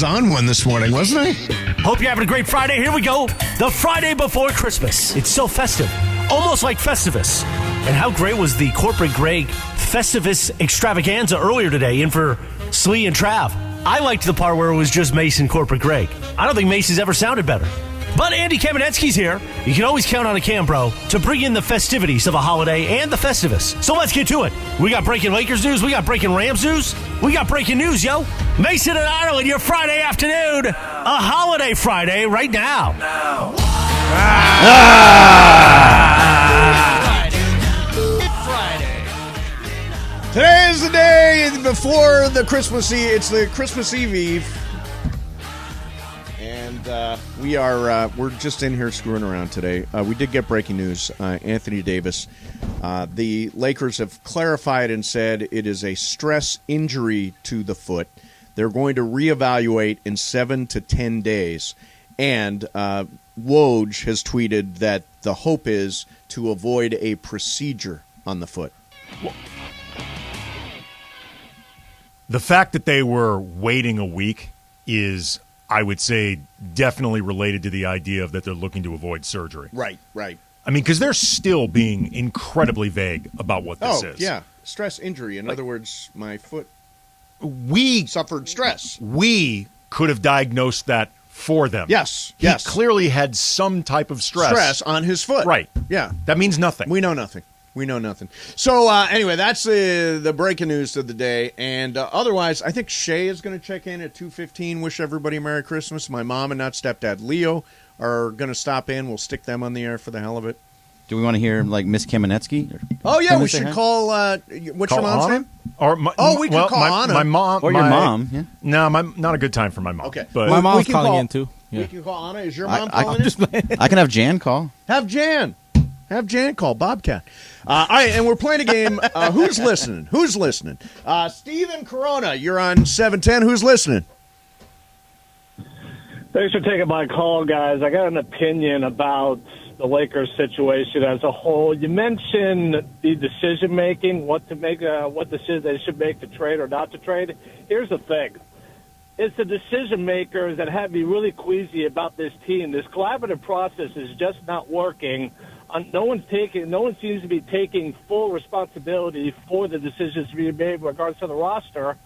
On one this morning, wasn't I? Hope you're having a great Friday. Here we go. The Friday before Christmas. It's so festive. Almost like Festivus. And how great was the Corporate Greg Festivus extravaganza earlier today in for Slee and Trav. I liked the part where it was just Mace and Corporate Greg. I don't think Mace has ever sounded better. But Andy Kamenetsky's here. You can always count on a Cambro to bring in the festivities of a holiday and the Festivus. So let's get to it. We got breaking Lakers news. We got breaking Rams news. We got breaking news, yo. Mason and Ireland, your Friday afternoon. A holiday Friday right now. Friday. Today is the day before the Christmas Eve. It's the Christmas Eve. We're just in here screwing around today. We did get breaking news. Anthony Davis. The Lakers have clarified and said it is a stress injury to the foot. They're going to reevaluate in 7 to 10 days. And Woj has tweeted that the hope is to avoid a procedure on the foot. The fact that they were waiting a week is, I would say, definitely related to the idea of that they're looking to avoid surgery. Right. I mean, because they're still being incredibly vague about what this is. Yeah, stress injury. In other words, my foot we suffered stress. We could have diagnosed that for them. Yes. He clearly had some type of stress on his foot. Right. Yeah. That means nothing. We know nothing. So, anyway, that's the breaking news of the day. And otherwise, I think Shay is going to check in at 2:15. Wish everybody Merry Christmas. My mom and not stepdad Leo are going to stop in. We'll stick them on the air for the hell of it. Do we want to hear, like, Miss Kamenetsky? Oh, yeah, we should call, what's your mom's name? We could call Anna. My mom. Or your mom, yeah. No, not a good time for my mom. Okay. But my mom's calling in, too. Yeah. We can call Anna. Is your mom calling in? I can have Jan call. Have Jan call Bobcat. All right, and we're playing a game. Who's listening? Steven Corona, you're on 710. Who's listening? Thanks for taking my call, guys. I got an opinion about the Lakers situation as a whole. You mentioned the decision-making, what decision they should make to trade or not to trade. Here's the thing. It's the decision-makers that have me really queasy about this team. This collaborative process is just not working. No one seems to be taking full responsibility for the decisions being made in regards to the roster,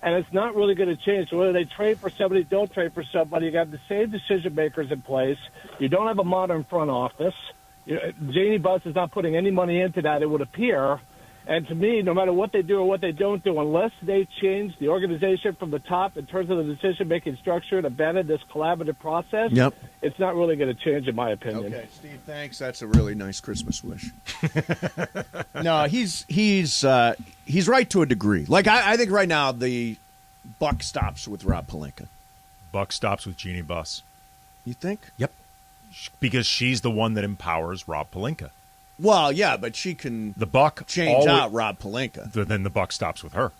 and it's not really going to change. So whether they trade for somebody, don't trade for somebody, you have the same decision makers in place. You don't have a modern front office. Janie Buss is not putting any money into that, it would appear. And to me, no matter what they do or what they don't do, unless they change the organization from the top in terms of the decision-making structure and abandon this collaborative process, it's not really going to change, in my opinion. Okay, Steve, thanks. That's a really nice Christmas wish. No, he's right to a degree. Like, I think right now the buck stops with Rob Pelinka. Buck stops with Jeannie Buss. You think? Yep. Because she's the one that empowers Rob Pelinka. Well, yeah, but she can change out Rob Pelinka. Then the buck stops with her.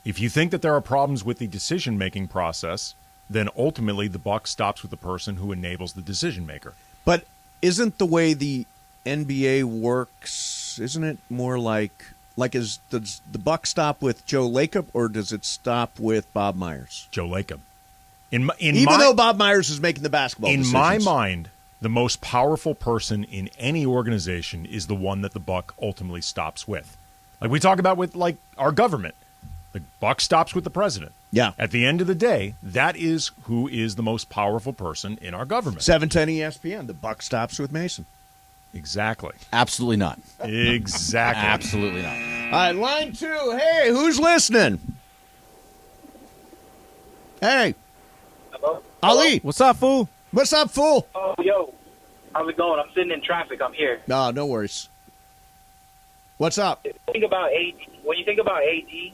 If you think that there are problems with the decision-making process, then ultimately the buck stops with the person who enables the decision-maker. But isn't the way the NBA works, isn't it more does the buck stop with Joe Lacob or does it stop with Bob Myers? Joe Lacob. Even though Bob Myers is making the basketball decisions. In my mind, the most powerful person in any organization is the one that the buck ultimately stops with. Like we talk about with our government. The buck stops with the president. Yeah. At the end of the day, that is who is the most powerful person in our government. 710 ESPN, the buck stops with Mason. Exactly. Absolutely not. Exactly. Absolutely not. All right, line 2. Hey, who's listening? Hey. Hello? Ali. What's up, fool? What's up, fool? Oh, yo. How's it going? I'm sitting in traffic. I'm here. No worries. What's up? When you think about AD,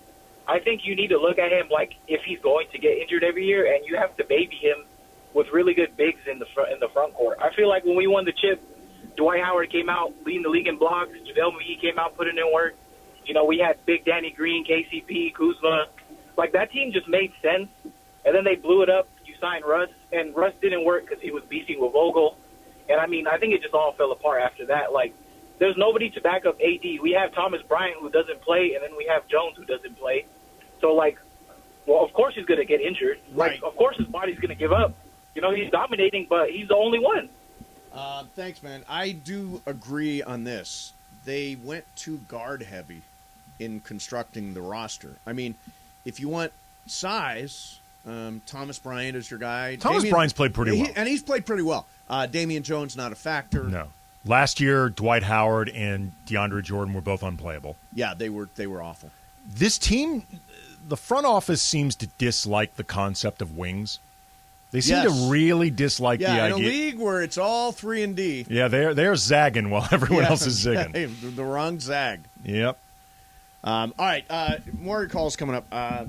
I think you need to look at him like if he's going to get injured every year, and you have to baby him with really good bigs in the front court. I feel like when we won the chip, Dwight Howard came out leading the league in blocks. JaVale McGee came out putting in work. We had Big Danny Green, KCP, Kuzma. Like, that team just made sense, and then they blew it up. You signed Russ, and Russ didn't work because he was beefing with Vogel. And, I think it just all fell apart after that. Like, there's nobody to back up AD. We have Thomas Bryant who doesn't play, and then we have Jones who doesn't play. So, well, of course he's going to get injured. Right. Like, of course his body's going to give up. You know, he's dominating, but he's the only one. Thanks, man. I do agree on this. They went too guard heavy in constructing the roster. I mean, if you want size, Thomas Bryant is your guy. Thomas Bryant's played pretty well. And he's played pretty well. Damian Jones, not a factor. No. Last year, Dwight Howard and DeAndre Jordan were both unplayable. Yeah, they were awful. This team, the front office seems to dislike the concept of wings. They seem to really dislike the idea. In a league where it's all 3 and D. Yeah, they're zagging while everyone else is zigging. The wrong zag. Yep. All right, more calls coming up.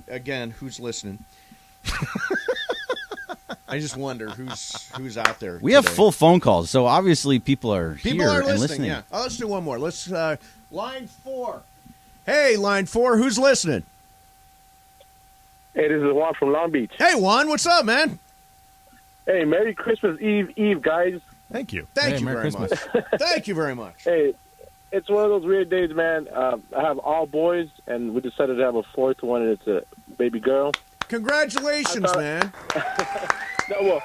Again, who's listening? I just wonder who's out there. We have full phone calls, so obviously people are here are and listening. listening. Yeah. Oh, let's do one more. Let's line 4. Hey, line 4, who's listening? Hey, this is Juan from Long Beach. Hey, Juan, what's up, man? Hey, Merry Christmas Eve, guys. Thank you. Thank you Merry very much. Thank you very much. Hey, it's one of those weird days, man. I have all boys, and we decided to have a fourth one, and it's a baby girl. Congratulations, man. No, well,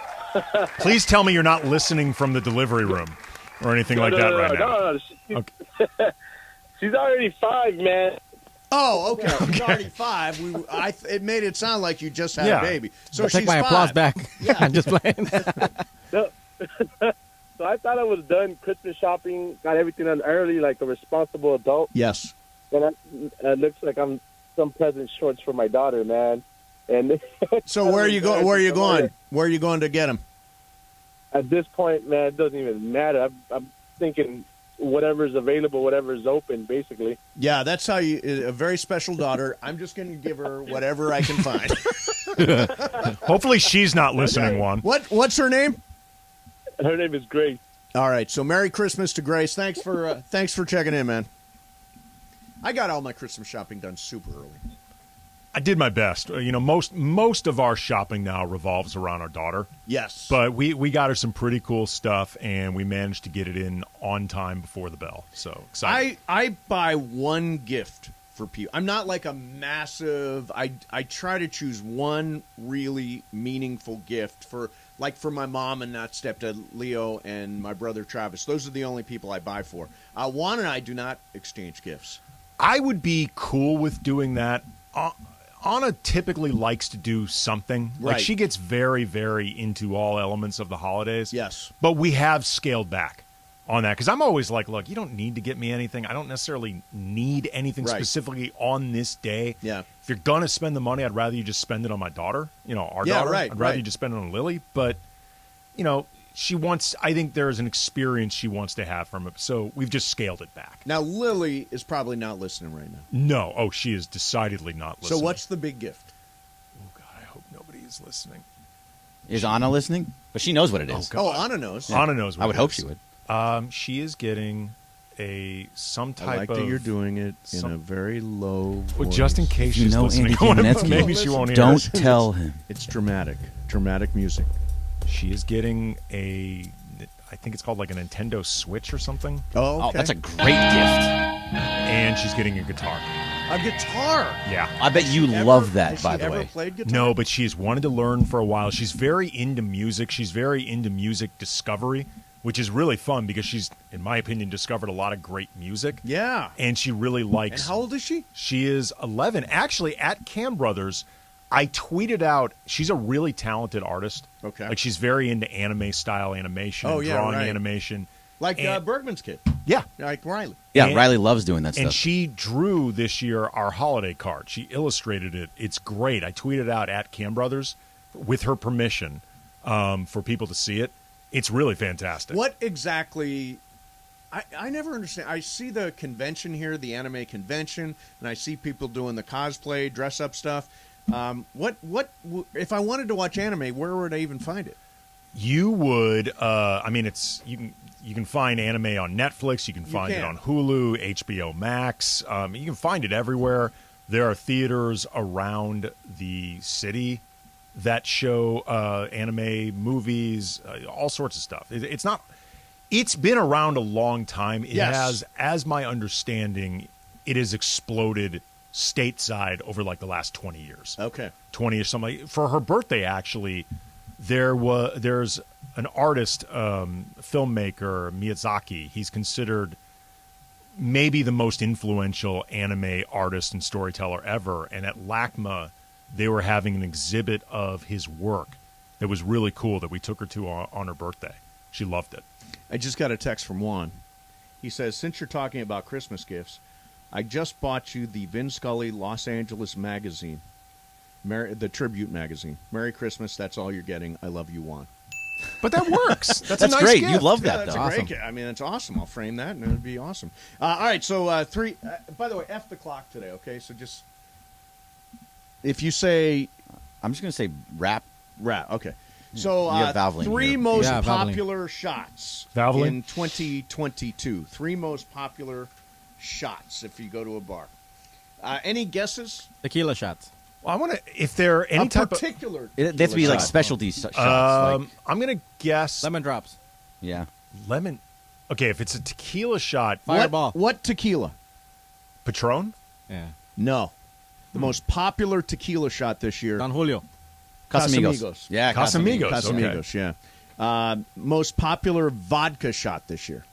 Please tell me you're not listening from the delivery room or anything like that right now. No. Okay. She's already 5, man. Oh, okay. She's already 5. It made it sound like you just had a baby. So I'll she's take my 5. applause back. Yeah. I'm just playing. No. So I thought I was done Christmas shopping, got everything done early, like a responsible adult. Yes. And it looks like I'm some present shorts for my daughter, man. And So where are you going? Where are you going? Where are you going to get him? At this point, man, it doesn't even matter. I'm thinking whatever's available, whatever's open, basically. Yeah, that's how you. A very special daughter. I'm just going to give her whatever I can find. Hopefully she's not listening, Juan. What's her name? Her name is Grace. All right. So Merry Christmas to Grace. Thanks for checking in, man. I got all my Christmas shopping done super early. I did my best. You know, most of our shopping now revolves around our daughter. Yes. But we got her some pretty cool stuff, and we managed to get it in on time before the bell. So excited. I buy one gift for people. I'm not like a massive. I try to choose one really meaningful gift for my mom and not stepdad Leo and my brother Travis. Those are the only people I buy for. Juan and I do not exchange gifts. I would be cool with doing that. Anna typically likes to do something. Right. Like she gets very, very into all elements of the holidays. Yes. But we have scaled back on that because I'm always like, look, you don't need to get me anything. I don't necessarily need anything specifically on this day. Yeah. If you're going to spend the money, I'd rather you just spend it on my daughter, our daughter. Right, I'd rather you just spend it on Lily. But, I think there's an experience she wants to have from it. So we've just scaled it back. Now, Lily is probably not listening right now. No. Oh, she is decidedly not listening. So what's the big gift? Oh, God, I hope nobody is listening. Is Anna listening? But she knows what it is. Oh, Anna knows. Anna knows what I would it hope is. she would. She is getting some type I like of... that you're doing it in a very low voice. Well, just in case You she's know listening. Andy Kamenetsky? Maybe she won't hear Don't us. tell him. It's dramatic. Dramatic music. She is getting I think it's called like a Nintendo Switch or something. Oh, okay. Oh, that's a great gift. And she's getting a guitar. A guitar. Yeah. I bet you Ever- love that, has by she the ever way. played guitar? No, but she's wanted to learn for a while. She's very into music. She's very into music discovery, which is really fun because she's, in my opinion, discovered a lot of great music. Yeah. And she really likes... And how old is she? She is 11. Actually, at Cam Brothers, I tweeted out, she's a really talented artist. Okay. Like, she's very into anime-style animation, Oh, and yeah, drawing right. animation. Like And- Bergman's kid. Yeah. Like Riley. Yeah, And- Riley loves doing that And stuff. she drew this year our holiday card. She illustrated it. It's great. I tweeted out at Cam Brothers with her permission for people to see it. It's really fantastic. What exactly... I never understand. I see the convention here, the anime convention, and I see people doing the cosplay, dress-up stuff. What if I wanted to watch anime, where would I even find it? You would, it's you can find anime on Netflix. You can find it on Hulu, HBO Max. You can find it everywhere. There are theaters around the city that show anime movies, all sorts of stuff. It's been around a long time. It has, as my understanding, it has exploded stateside over like the last 20 years. Okay. 20 or something. For her birthday, actually, there's an artist, filmmaker, Miyazaki. He's considered maybe the most influential anime artist and storyteller ever. And at LACMA, they were having an exhibit of his work that was really cool that we took her to on her birthday. She loved it. I just got a text from Juan. He says, since you're talking about Christmas gifts, I just bought you the Vin Scully Los Angeles magazine, the tribute magazine. Merry Christmas. That's all you're getting. I love you, Juan. But that works. That's a nice great. gift. You love Yeah, that, that's though. a Awesome. great. I mean, it's awesome. I'll frame that, and it'd be awesome. All right, so 3. By the way, F the clock today. Okay, so just if you say I'm just going to say rap. okay. So You have Valvoline 3 here. most Yeah, Valvoline. popular shots Valvoline? in 2022. 3 most popular shots if you go to a bar. Any guesses? Tequila shots. Well, I want to, if there are any A type particular. It has to be like shot. specialty shots. of, I'm going to guess Lemon drops. Yeah. lemon. Okay, if it's a tequila shot, Fireball. What tequila? Patron? Yeah. No. The most popular tequila shot this year. Don Julio. Casamigos. Yeah, Casamigos. Casamigos, yeah. Most popular vodka shot this year.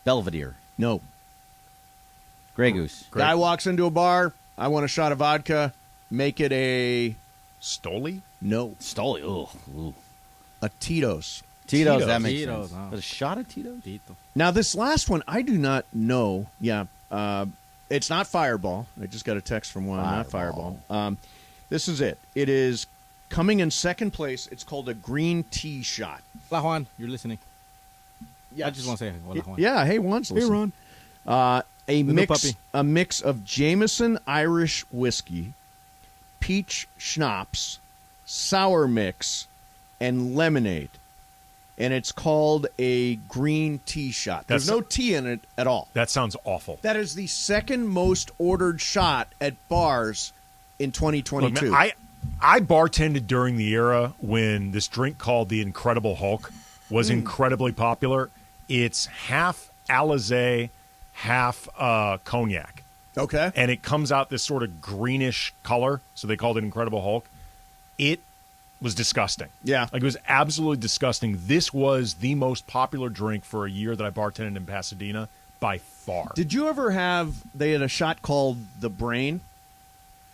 Belvedere. No. Grey Goose. Guy walks into a bar. I want a shot of vodka. Make it a Stoli? no. Stoli. Ooh. A Tito's. Tito's, that makes Tito's, sense. oh. But a shot of Tito's? Tito. Now this last one I do not know. Yeah. It's not Fireball. I just got a text from one. Not Fireball. This is it. It is coming in second place. It's called a green tea shot. La Juan, you're listening. Yeah. I just want to say hola, Juan. Yeah. Hey, Juan's listening. Ron. new puppy. A mix of Jameson Irish whiskey, peach schnapps, sour mix, and lemonade. And it's called a green tea shot. There's no tea in it at all. That sounds awful. That is the second most ordered shot at bars in 2022. Look, man, I bartended during the era when this drink called the Incredible Hulk was incredibly popular. It's half Alizé, half cognac. Okay. And it comes out this sort of greenish color, so they called it Incredible Hulk. It was disgusting. Yeah. Like, it was absolutely disgusting. This was the most popular drink for a year that I bartended in Pasadena by far. Did you ever have, they had a shot called the Brain?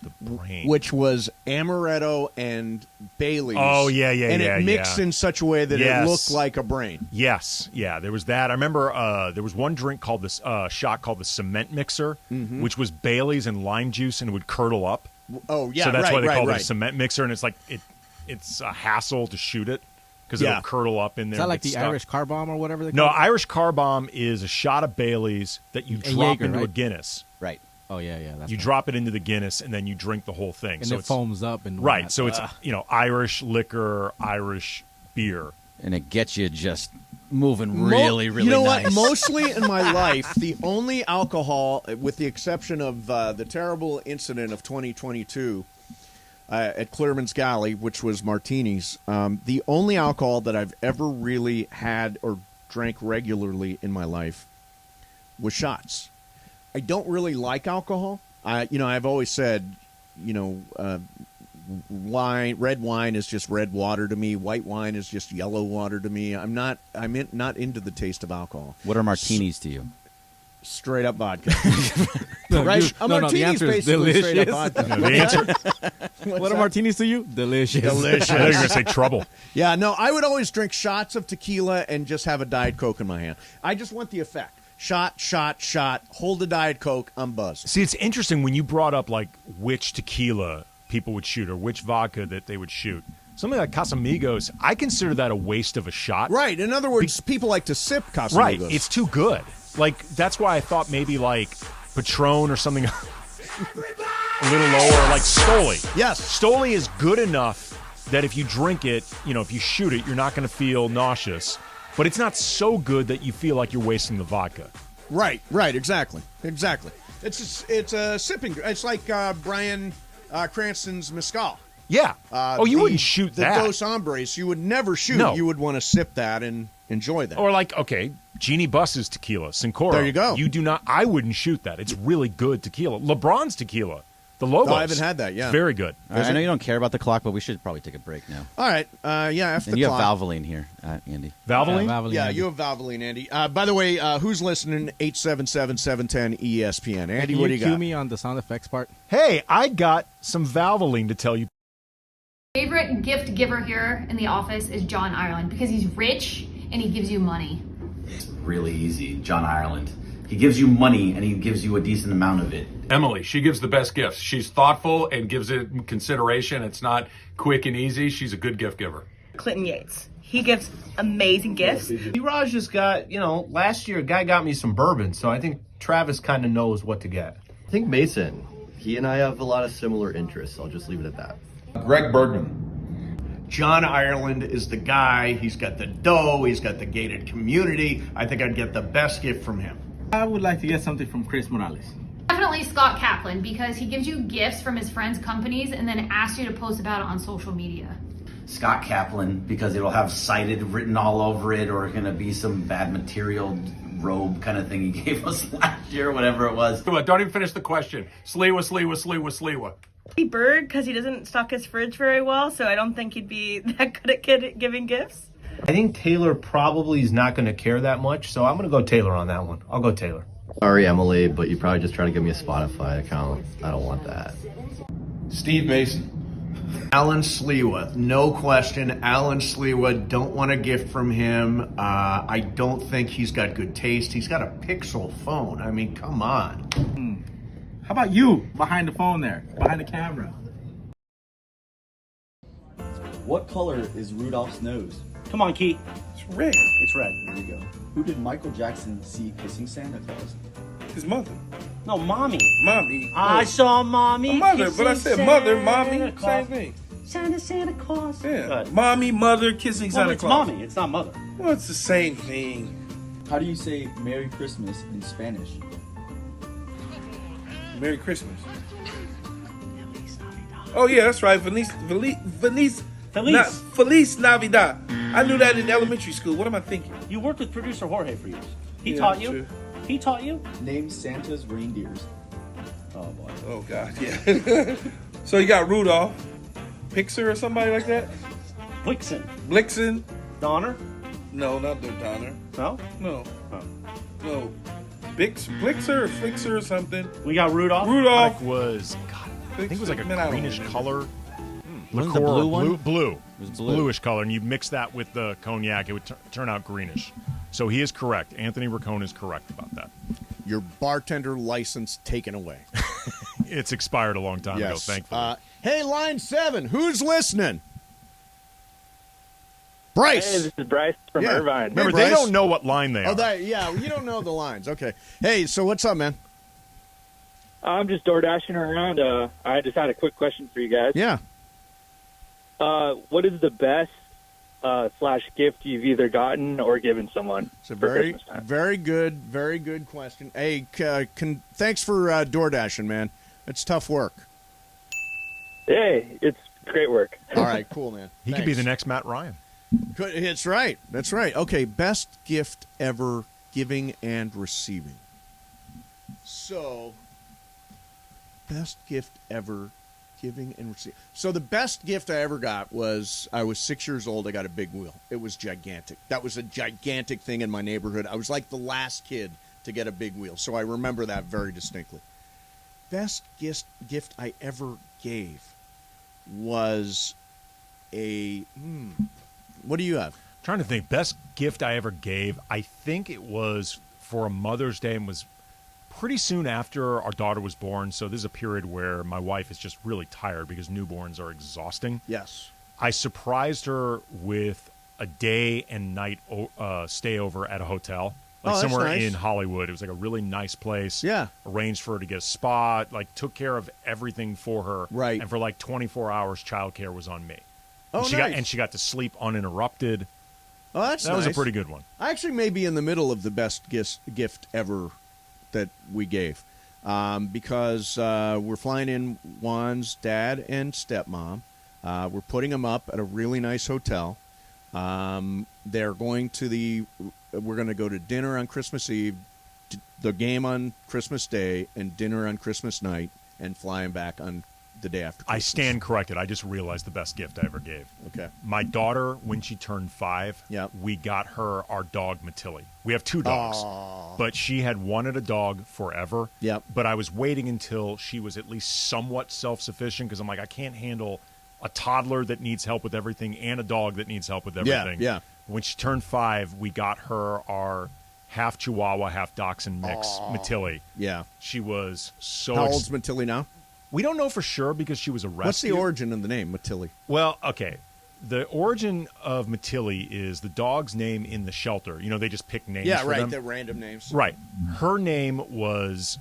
The Brain. Which was amaretto and Bailey's. Oh, yeah, And it mixed in such a way that it looked like a brain. Yes, yeah, there was that. I remember there was one drink called this shot called the Cement Mixer, which was Bailey's and lime juice and it would curdle up. Oh, yeah, so that's why they called right. it a Cement Mixer, and it's like it's a hassle to shoot it because it'll curdle up in there. Is that and like get the stuck. Irish car bomb or whatever they No, call it? Irish Car Bomb is a shot of Bailey's that you And drop Jaeger, into a right? Guinness. Right. Oh, yeah. That's You right. drop it into the Guinness, and then you drink the whole thing. And so it it's foams up. And right. whatnot. So it's Irish liquor, Irish beer. And it gets you just moving really, really You know nice. what? Mostly in my life, the only alcohol, with the exception of the terrible incident of 2022 at Clearman's Galley, which was martinis, the only alcohol that I've ever really had or drank regularly in my life was shots. I don't really like alcohol. I've always said, wine, red wine is just red water to me. White wine is just yellow water to me. I'm not into the taste of alcohol. What are martinis to you? Straight up vodka. No, right? you- A no, the martini's answer is basically straight up delicious. vodka. The answer, What are martinis to you? Delicious. I thought you were going to say trouble. Yeah, no, I would always drink shots of tequila and just have a Diet Coke in my hand. I just want the effect. Shot, shot, shot. Hold the Diet Coke. I'm buzzed. See, it's interesting when you brought up like which tequila people would shoot or which vodka that they would shoot. Something like Casamigos, I consider that a waste of a shot. Right. In other words, people like to sip Casamigos. Right. It's too good. Like, that's why I thought maybe like Patron or something a little lower, like Stoli. Yes. Stoli is good enough that if you drink it, if you shoot it, you're not going to feel nauseous. But it's not so good that you feel like you're wasting the vodka. Right. Exactly. It's a sipping. It's like Brian Cranston's Mezcal. Yeah. You wouldn't shoot the that. Dos Hombres. You would never shoot. No. You would want to sip that and enjoy that. Or like, okay, Jeannie Buss's tequila, Sincoro. There you go. You do not. I wouldn't shoot that. It's really good tequila. LeBron's tequila, the Lobos. No, I haven't had that. Yeah, It's very good. All right, I know you don't care about the clock, but we should probably take a break now. All right. Yeah, after And the you clock. have Valvoline here, Andy. Valvoline. Valvoline, Yeah, Andy. you have Valvoline, Andy. By the way, who's listening? 877-710 ESPN. Andy, Can what do you cue got? me on the sound effects part? Hey, I got some Valvoline to tell you. Favorite gift giver here in the office is John Ireland because he's rich and he gives you money. Really easy. John Ireland. He gives you money and he gives you a decent amount of it. Emily, she gives the best gifts. She's thoughtful and gives it consideration. It's not quick and easy. She's a good gift giver. Clinton Yates. He gives amazing gifts. Raj just got, last year a guy got me some bourbon, so I think Travis kind of knows what to get. I think Mason. He and I have a lot of similar interests. I'll just leave it at that. Greg Bergman. John Ireland is the guy. He's got the dough. He's got the gated community. I think I'd get the best gift from him. I would like to get something from Chris Morales. Definitely Scott Kaplan because he gives you gifts from his friends' companies and then asks you to post about it on social media. Scott Kaplan, because it'll have cited written all over it, or going to be some bad material robe kind of thing he gave us last year, whatever it was. Don't even finish the question. Sliwa. Bird, because he doesn't stock his fridge very well, so I don't think he'd be that good at giving gifts. I think Taylor probably is not going to care that much, so I'm going to go Taylor on that one. I'll go Taylor. Sorry, Emily, but you probably just trying to give me a Spotify account. I don't want that. Steve Mason. Alan Sliwa, no question. Alan Sliwa, don't want a gift from him. I don't think he's got good taste. He's got a Pixel phone. I mean, come on. How about you behind the phone there, behind the camera? What color is Rudolph's nose? Come on, Keith. It's red. It's red. There you go. Who did Michael Jackson see kissing Santa Claus? His mother. No, mommy. Mommy. I saw mommy. Mother, but I kissing said mother, Santa mommy, Claus. same thing. Santa Claus. Yeah. Good. Mommy, mother, kissing Well, Santa it's Claus. mommy. It's not mother. Well, it's the same thing. How do you say Merry Christmas in Spanish? Merry Christmas. Oh yeah, that's right. Feliz Navidad. I knew that in elementary school. What am I thinking? You worked with producer Jorge for years. He Yeah, taught you. true. He taught you. Name Santa's reindeers. Oh boy. Oh God, yeah. So you got Rudolph, Pixar or somebody like that? Blixen. Donner. No, not the Donner. No. No. Oh. No. Blixer or Flixer or something. We got Rudolph. Like was God, I think it was like a Man, I don't greenish remember. color. Wasn't the blue one? Blue. It was It's blue. bluish color, and you mix that with the cognac, it would turn out greenish. So he is correct. Anthony Riccone is correct about that. Your bartender license taken away. It's expired a long time ago, Yes. thankfully. Hey, line 7, who's listening? Bryce. Hey, this is Bryce from Yeah. Irvine. Remember, Bryce. they don't know what line they Oh, are. yeah, you don't know the lines. Okay. Hey, so what's up, man? I'm just door dashing around. I just had a quick question for you guys. Yeah. What is the best / gift you've either gotten or given someone It's a for very, Christmas time? very good question. Hey, thanks for door dashing, man. It's tough work. Hey, it's great work. All right, cool, man. He could be Thanks. the next Matt Ryan. That's right. That's right. Okay, best gift ever giving and receiving. So, best gift ever giving and receiving. So the best gift I ever got was I was 6 years old. I got a big wheel. It was gigantic. That was a gigantic thing in my neighborhood. I was like the last kid to get a big wheel. So I remember that very distinctly. Best gift I ever gave was a... What do you have? Trying to think. Best gift I ever gave, I think it was for a Mother's Day and was pretty soon after our daughter was born. So this is a period where my wife is just really tired because newborns are exhausting. Yes. I surprised her with a day and night stay over at a hotel, like Oh, that's somewhere nice. in Hollywood. It was like a really nice place. Yeah. Arranged for her to get a spa, like took care of everything for her. Right. And for like 24 hours, childcare was on me. Oh, and nice. she got to sleep uninterrupted. Oh, that's That was a nice. pretty good one. I actually may be in the middle of the best gift ever that we gave because we're flying in Juan's dad and stepmom. We're putting them up at a really nice hotel. They're going to we're going to go to dinner on Christmas Eve, the game on Christmas Day, and dinner on Christmas night, and flying back on the day after Christmas. I stand corrected. I just realized the best gift I ever gave. Okay. My daughter, when she turned 5, we got her our dog, Matilli. We have 2 dogs, but she had wanted a dog forever. Yep. But I was waiting until she was at least somewhat self-sufficient because I'm like, I can't handle a toddler that needs help with everything and a dog that needs help with everything. Yeah. When she turned 5, we got her our half Chihuahua, half Dachshund mix, Matilli. Yeah. She was so... How old's Matilli now? We don't know for sure because she was a rescue. What's the origin of the name, Matilli? Well, okay. The origin of Matilli is the dog's name in the shelter. You know, they just pick names for them. They're random names. Right. Her name was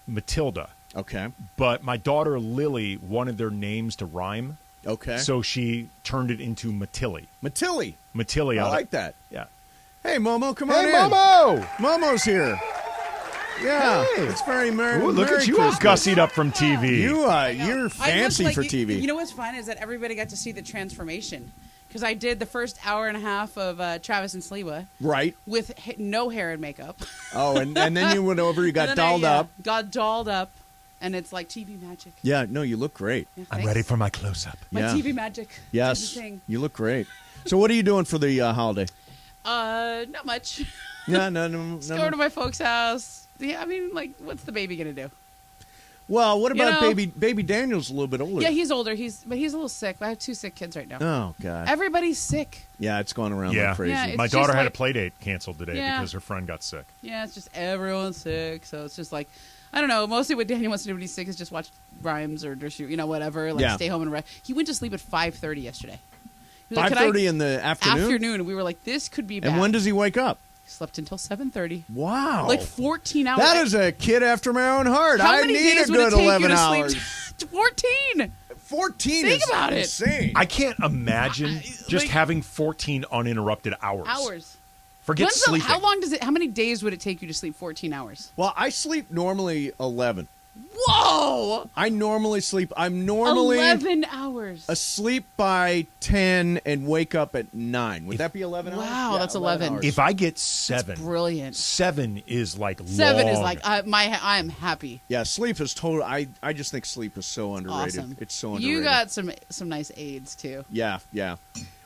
Matilda. Okay. But my daughter Lily wanted their names to rhyme. Okay. So she turned it into Matilli. Matilli. Matilli. I like that. Yeah. Hey, Momo, come on in. Hey, Momo! Momo's here. Yeah, Hey. it's very merry. Ooh, look at you all gussied up from TV. You're fancy for TV. You know what's fun is that everybody got to see the transformation. Because I did the first hour and a half of Travis and Sliwa. Right. With no hair and makeup. Oh, and then you went over, you got And then dolled up. Got dolled up. And it's like TV magic. Yeah, no, you look great. Yeah, I'm thanks. ready for my close-up. My Yeah. TV magic. Yes, Is the thing. you look great. So what are you doing for the holiday? Not much. No. Just going to my folks' house. Yeah, I mean, like, what's the baby gonna do? Well, what about You know- baby Daniel's a little bit older? Yeah, he's older. But he's a little sick. I have 2 sick kids right now. Oh, God. Everybody's sick. Yeah, it's going around Yeah. like crazy. Yeah, it's My just daughter had a like- play date canceled today Yeah. because her friend got sick. Yeah, it's just everyone's sick. So it's just like, I don't know. Mostly what Daniel wants to do when he's sick is just watch rhymes or just, whatever. Like Yeah. stay home and rest. He went to sleep at 5:30 yesterday. He was like, 5:30 in the afternoon? Afternoon. And we were like, this could be bad. And when does he wake up? He slept until 7:30. Wow. Like 14 hours. That is a kid after my own heart. How I many need days a would it good take you 11 to hours. sleep? 14. 14 Think is about it. insane. I can't imagine just having 14 uninterrupted hours. Forget When's sleeping. how many days would it take you to sleep 14 hours? Well, I sleep normally 11. Whoa! I'm normally 11 hours. asleep by 10 and wake up at 9. Would that be 11 hours? Wow, Yeah, that's 11. If I get 7, brilliant. 7 is like 7 is long. like I am happy. Yeah, sleep is total. I just think sleep is so underrated. Awesome. It's so underrated. You got some nice aids too. Yeah.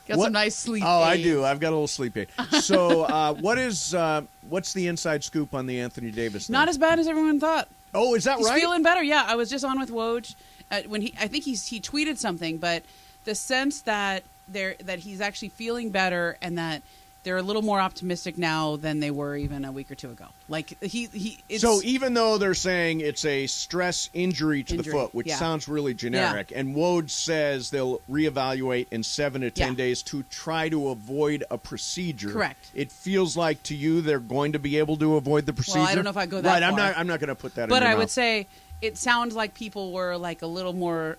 Got some nice sleep. Oh, I aids. do. I've got a little sleep aid. So, what's the inside scoop on the Anthony Davis thing? Not as bad as everyone thought. Oh, is that He's right? feeling better. Yeah, I was just on with Woj when I think he tweeted something, but the sense that he's actually feeling better and that they're a little more optimistic now than they were even a week or two ago. Like it's, so even though they're saying it's a stress injury to the foot, which sounds really generic, and Woj says they'll reevaluate in 7 to 10 days to try to avoid a procedure. Correct. It feels like to you they're going to be able to avoid the procedure. Well, I don't know if I go that right. far. I'm not going to put that. But in your I would mouth. say it sounds like people were like a little more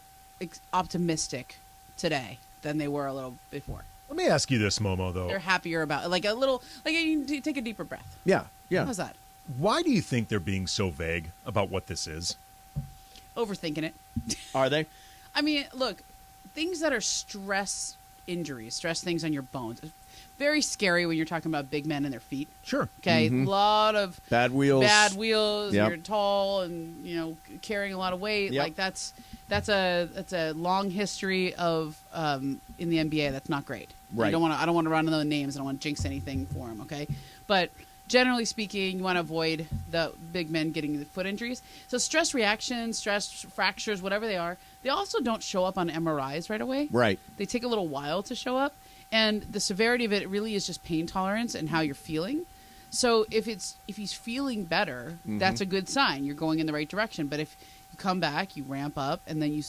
optimistic today than they were a little before. Let me ask you this, Momo, though. They're happier about it. Like a little, like you take a deeper breath. Yeah. How's that? Why do you think they're being so vague about what this is? Overthinking it. Are they? I mean, look, things that are stress injuries, stress things on your bones. Very scary when you're talking about big men and their feet. Sure. Okay, Mhm. a lot of Bad wheels. Yep. Yep. You're tall and carrying a lot of weight. Yep. Like that's a long history of in the NBA. That's not great. Right. I don't want to run into the names. I don't want to jinx anything for them. Okay, but generally speaking, you want to avoid the big men getting the foot injuries. So stress reactions, stress fractures, whatever they are, they also don't show up on MRIs right away. Right. They take a little while to show up, and the severity of it really is just pain tolerance and how you're feeling. So if he's feeling better, that's a good sign. You're going in the right direction. But if you come back, you ramp up, and then you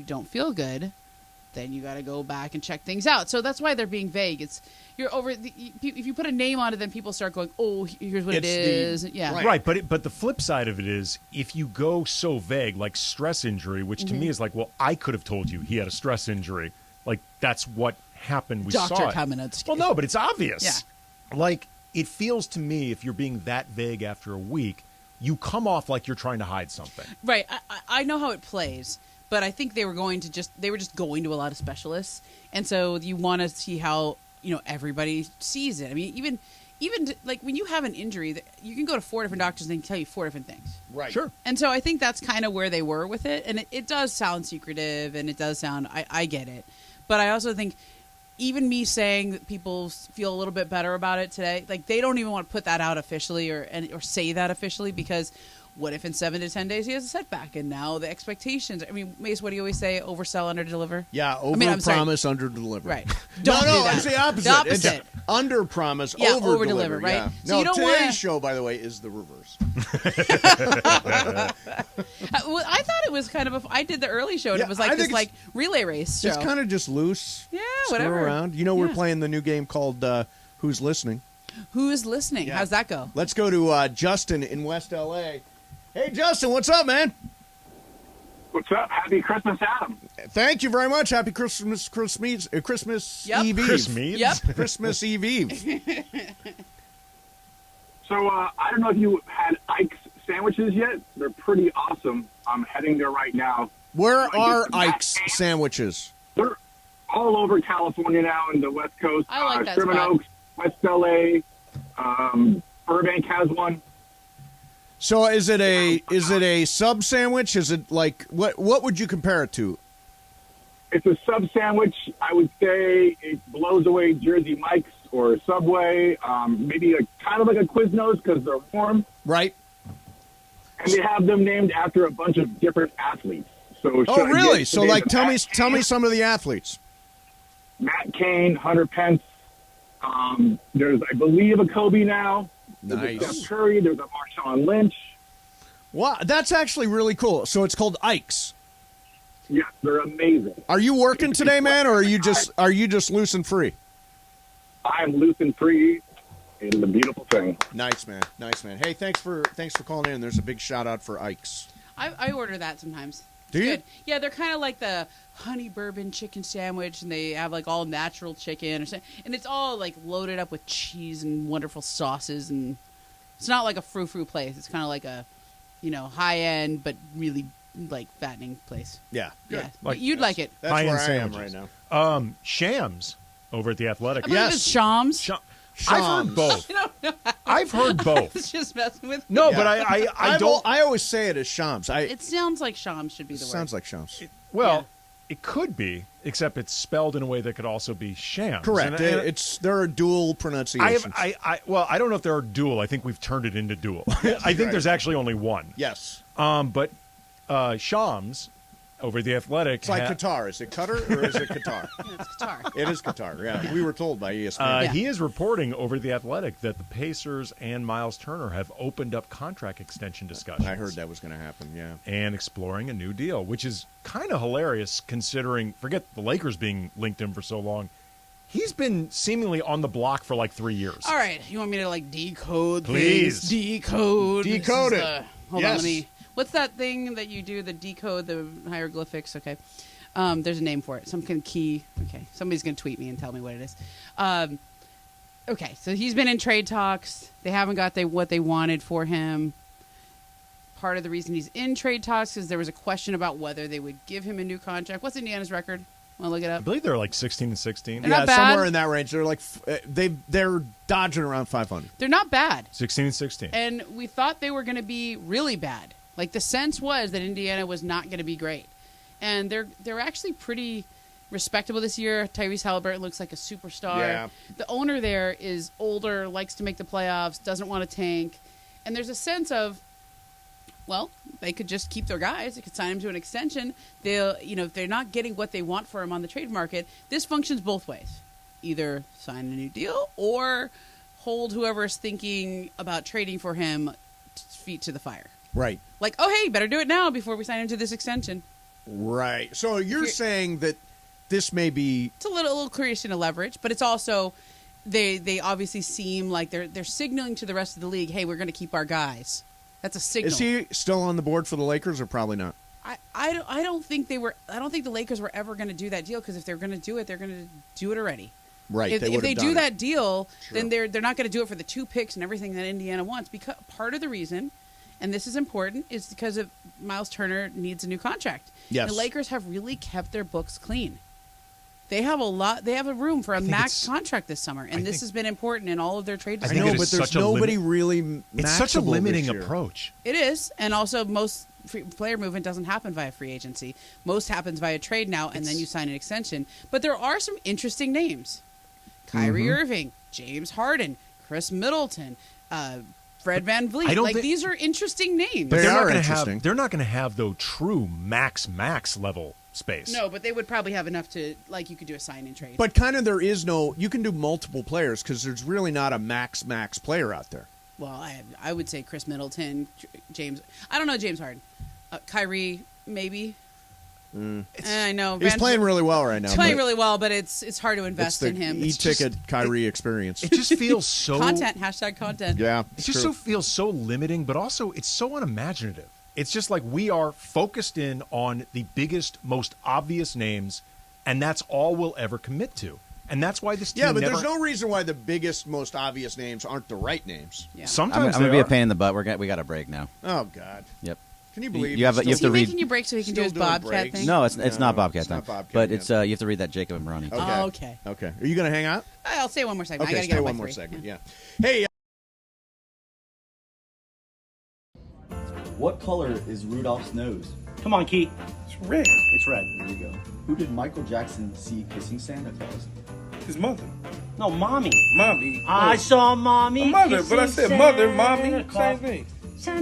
don't feel good, then you got to go back and check things out. So that's why they're being vague. It's if you put a name on it, then people start going, oh, here's what it is. Yeah. Right, but the flip side of it is if you go so vague, like stress injury, which to me is like, well, I could have told you he had a stress injury. Like, that's what happened. We Dr. saw it. Kamenetsky. Well, no, but it's obvious. Yeah. Like, it feels to me, if you're being that vague after a week, you come off like you're trying to hide something. Right. I know how it plays, but I think they were just going to a lot of specialists, and so you want to see how everybody sees it. I mean, even like when you have an injury, you can go to 4 different doctors and they can tell you 4 different things. Right. Sure. And so I think that's kind of where they were with it. And it does sound secretive, and it does sound, I get it. But I also think even me saying that people feel a little bit better about it today, like they don't even want to put that out officially or say that officially, because what if in 7 to 10 days he has a setback, and now the expectations? I mean, Mace, what do you always say? Oversell, under-deliver? Yeah, I'm sorry. promise, under-deliver. Right. No, Don't do that. it's the opposite. The opposite. It's under-promise, Yeah, over-deliver. over-deliver, right? Yeah. So No, you don't today's wanna- show, by the way, is the reverse. Well, I thought it was kind of I did the early show, and Yeah, it was I like think this it's- like relay race show. It's kind of just loose. Yeah, screw whatever. around. We're Yeah. playing the new game called Who's Listening. Who's listening? Yeah. How's that go? Let's go to Justin in West L.A. Hey, Justin, what's up, man? What's up? Happy Christmas, Adam. Thank you very much. Happy Christmas Eve. Yep. Eve. Yep. Christmas Eve. So I don't know if you had Ike's sandwiches yet. They're pretty awesome. I'm heading there right now. Where I are get some back Ike's sandwiches? They're all over California now in the West Coast. I like that Sherman spot. Oaks, West LA, Burbank has one. So is it a sub sandwich? Is it like what would you compare it to? It's a sub sandwich. I would say it blows away Jersey Mike's or Subway. Maybe kind of like a Quiznos because they're warm. Right. And they have them named after a bunch of different athletes. So Oh, should I really? get So the like names of tell me some of the athletes. Matt Cain, Hunter Pence. There's, I believe, a Kobe now. There's a Nice. Steph Curry. There's a Marshawn Lynch. Wow, that's actually really cool. So it's called Ike's. Yeah, they're amazing. Are you working today, man, or are you just loose and free? I'm loose and free. It is a beautiful thing. Nice, man. Nice, man. Hey, thanks for calling in. There's a big shout out for Ike's. I order that sometimes. Do It's you? Good. Yeah, they're kind of like the honey bourbon chicken sandwich, and they have like all natural chicken, or something, and it's all like loaded up with cheese and wonderful sauces, and it's not like a frou-frou place. It's kind of like a, high end but really like fattening place. Yeah, Yeah, Like- you'd like it. That's where High-end I am right sandwiches. now. Shams over at the Athletic. I believe it's Shams. I've heard both. I've heard both. It's just messing with me. No, but I don't. I always say it as Shams. It sounds like Shams should be the word. Sounds like Shams. Well, it could be, except it's spelled in a way that could also be shams. Correct. And There are dual pronunciations. I don't know if there are dual. I think we've turned it into dual. I think there's actually only one. Yes. But Shams over at the Athletic. It's like Qatar. Is it Qatar or is it Qatar? It's Qatar. It is Qatar. Yeah, we were told by ESPN. He is reporting over the Athletic that the Pacers and Miles Turner have opened up contract extension discussions. I heard that was going to happen. Yeah, and exploring a new deal, which is kind of hilarious considering. Forget the Lakers being linked in for so long. He's been seemingly on the block for like 3 years. All right, you want me to like decode Please. things? Decode. Decode This is, it. Hold on, Yes. let me. What's that thing that you do? The decode, the hieroglyphics. Okay, there's a name for it. Some kind of key. Okay, somebody's gonna tweet me and tell me what it is. Okay, so he's been in trade talks. They haven't got what they wanted for him. Part of the reason he's in trade talks is there was a question about whether they would give him a new contract. What's Indiana's record? Want to look it I up? believe they're like 16-16. They're not bad. somewhere in that range. They're like they're dodging around 500. They're not bad. 16-16. And we thought they were going to be really bad. Like the sense was that Indiana was not going to be great, and they're actually pretty respectable this year. Tyrese Halliburton looks like a superstar. Yeah. The owner there is older, likes to make the playoffs, doesn't want to tank, and there's a sense of, well, they could just keep their guys. They could sign him to an extension. They'll, if they're not getting what they want for him on the trade market, this functions both ways. Either sign a new deal or hold whoever is thinking about trading for him feet to the fire. Right. Like, oh, hey, better do it now before we sign him to this extension. Right. So you're saying that this may be It's a little creation of leverage, but it's also they obviously seem like they're signaling to the rest of the league, hey, we're going to keep our guys. That's a signal. Is he still on the board for the Lakers or probably not? I don't think they were. I don't think the Lakers were ever going to do that deal because if they're going to do it, they're going to do it already. Right. If would've they done do it. that deal, Sure. then they're not going to do it for the 2 picks and everything that Indiana wants. Because part of the reason, and this is important, is because of Miles Turner needs a new contract. Yes. The Lakers have really kept their books clean. They have a lot. They have a room for a max contract this summer, and this has been important in all of their trade I discussions. know, but there's nobody really. It's such a maxable limiting this year. approach. It is, and also most player movement doesn't happen via free agency. Most happens via trade now, and then you sign an extension. But there are some interesting names: Kyrie Irving, James Harden, Chris Middleton, Fred VanVleet. Like these are interesting names. But they're not going to have though true max level space. No, but they would probably have enough to you could do a sign and trade. But kind of there is no. You can do multiple players because there's really not a max player out there. Well, I would say Chris Middleton, James. I don't know James Harden, Kyrie maybe. I know He's playing really well right now. He's playing really well, but it's hard to invest in him. E-ticket Kyrie experience. It just feels so content. #content. Yeah, it just feels so limiting, but also it's so unimaginative. It's just like we are focused in on the biggest, most obvious names, and that's all we'll ever commit to. And that's why this team. Yeah, but there's no reason why the biggest, most obvious names aren't the right names. Yeah. I'm gonna be a pain in the butt. We got a break now. Oh God. Yep. Can you believe you have to read? Making you break so he can do his Bobcat thing? No, it's not Bobcat time. Not Bobcat, but it's you have to read that Jacob and Ronnie. Okay. Okay. Okay. Are you going to hang out? I'll stay one more segment. Okay, I gotta stay get one more segment. Yeah. Hey. What color is Rudolph's nose? Come on, Keith. It's red. It's red. There you go. Who did Michael Jackson see kissing Santa Claus? His mother. No, mommy. Mommy. I saw mommy. A mother, but I kissing said mother, Santa mommy, Claus. same thing.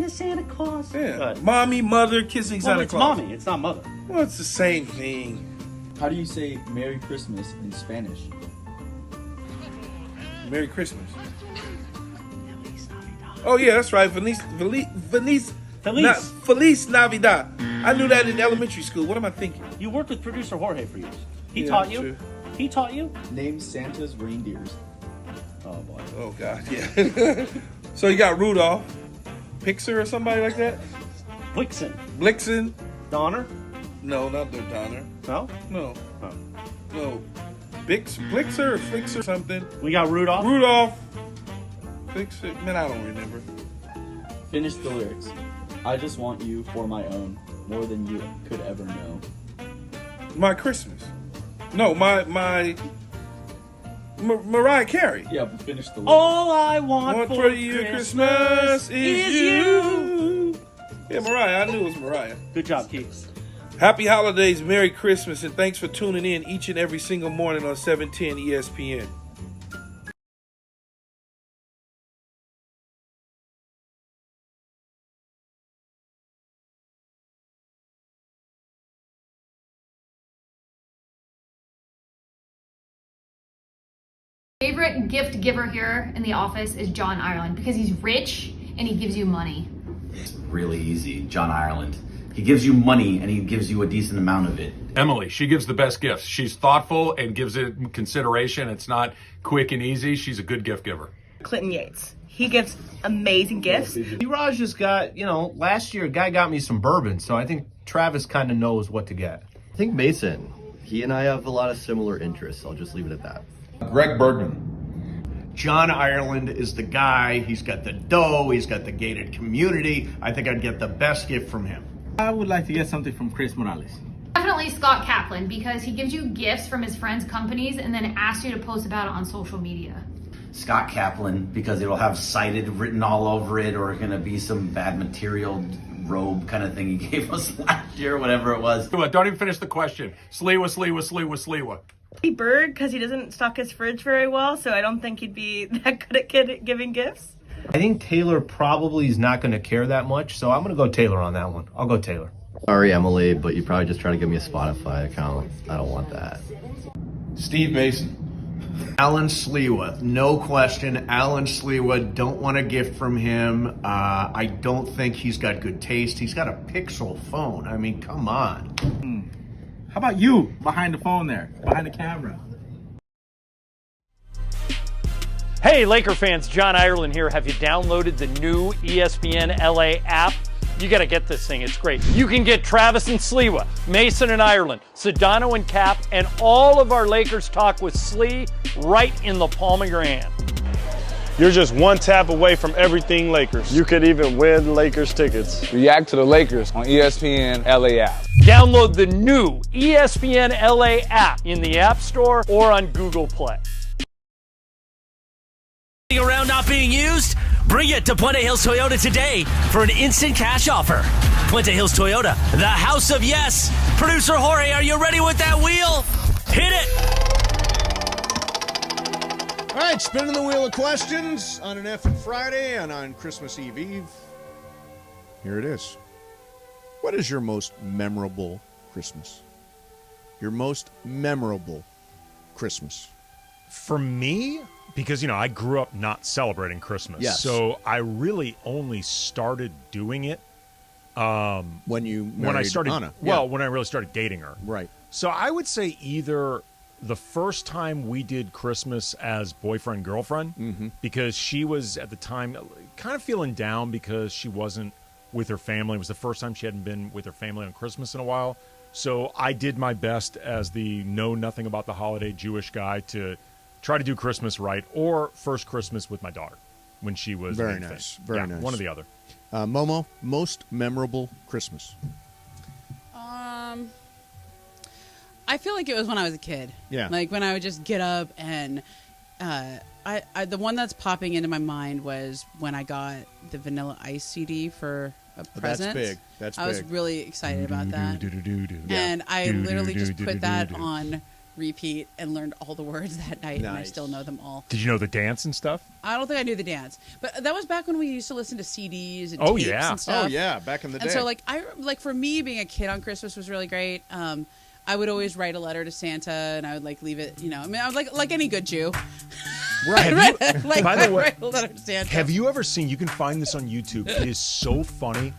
Santa Claus. Yeah. Mommy, mother, kissing Well, Santa it's Claus. mommy. It's not mother. Well, it's the same thing. How do you say Merry Christmas in Spanish? Merry Christmas. Oh yeah, that's right. Feliz Navidad. I knew that in elementary school. What am I thinking? You worked with producer Jorge for years. He Yeah, taught you. true. He taught you. Name Santa's reindeers. Oh boy. Oh God, yeah. So you got Rudolph, Pixar or somebody like that? Blixen. Donner? No, not the Donner. No? No. No. Blixer or Flixer something. We got Rudolph. Flixer. Man, I don't remember. Finish the lyrics. I just want you for my own, more than you could ever know. My Christmas. No, my Mariah Carey. Yeah, but finish the lyrics. All I want for you Christmas is you. Yeah, Mariah. I knew it was Mariah. Good job, Keith. Happy holidays, Merry Christmas, and thanks for tuning in each and every single morning on 710 ESPN. Favorite gift giver here in the office is John Ireland because he's rich and he gives you money. It's really easy. John Ireland. He gives you money and he gives you a decent amount of it. Emily, she gives the best gifts. She's thoughtful and gives it consideration. It's not quick and easy. She's a good gift giver. Clinton Yates. He gives amazing gifts. Raj just got, last year a guy got me some bourbon, so I think Travis kind of knows what to get. I think Mason. He and I have a lot of similar interests. I'll just leave it at that. Greg Bergman. John Ireland is the guy. He's got the dough. He's got the gated community. I think I'd get the best gift from him. I would like to get something from Chris Morales. Definitely Scott Kaplan because he gives you gifts from his friends' companies and then asks you to post about it on social media. Scott Kaplan, because it'll have cited written all over it, or going to be some bad material robe kind of thing he gave us last year, whatever it was. Don't even finish the question. Sliwa. Bird because he doesn't stock his fridge very well, so I don't think he'd be that good at giving gifts. I think Taylor probably is not going to care that much, so I'm going to go Taylor on that one. I'll go Taylor. Sorry, Emily, but you probably just trying to give me a Spotify account. I don't want that. Steve Mason. Alan Sliwa. No question. Alan Sliwa. Don't want a gift from him. I don't think he's got good taste. He's got a Pixel phone. I mean, come on. How about you behind the phone there, behind the camera? Hey, Laker fans, John Ireland here. Have you downloaded the new ESPN LA app? You got to get this thing. It's great. You can get Travis and Sliwa, Mason and Ireland, Sedano and Cap, and all of our Lakers talk with Slee right in the palm of your hand. You're just one tap away from everything Lakers. You could even win Lakers tickets. React to the Lakers on ESPN LA app. Download the new ESPN LA app in the App Store or on Google Play. Around not being used? Bring it to Puente Hills Toyota today for an instant cash offer. Puente Hills Toyota, the house of yes. Producer Jorge, are you ready with that wheel? Hit it! All right, spinning the wheel of questions on an effing Friday and on Christmas Eve. Here it is. What is your most memorable Christmas? Your most memorable Christmas? For me, because, I grew up not celebrating Christmas. Yes. So I really only started doing it when I started Anna. when I really started dating her. Right. So I would say either the first time we did Christmas as boyfriend girlfriend, because she was at the time kind of feeling down because she wasn't with her family. It was the first time she hadn't been with her family on Christmas in a while. So I did my best as the know nothing about the holiday Jewish guy to try to do Christmas right, or first Christmas with my daughter when she was very an infant. nice. Very nice. One or the other. Momo, most memorable Christmas? I feel like it was when I was a kid. Yeah. Like when I would just get up and I the one that's popping into my mind was when I got the Vanilla Ice CD for a present. That's big. That's I was big. really excited about that. And I literally just put that on repeat and learned all the words that night, and I still know them all. Did you know the dance and stuff? I don't think I knew the dance, but that was back when we used to listen to CDs and Oh, tapes yeah. and stuff. Oh, yeah, back in the day. And so, for me, being a kid on Christmas was really great. I would always write a letter to Santa, and I would leave it. I was like any good Jew. Right. By the way, write a letter to Santa. have you ever seen? You can find this on YouTube. It is so funny.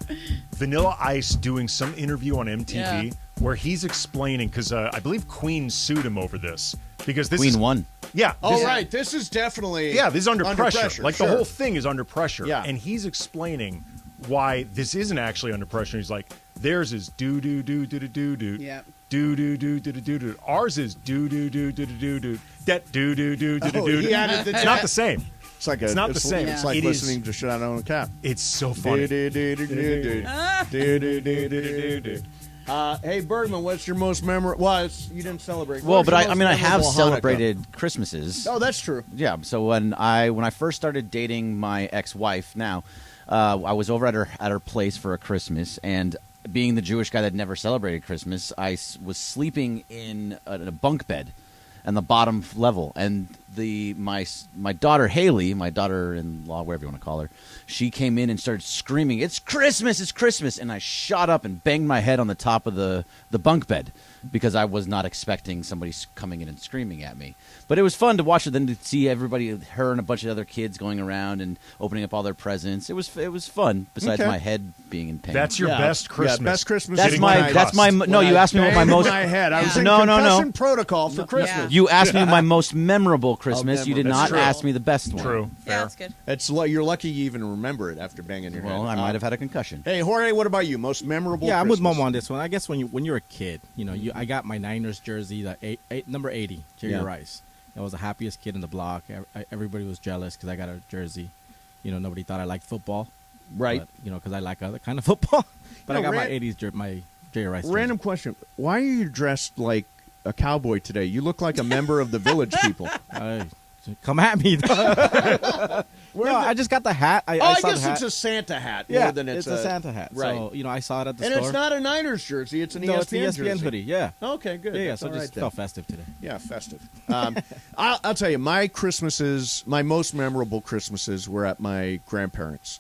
Vanilla Ice doing some interview on MTV where he's explaining because I believe Queen sued him over this because this Queen won. Yeah. Right. This is definitely this is under pressure. Like sure. the whole thing is under pressure. Yeah. And he's explaining why this isn't actually under pressure. He's like, theirs is do do do do do do do. Yep. Do do do do do do do. Ours is do do do do do do do. That do do do do do do. he added the It's not the same. It's not the same. It's like listening to Shut on a Cap. It's so funny. Hey, Bergman, what's your most memorable? Well, you didn't celebrate. Well, What's but your I most have memorable celebrated Christmases. Oh, that's true. Yeah. So when I first started dating my ex-wife, now I was over at her place for a Christmas, and being the Jewish guy that never celebrated Christmas, I was sleeping in a bunk bed on the bottom level, and my daughter Haley, my daughter-in-law, whatever you want to call her, she came in and started screaming, "It's Christmas! It's Christmas!" And I shot up and banged my head on the top of the bunk bed because I was not expecting somebody coming in and screaming at me. But it was fun to watch it, then to see everybody, her and a bunch of other kids going around and opening up all their presents. It was fun. Besides my head being in pain. That's your best Christmas. Yeah, best Christmas. That's my. No, you asked me what my most. My head. I was in no. concussion protocol for Christmas. You asked me my most memorable Christmas. You did That's not true. ask me the best one. True. Yeah, that's good. You're lucky you even remember it after banging your head. Well, I might have had a concussion. Hey, Jorge, what about you? Most memorable? Yeah, I'm with Christmas? Momo on this one. I guess when you're a kid, I got my Niners jersey, number 80, Jerry Rice. I was the happiest kid in the block. Everybody was jealous because I got a jersey. Nobody thought I liked football, right? But, because I like other kind of football. But I got my '80s my Jerry Rice. Jersey. Random question: why are you dressed like a cowboy today? You look like a member of the Village People. Come at me. I just got the hat. I saw guess the hat. it's a Santa hat Yeah, more than it's a Santa hat. Right. So, I saw it at the and store. it's not a Niners jersey. It's an ESPN it's an ESPN jersey. hoodie. Yeah. Okay, good. Yeah, That's so all it right just then. felt festive today. Yeah, festive. I'll tell you, my most memorable Christmases were at my grandparents'.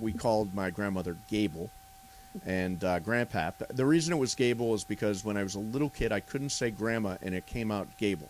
We called my grandmother Gable and Grandpap. The reason it was Gable is because when I was a little kid, I couldn't say Grandma, and it came out Gable.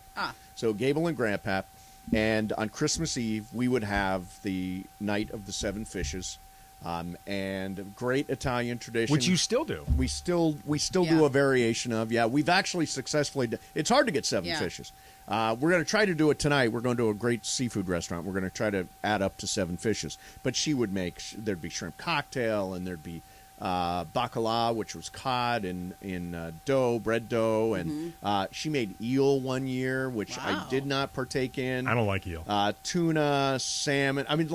So Gable and Grandpap. And on Christmas Eve, we would have the Night of the Seven Fishes, and great Italian tradition, Which you still do. We still do a variation of. Yeah, we've actually successfully. It's hard to get seven fishes. We're going to try to do it tonight. We're going to a great seafood restaurant. We're going to try to add up to 7 fishes. But she would make. There'd be shrimp cocktail, and there'd be bacala, which was cod in dough, bread dough, and she made eel one year, which I did not partake in. I don't like eel. Tuna, salmon. I mean,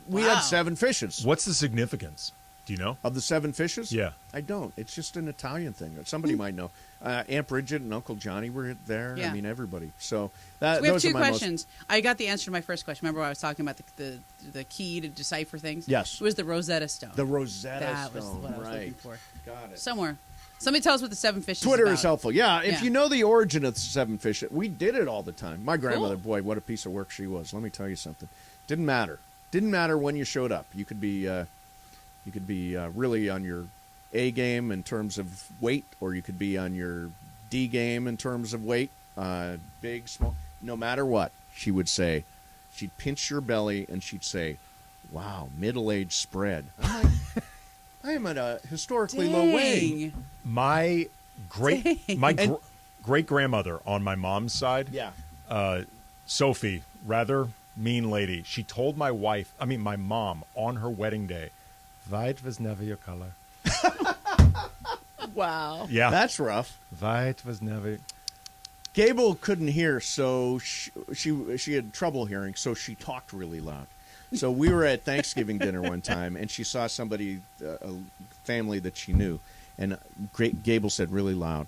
we had 7 fishes. What's the significance? Do you know? Of the 7 fishes? Yeah. I don't. It's just an Italian thing. Somebody might know. Aunt Bridget and Uncle Johnny were there. Yeah. I mean, everybody. So We have those 2 are my questions. I got the answer to my first question. Remember, I was talking about the key to decipher things. Yes. It was the Rosetta Stone. The Rosetta that Stone. was what I was looking for. Got it. Somewhere. Somebody tell us what the 7 fishes. Twitter is is helpful. Yeah, if Yeah. you know the origin of the 7 fish, we did it all the time. My grandmother, boy, what a piece of work she was. Let me tell you something. Didn't matter. Didn't matter when you showed up. You could be really on your A game in terms of weight, or you could be on your D game in terms of weight, big, small. No matter what, she would say, she'd pinch your belly and she'd say, "Wow, middle-aged spread." I'm like, I am at a historically low weight. My great grandmother on my mom's side, Sophie, rather mean lady. She told my mom on her wedding day, "White was never your color." Wow. Yeah, that's rough. White was never. Gable couldn't hear, so she had trouble hearing, so she talked really loud. So we were at Thanksgiving dinner one time, and she saw somebody, a family that she knew, and Gable said really loud,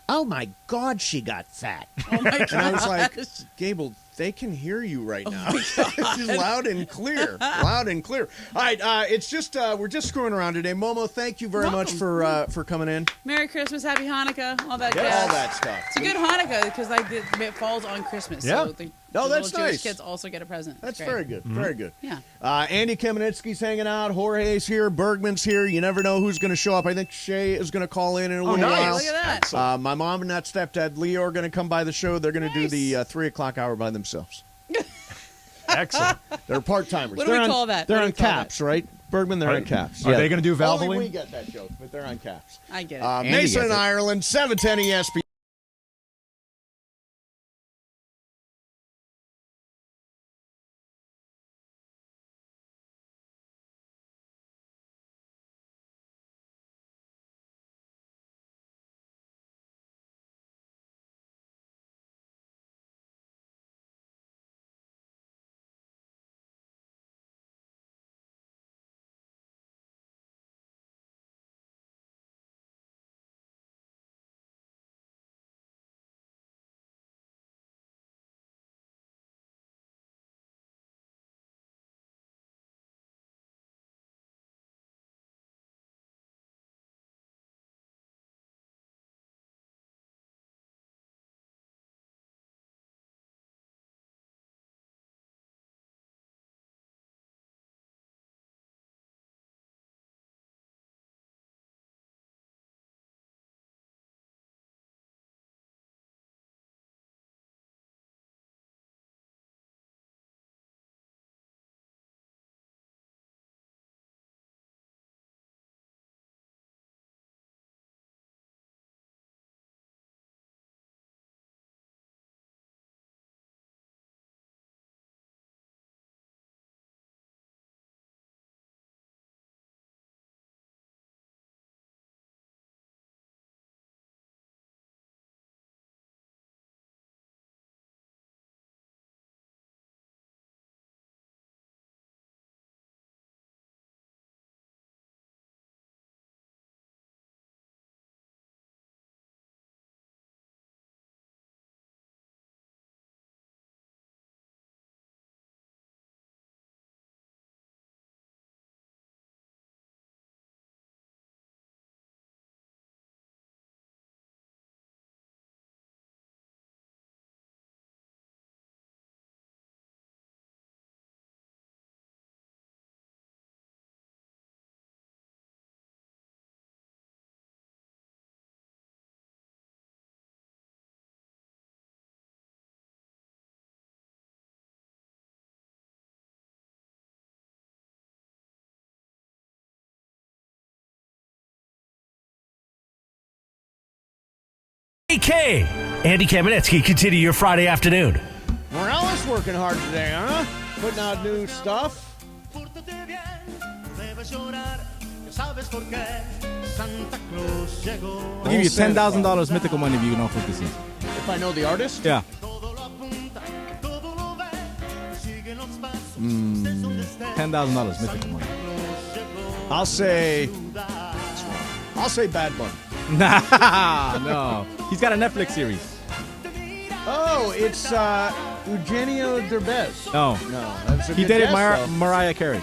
"Oh my God, she got fat." Oh my God. And I was like, Gable, they can hear you right now. She's loud and clear. Loud and clear. All right, it's just we're just screwing around today. Momo, thank you very much for coming in. Merry Christmas, Happy Hanukkah, all that Yeah, jazz. all that stuff. It's a good Hanukkah because it falls on Christmas. Yeah. So the Oh, that's little Jewish nice. kids also get a present. That's It's great. very good. Very good. Yeah. Andy Kamenetsky's hanging out. Jorge's here. Bergman's here. You never know who's going to show up. I think Shay is going to call in a little while. Look at that. My mom and that stepdad Leo are going to come by the show. They're going to do the 3 o'clock hour by themselves. Excellent. They're part-timers. What do we call that? They're What on do we call caps, right? Bergman, they're on caps. Are they going to do Valvoline? Only we get that joke, but they're on caps. I get it. Mason and Ireland, 710 ESPN. AK, Andy Kamenetsky, continue your Friday afternoon. Morales working hard today, huh? Putting out new stuff. I'll give you $10,000 mythical money if you know who this is. If I know the artist? Yeah. $10,000 mythical money. I'll say Bad Bunny. Nah, no. He's got a Netflix series. Oh, it's Eugenio Derbez. No. That's a He good dated guess, though. Mariah Carey.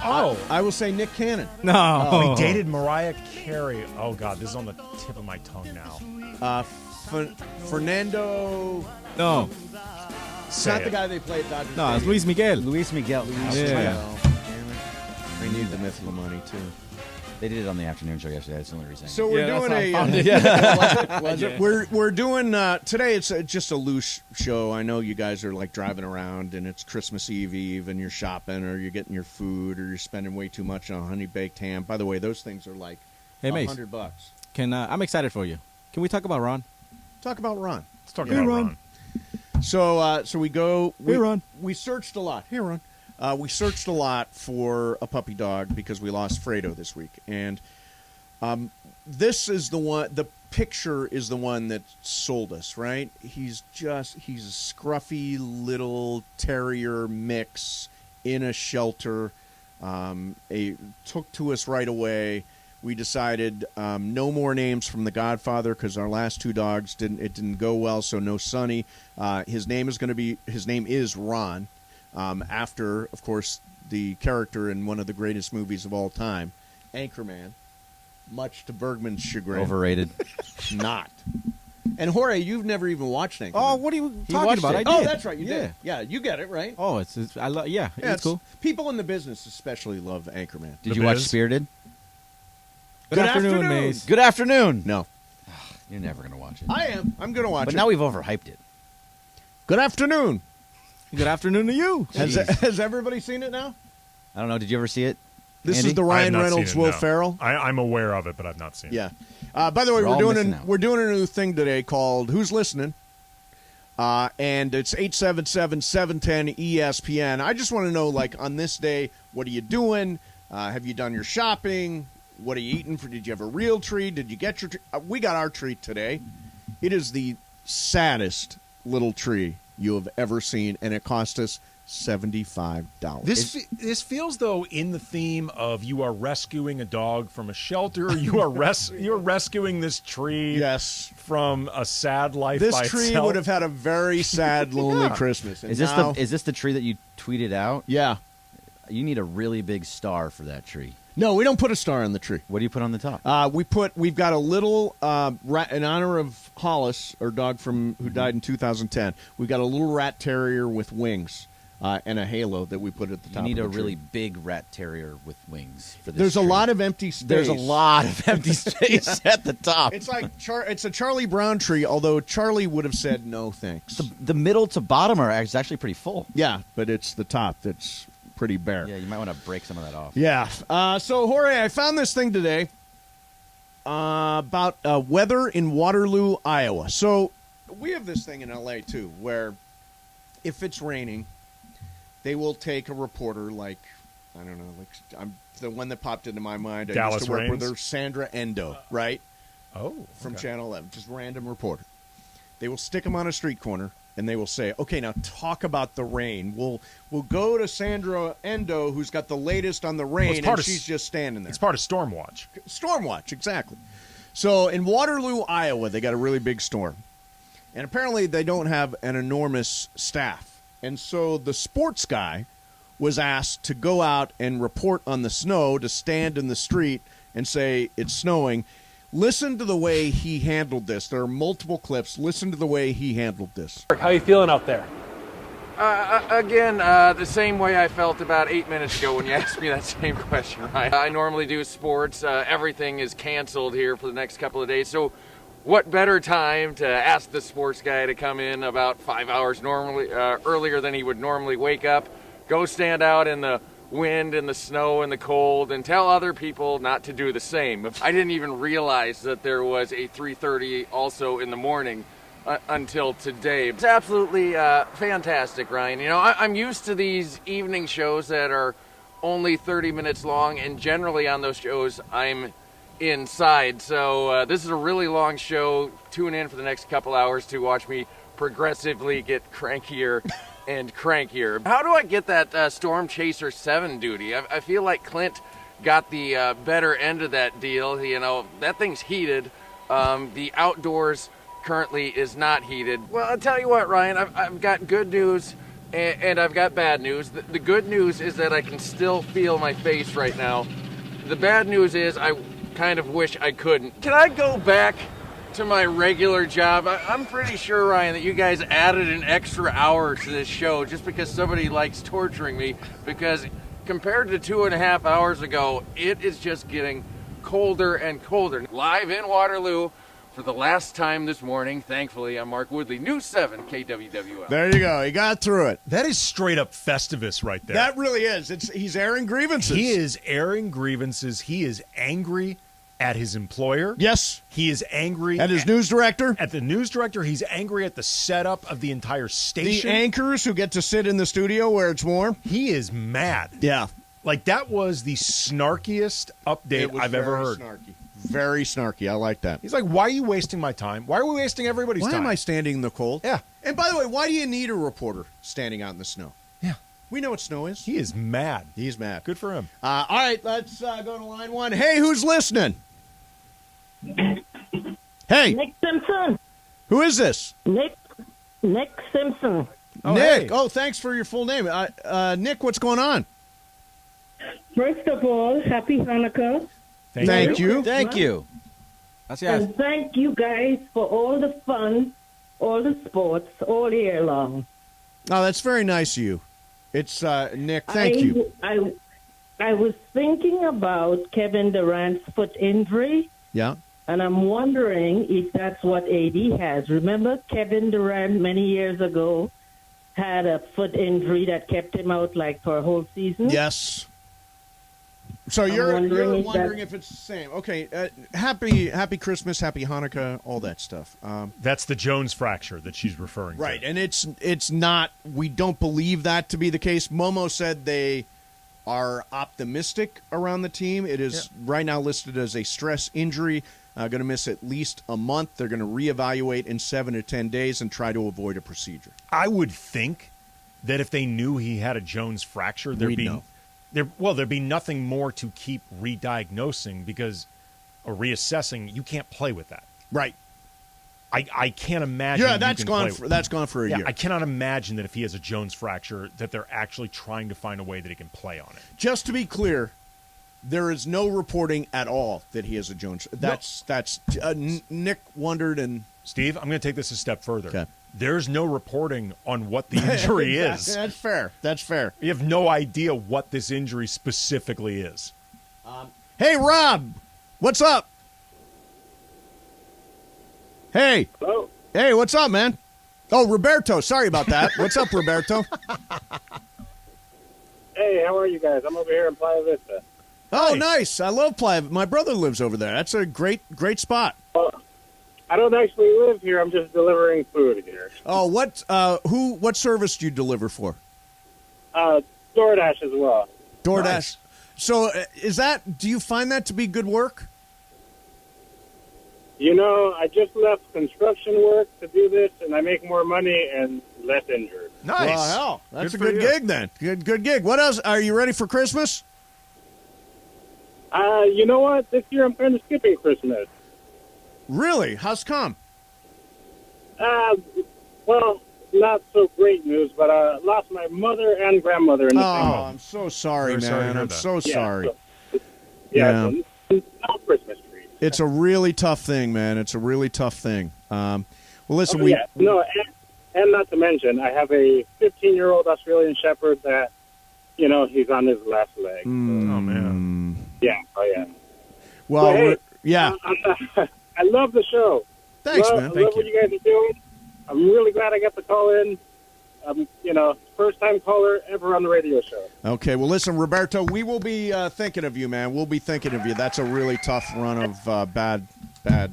Oh. I will say Nick Cannon. No. Oh, he dated Mariah Carey. Oh, God, this is on the tip of my tongue now. Fernando. No. It's not the guy they played at Dodger No, it's Stadium. Luis Miguel. Luis Miguel. Yeah. They need the mythical money, too. They did it on the afternoon show yesterday. That's the only reason. So we're doing we're doing today. It's just a loose show. I know you guys are like driving around and it's Christmas Eve and you're shopping or you're getting your food or you're spending way too much on a honey baked ham. By the way, those things are like $100. I'm excited for you. Can we talk about Ron? Talk about Ron. Let's talk about Ron. So we go. Hey, Ron. We searched a lot. Hey, Ron. We searched a lot for a puppy dog because we lost Fredo this week, and this is the one. The picture is the one that sold us. Right? He's a scruffy little terrier mix in a shelter. Took to us right away. We decided no more names from The Godfather because our last two dogs didn't go well. So no Sonny. His name is Ron. After, of course, the character in one of the greatest movies of all time, Anchorman, much to Bergman's chagrin. Overrated. Not. And Jorge, you've never even watched Anchorman. Oh, what are you He talking watched about? it. I did. Oh, that's right. You did. Yeah, you get it, right? Oh, it's it's cool. People in the business especially love Anchorman. Did you watch Spirited? Good afternoon, Mace. Good afternoon. No. You're never going to watch it. I am. I'm going to watch it. But now we've overhyped it. Good afternoon. Good afternoon to you. Has everybody seen it now? I don't know. Did you ever see it? This Andy? is the I have Ryan not Reynolds, seen it, Will no. Ferrell. I'm aware of it, but I've not seen it. Yeah. By the way, We're all missing out. we're doing a new thing today called Who's Listening? And it's 877-710-ESPN. I just want to know, like, on this day, what are you doing? Have you done your shopping? What are you eating? Did you have a real tree? Did you get your tree? We got our tree today. It is the saddest little tree you have ever seen, and it cost us $75. This feels, though, in the theme of you are rescuing a dog from a shelter. You're rescuing this tree from a sad life This by tree itself. would have had a very sad, lonely Christmas. And Is this the tree that you tweeted out? Yeah. You need a really big star for that tree. No, we don't put a star on the tree. What do you put on the top? We've got a little rat in honor of Hollis, our dog who died in 2010. We've got a little rat terrier with wings and a halo that we put at the top. You need of a the really tree. big rat terrier with wings for this. There's tree. a lot of empty space. There's a lot of empty space at the top. It's like it's a Charlie Brown tree, although Charlie would have said no thanks. The middle to bottom is actually pretty full. Yeah, but it's the top that's pretty bare. Yeah, you might want to break some of that off. Yeah. So, Jorge, I found this thing today about weather in Waterloo, Iowa. So, we have this thing in L.A., too, where if it's raining, they will take a reporter like, I don't know, the one that popped into my mind. I Dallas used to work with Raines? her, Sandra Endo, right? Oh. From okay. Channel 11, just random reporter. They will stick them on a street corner. And they will say, okay, now talk about the rain. We'll go to Sandra Endo, who's got the latest on the rain, and she's just standing there. It's part of Stormwatch. Stormwatch, exactly. So in Waterloo, Iowa, they got a really big storm. And apparently they don't have an enormous staff. And so the sports guy was asked to go out and report on the snow, to stand in the street and say it's snowing. Listen to the way he handled this. There are multiple clips. Listen to the way he handled this. How you feeling out there? Again, the same way I felt about 8 minutes ago when you asked me that same question, right? I normally do sports. Everything is canceled here for the next couple of days. So what better time to ask the sports guy to come in about 5 hours earlier than he would normally wake up, go stand out in the wind and the snow and the cold and tell other people not to do the same. I didn't even realize that there was a 3:30 also in the morning until today. It's absolutely fantastic, Ryan. You know, I'm used to these evening shows that are only 30 minutes long, and generally on those shows, I'm inside. So this is a really long show. Tune in for the next couple hours to watch me progressively get crankier and crankier. How do I get that Storm Chaser 7 duty? I feel like Clint got the better end of that deal. You know, that thing's heated. The outdoors currently is not heated. Well, I'll tell you what, Ryan, I've got good news and I've got bad news. The good news is that I can still feel my face right now. The bad news is I kind of wish I couldn't. Can I go back to my regular job? I'm pretty sure, Ryan, that you guys added an extra hour to this show just because somebody likes torturing me, because compared to 2.5 hours ago, it is just getting colder and colder. Live in Waterloo for the last time this morning, thankfully, I'm Mark Woodley, News 7 KWWL. There you go. He got through it. That is straight up Festivus right there. That really is. He's airing grievances. He is airing grievances. He is angry at his employer. Yes. He is angry at his news director. At the news director. He's angry at the setup of the entire station. The anchors who get to sit in the studio where it's warm. He is mad. Yeah. Like, that was the snarkiest update I've ever heard. Snarky. Very snarky. I like that. He's like, why are you wasting my time? Why are we wasting everybody's time? Why am I standing in the cold? Yeah. And by the way, why do you need a reporter standing out in the snow? Yeah. We know what snow is. He is mad. He's mad. Good for him. All right, let's go to line one. Hey, who's listening? Hey. Nick Simpson. Who is this? Nick Simpson. Oh, Nick. Hey. Oh, thanks for your full name. Nick, what's going on? First of all, happy Hanukkah. Thank you. Thank you. And thank you guys for all the fun, all the sports, all year long. Oh, that's very nice of you. It's Nick. Thank you. I was thinking about Kevin Durant's foot injury. Yeah. And I'm wondering if that's what AD has. Remember, Kevin Durant many years ago had a foot injury that kept him out like for a whole season? Yes. So you're wondering if it's the same. Okay, happy Christmas, happy Hanukkah, all that stuff. That's the Jones fracture that she's referring to. Right, and it's not, we don't believe that to be the case. Momo said they are optimistic around the team. It is right now listed as a stress injury, going to miss at least a month. They're going to reevaluate in 7 to 10 days and try to avoid a procedure. I would think that if they knew he had a Jones fracture, there'd be nothing more to keep re-diagnosing or reassessing. You can't play with that. Right. I can't imagine. Yeah, that's gone for a year. I cannot imagine that if he has a Jones fracture, that they're actually trying to find a way that he can play on it. Just to be clear, there is no reporting at all that he has a Jones. That's Nick wondered, and Steve, I'm going to take this a step further. Okay. There's no reporting on what the injury is. That's fair. That's fair. You have no idea what this injury specifically is. Hey, Rob, what's up? Hey. Hello. Hey, what's up, man? Oh, Roberto. Sorry about that. What's up, Roberto? Hey, how are you guys? I'm over here in Playa Vista. Oh, nice. I love Playa. My brother lives over there. That's a great spot. I don't actually live here. I'm just delivering food here. Oh, what service do you deliver for? DoorDash as well. DoorDash. Nice. So do you find that to be good work? You know, I just left construction work to do this, and I make more money and less injured. Nice. Well, hell, that's a good gig then. Good gig. What else? Are you ready for Christmas? You know what? This year I'm kind of skipping Christmas. Really? How's come? Well, not so great news, but I lost my mother and grandmother in the same month. I'm so sorry, Very sorry to man. hear I'm that. so sorry. Yeah. So no Christmas trees. It's a really tough thing, man. It's a really tough thing. Well, listen, and not to mention, I have a 15-year-old Australian Shepherd that, you know, he's on his last leg. Oh, man. Yeah. Oh, yeah. Well, So, hey, yeah. I love the show. Thanks, man. I love what you guys are doing. I'm really glad I got to call in. First-time caller ever on the radio show. Okay, well, listen, Roberto, we will be thinking of you, man. We'll be thinking of you. That's a really tough run of bad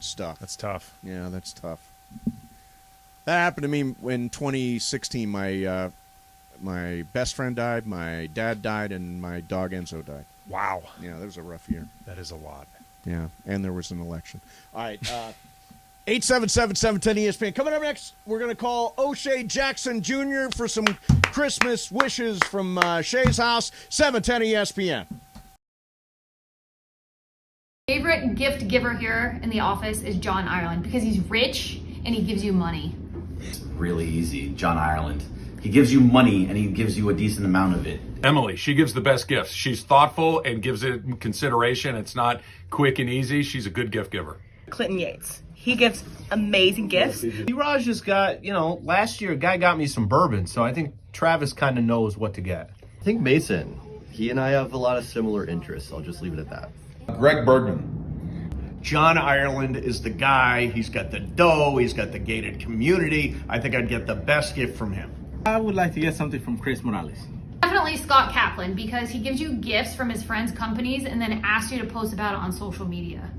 stuff. That's tough. Yeah, that's tough. That happened to me in 2016. My best friend died, my dad died, and my dog Enzo died. Wow. Yeah, that was a rough year. That is a lot. Yeah, and there was an election. All right. 877-710-ESPN. Coming up next, we're going to call O'Shea Jackson Jr. for some Christmas wishes from Shea's house. 710 ESPN. Favorite gift giver here in the office is John Ireland because he's rich and he gives you money. Really easy. John Ireland. He gives you money and he gives you a decent amount of it. Emily, she gives the best gifts. She's thoughtful and gives it consideration. It's not quick and easy. She's a good gift giver. Clinton Yates. He gives amazing gifts. Raj just got, last year a guy got me some bourbon, so I think Travis kind of knows what to get. I think Mason. He and I have a lot of similar interests. I'll just leave it at that. Greg Bergman. John Ireland is the guy. He's got the dough. He's got the gated community. I think I'd get the best gift from him. I would like to get something from Chris Morales. Definitely Scott Kaplan because he gives you gifts from his friends' companies and then asks you to post about it on social media.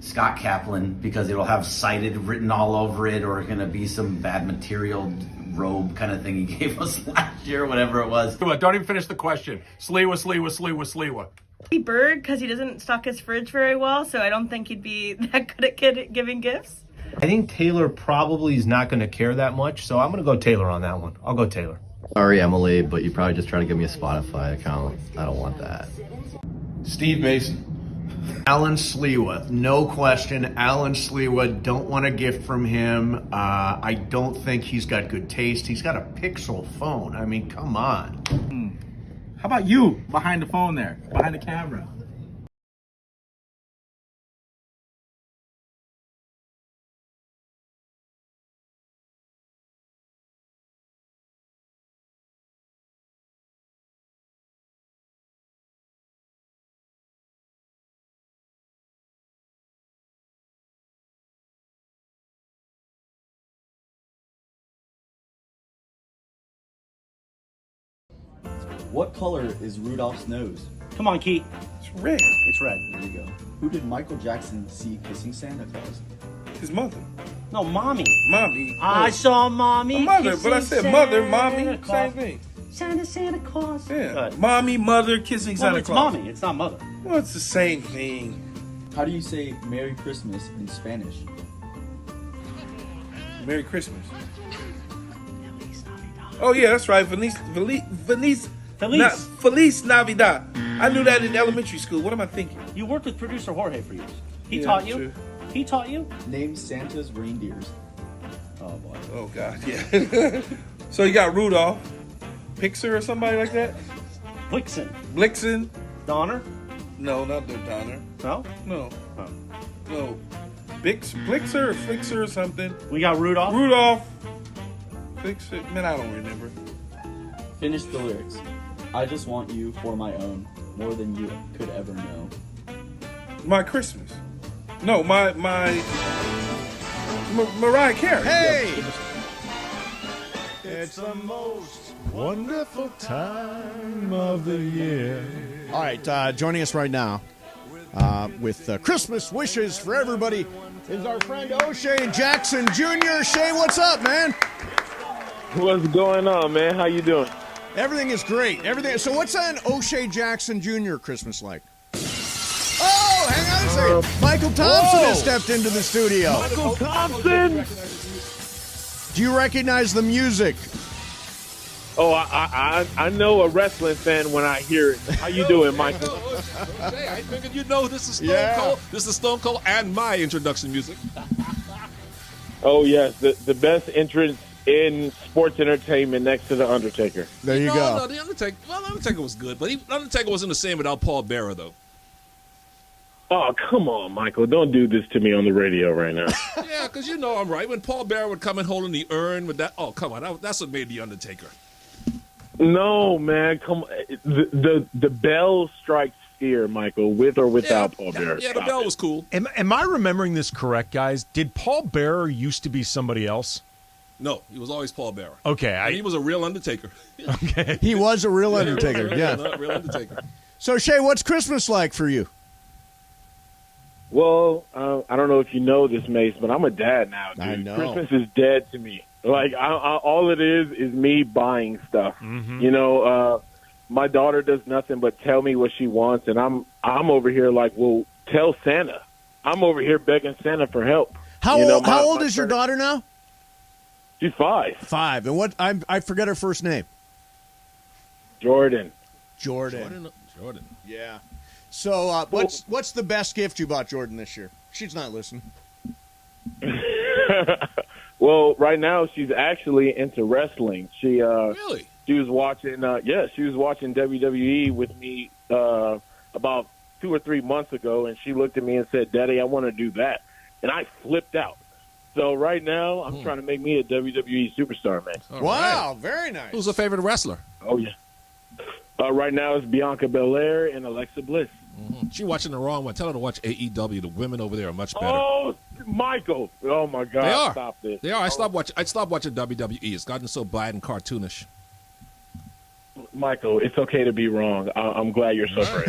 Scott Kaplan, because it'll have cited written all over it, or going to be some bad material robe kind of thing he gave us last year, whatever it was. Don't even finish the question. Sliwa. Bird, because he doesn't stock his fridge very well, so I don't think he'd be that good at giving gifts. I think Taylor probably is not going to care that much, so I'm going to go Taylor on that one. I'll go Taylor. Sorry, Emily, but you probably just trying to give me a Spotify account. I don't want that. Steve Mason. Alan Sliwa, no question. Alan Sliwa, don't want a gift from him. I don't think he's got good taste. He's got a Pixel phone. I mean, come on. How about you behind the phone there, behind the camera? What color is Rudolph's nose? Come on, Keith. It's red. It's red. There you go. Who did Michael Jackson see kissing Santa Claus? His mother. No, mommy. Mommy. I saw mommy. Mother, but I kissing said mother, Santa mommy, Claus. same thing. Santa Claus. Yeah. Mommy, mother, kissing Well, Santa it's Claus. mommy. It's not mother. Well, it's the same thing. How do you say Merry Christmas in Spanish? Merry Christmas. Oh yeah, that's right. Feliz Navidad. I knew that in elementary school. What am I thinking? You worked with producer Jorge for years. He Yeah, taught you. true. He taught you. Name Santa's reindeers. Oh boy. Oh God, yeah. So you got Rudolph, Pixar or somebody like that? Blixen. Donner? No, not the Donner. No? No. No. Blixer or Flixer or something. We got Rudolph. Rudolph. Flixer. Man, I don't remember. Finish the lyrics. I just want you for my own, more than you could ever know. My Christmas. No, my Mariah Carey. Hey! It's the most wonderful time of the year. All right, joining us right now with Christmas wishes for everybody is our friend O'Shea Jackson Jr. Shay, what's up, man? What's going on, man? How you doing? Everything is great. Everything. So what's an O'Shea Jackson Jr. Christmas like? Oh, hang on a second. Michael Thompson has stepped into the studio. Michael Thompson. Do you recognize the music? Oh, I know a wrestling fan when I hear it. How you doing, Michael? Hey, I figured you know this is Stone Cold. This is Stone Cold and my introduction music. Oh yes, the best entrance in sports entertainment next to the Undertaker. There you go. No, the Undertaker was good, but Undertaker wasn't the same without Paul Bearer, though. Oh, come on, Michael. Don't do this to me on the radio right now. Yeah, because you know I'm right. When Paul Bearer would come in holding the urn with that, oh, come on. That's what made the Undertaker. No, man. Come on. The bell strikes fear, Michael, with or without Paul Bearer. Yeah, the bell was cool. Am I remembering this correct, guys? Did Paul Bearer used to be somebody else? No, he was always Paul Bearer. Okay. And he was a real Undertaker. Okay. He was a real Undertaker, yeah. Real Undertaker. So, Shay, what's Christmas like for you? Well, I don't know if you know this, Mace, but I'm a dad now, dude. I know. Christmas is dead to me. Like all it is me buying stuff. You know, my daughter does nothing but tell me what she wants, and I'm over here like, well, tell Santa. I'm over here begging Santa for help. How You know, old? my- How old my is your son- daughter now? She's 5. 5. And what? I forget her first name. Jordan. Jordan. Jordan. Yeah. So what's the best gift you bought Jordan this year? She's not listening. Well, right now she's actually into wrestling. She Really? She was watching. She was watching WWE with me about 2 or 3 months ago, and she looked at me and said, "Daddy, I want to do that," and I flipped out. So right now I'm trying to make me a WWE superstar, man. All Wow, right. very nice. Who's a favorite wrestler? Oh yeah. Right now it's Bianca Belair and Alexa Bliss. She watching the wrong one. Tell her to watch AEW. The women over there are much better. Oh, Michael! Oh my God! They are. Stop this. They are. I stopped watching WWE. It's gotten so bad and cartoonish. Michael, it's okay to be wrong. I'm glad you're so brave.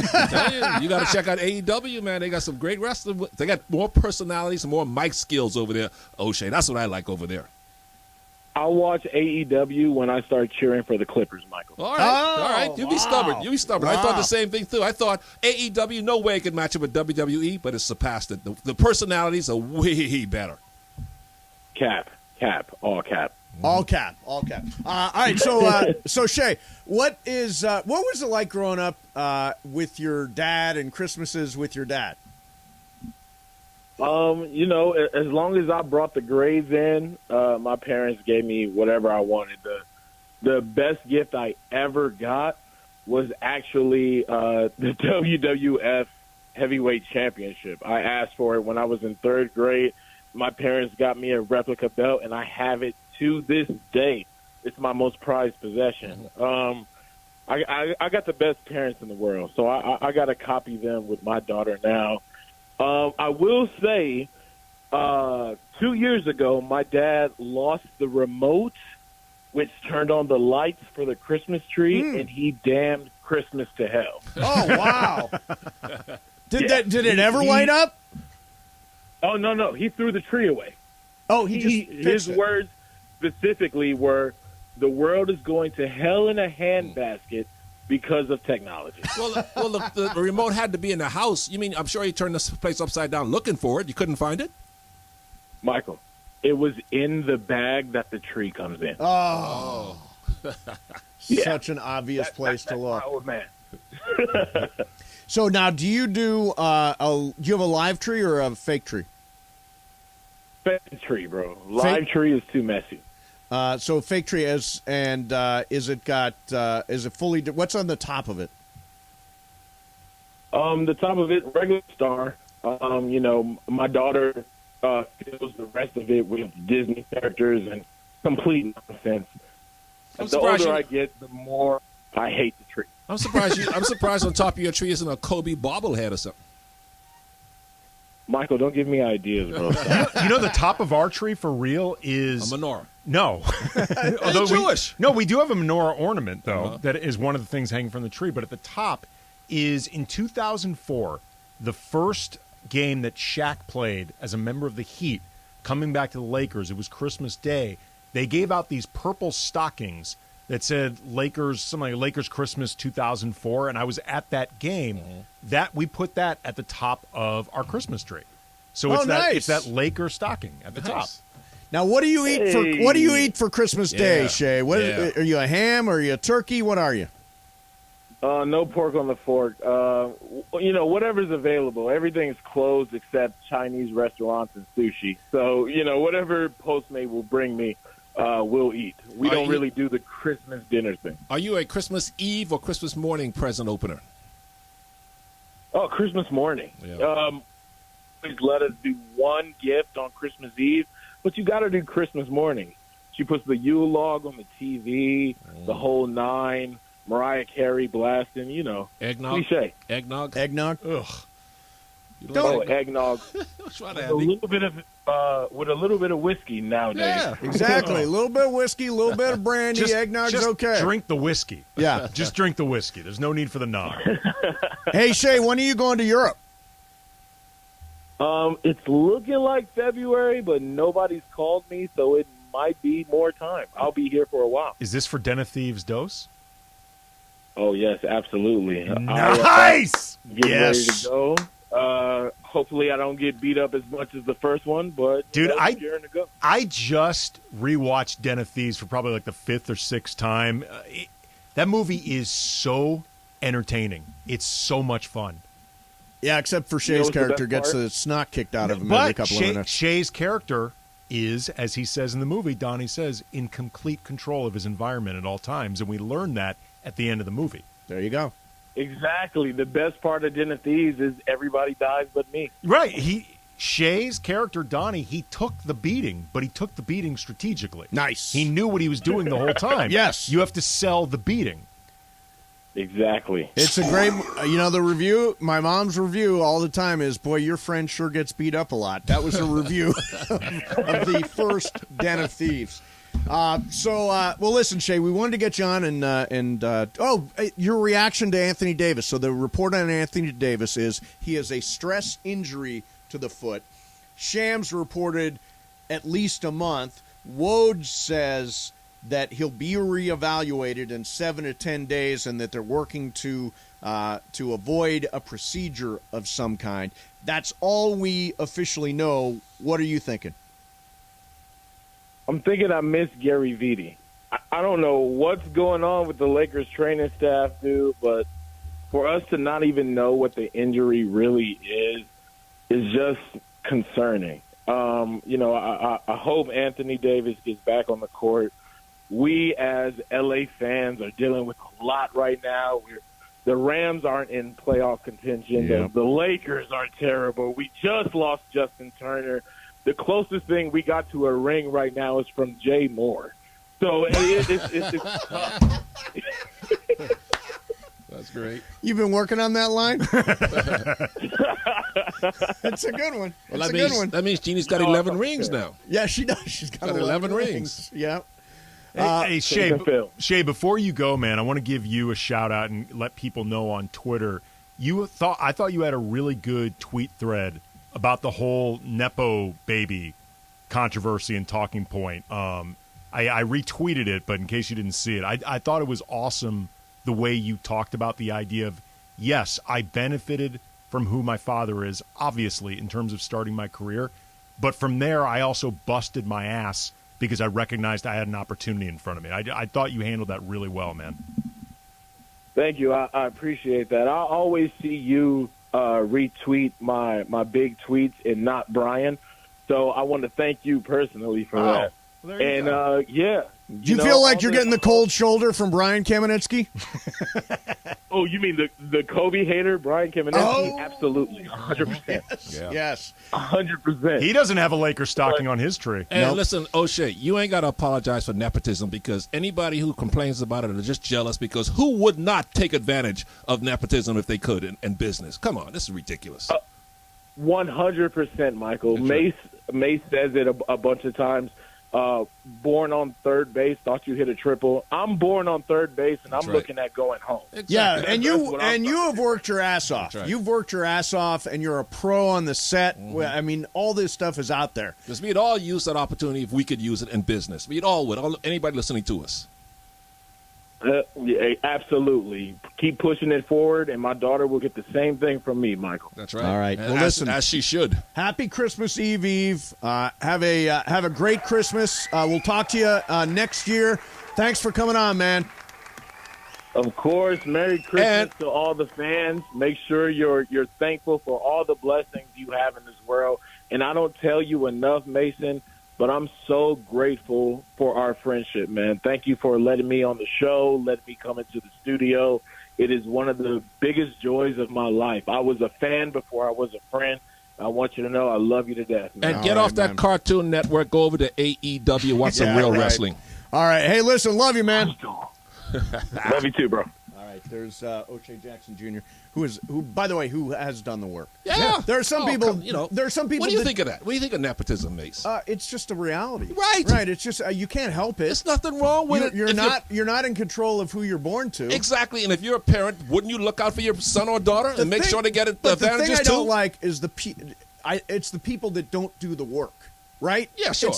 You got to check out AEW, man. They got some great wrestling. They got more personalities and more mic skills over there. O'Shea, that's what I like over there. I'll watch AEW when I start cheering for the Clippers, Michael. All right. You be stubborn. You be stubborn. I thought the same thing too. I thought AEW, no way it could match up with WWE, but it's surpassed it. The personalities are way better. Cap, all cap. All cap. All right. So Shay, what was it like growing up with your dad and Christmases with your dad? You know, as long as I brought the grades in, my parents gave me whatever I wanted. The best gift I ever got was actually the WWF Heavyweight Championship. I asked for it when I was in 3rd grade. My parents got me a replica belt, and I have it to this day. It's my most prized possession. I got the best parents in the world, so I got to copy them with my daughter now. I will say, 2 years ago, my dad lost the remote, which turned on the lights for the Christmas tree, and he damned Christmas to hell. Oh, wow. Did it ever light up? Oh, no. He threw the tree away. Oh, his words specifically were, "The world is going to hell in a handbasket because of technology." Well, the remote had to be in the house. You mean, I'm sure he turned this place upside down looking for it. You couldn't find it? Michael, it was in the bag that the tree comes in. Oh. Such an obvious place to look. My old man. So now, do you do you have a live tree or a fake tree? Fake tree, bro. Live tree is too messy. So fake tree is it fully? What's on the top of it? The top of it, regular star. You know, my daughter fills the rest of it with Disney characters and complete nonsense. The older I get, the more I hate the tree. I'm surprised on top of your tree isn't a Kobe bobblehead or something. Michael, don't give me ideas, bro. You know, the top of our tree for real is a menorah. No, although Jewish. We do have a menorah ornament though. That is one of the things hanging from the tree. But at the top is in 2004, the first game that Shaq played as a member of the Heat, coming back to the Lakers. It was Christmas Day. They gave out these purple stockings that said something like Lakers Christmas 2004, and I was at that game. That we put that at the top of our Christmas tree. So it's that Laker stocking at the top. Now, what do you eat for Christmas Day, Shay? Are you a ham or are you a turkey? What are you? No pork on the fork. You know, whatever's available. Everything's closed except Chinese restaurants and sushi. So, you know, whatever Postmate will bring me, we'll eat. We don't really do the Christmas dinner thing. Are you a Christmas Eve or Christmas morning present opener? Oh, Christmas morning. Yeah. Please let us do one gift on Christmas Eve, but you got to do Christmas morning. She puts the Yule log on the TV, the whole nine, Mariah Carey blasting, you know. Eggnog? Cliche. Eggnog? Ugh. Eggnog. with a little bit of whiskey nowadays. Yeah, exactly. A little bit of whiskey, a little bit of brandy. Eggnog's okay. Drink the whiskey. Yeah. Just drink the whiskey. There's no need for the nog. Hey, Shay, when are you going to Europe? It's looking like February, but nobody's called me, so it might be more time. I'll be here for a while. Is this for Den of Thieves dose? Oh, yes, absolutely. Nice! Getting ready to go. Hopefully I don't get beat up as much as the first one, but Dude, I'm gearing to go. I just rewatched Den of Thieves for probably like the 5th or 6th time. That movie is so entertaining. It's so much fun. Yeah, except for Shay's character gets the snot kicked out of him every couple of minutes. Shay's character is, as he says in the movie, Donnie says, in complete control of his environment at all times, and we learn that at the end of the movie. There you go. Exactly. The best part of Den of Thieves is everybody dies but me. Right. Shay's character, Donnie, he took the beating, but he took the beating strategically. Nice. He knew what he was doing the whole time. Yes. You have to sell the beating. Exactly. It's a great, the review, my mom's review all the time is, boy, your friend sure gets beat up a lot. That was a review of the first Den of Thieves. Well, listen, Shay, we wanted to get you on your reaction to Anthony Davis. So the report on Anthony Davis is he has a stress injury to the foot. Shams reported at least a month. Woj says that he'll be reevaluated in 7 to 10 days and that they're working to avoid a procedure of some kind. That's all we officially know. What are you thinking? I'm thinking I miss Gary Vitti. I don't know what's going on with the Lakers training staff, dude, but for us to not even know what the injury really is just concerning. I hope Anthony Davis gets back on the court. We as LA fans are dealing with a lot right now. The Rams aren't in playoff contention. Yeah. The Lakers are terrible. We just lost Justin Turner. The closest thing we got to a ring right now is from Jay Moore. So it's tough. That's great. You've been working on that line? It's a good one. Well, it's a good one. That means Jeannie's got 11 rings now. Yeah, she does. She's got 11 rings. Yeah. Hey, Shay, before you go, man, I want to give you a shout-out and let people know on Twitter. I thought you had a really good tweet thread about the whole Nepo baby controversy and talking point. I retweeted it, but in case you didn't see it, I thought it was awesome the way you talked about the idea of, yes, I benefited from who my father is, obviously, in terms of starting my career. But from there, I also busted my ass because I recognized I had an opportunity in front of me. I thought you handled that really well, man. Thank you. I appreciate that. I always see you retweet my big tweets and not Brian. So I want to thank you personally for that. Well, there you go. Yeah. Do you feel like you're getting the cold shoulder from Brian Kamenetsky? Oh, you mean the Kobe hater, Brian Kamenetsky? Oh. Absolutely, 100%. Yes, 100%. He doesn't have a Lakers stocking on his tree. And listen, O'Shea, you ain't got to apologize for nepotism because anybody who complains about it are just jealous because who would not take advantage of nepotism if they could in business? Come on, this is ridiculous. 100%, Michael. Mace says it a bunch of times. Born on third base, thought you hit a triple. I'm born on third base, and I'm looking at going home. Exactly. Yeah, and you have worked your ass off. Right. You've worked your ass off, and you're a pro on the set. I mean, all this stuff is out there. Because we'd all use that opportunity if we could use it in business. We'd all would. Anybody listening to us. Yeah, absolutely. Keep pushing it forward, and my daughter will get the same thing from me, Michael. That's right. All right. Well, listen, as she should. Happy Christmas Eve. Have a great Christmas. We'll talk to you next year. Thanks for coming on, man. Of course. Merry Christmas to all the fans. Make sure you're thankful for all the blessings you have in this world. And I don't tell you enough, Mason, but I'm so grateful for our friendship, man. Thank you for letting me on the show, letting me come into the studio. It is one of the biggest joys of my life. I was a fan before I was a friend. I want you to know I love you to death, man. And get off that Cartoon Network. Go over to AEW. Watch some real wrestling. All right. Hey, listen, love you, man. Love you too, bro. All right. There's O'Shea Jackson Jr., who, by the way, who has done the work. Yeah. There are some people. There are some people. What do you think of that? What do you think of nepotism, Mace? It's just a reality. Right. Right. It's just you can't help it. There's nothing wrong with it. You're not in control of who you're born to. Exactly. And if you're a parent, wouldn't you look out for your son or daughter and make sure they get the advantages thing I too? don't like is it's the people that don't do the work. right? Yeah, sure,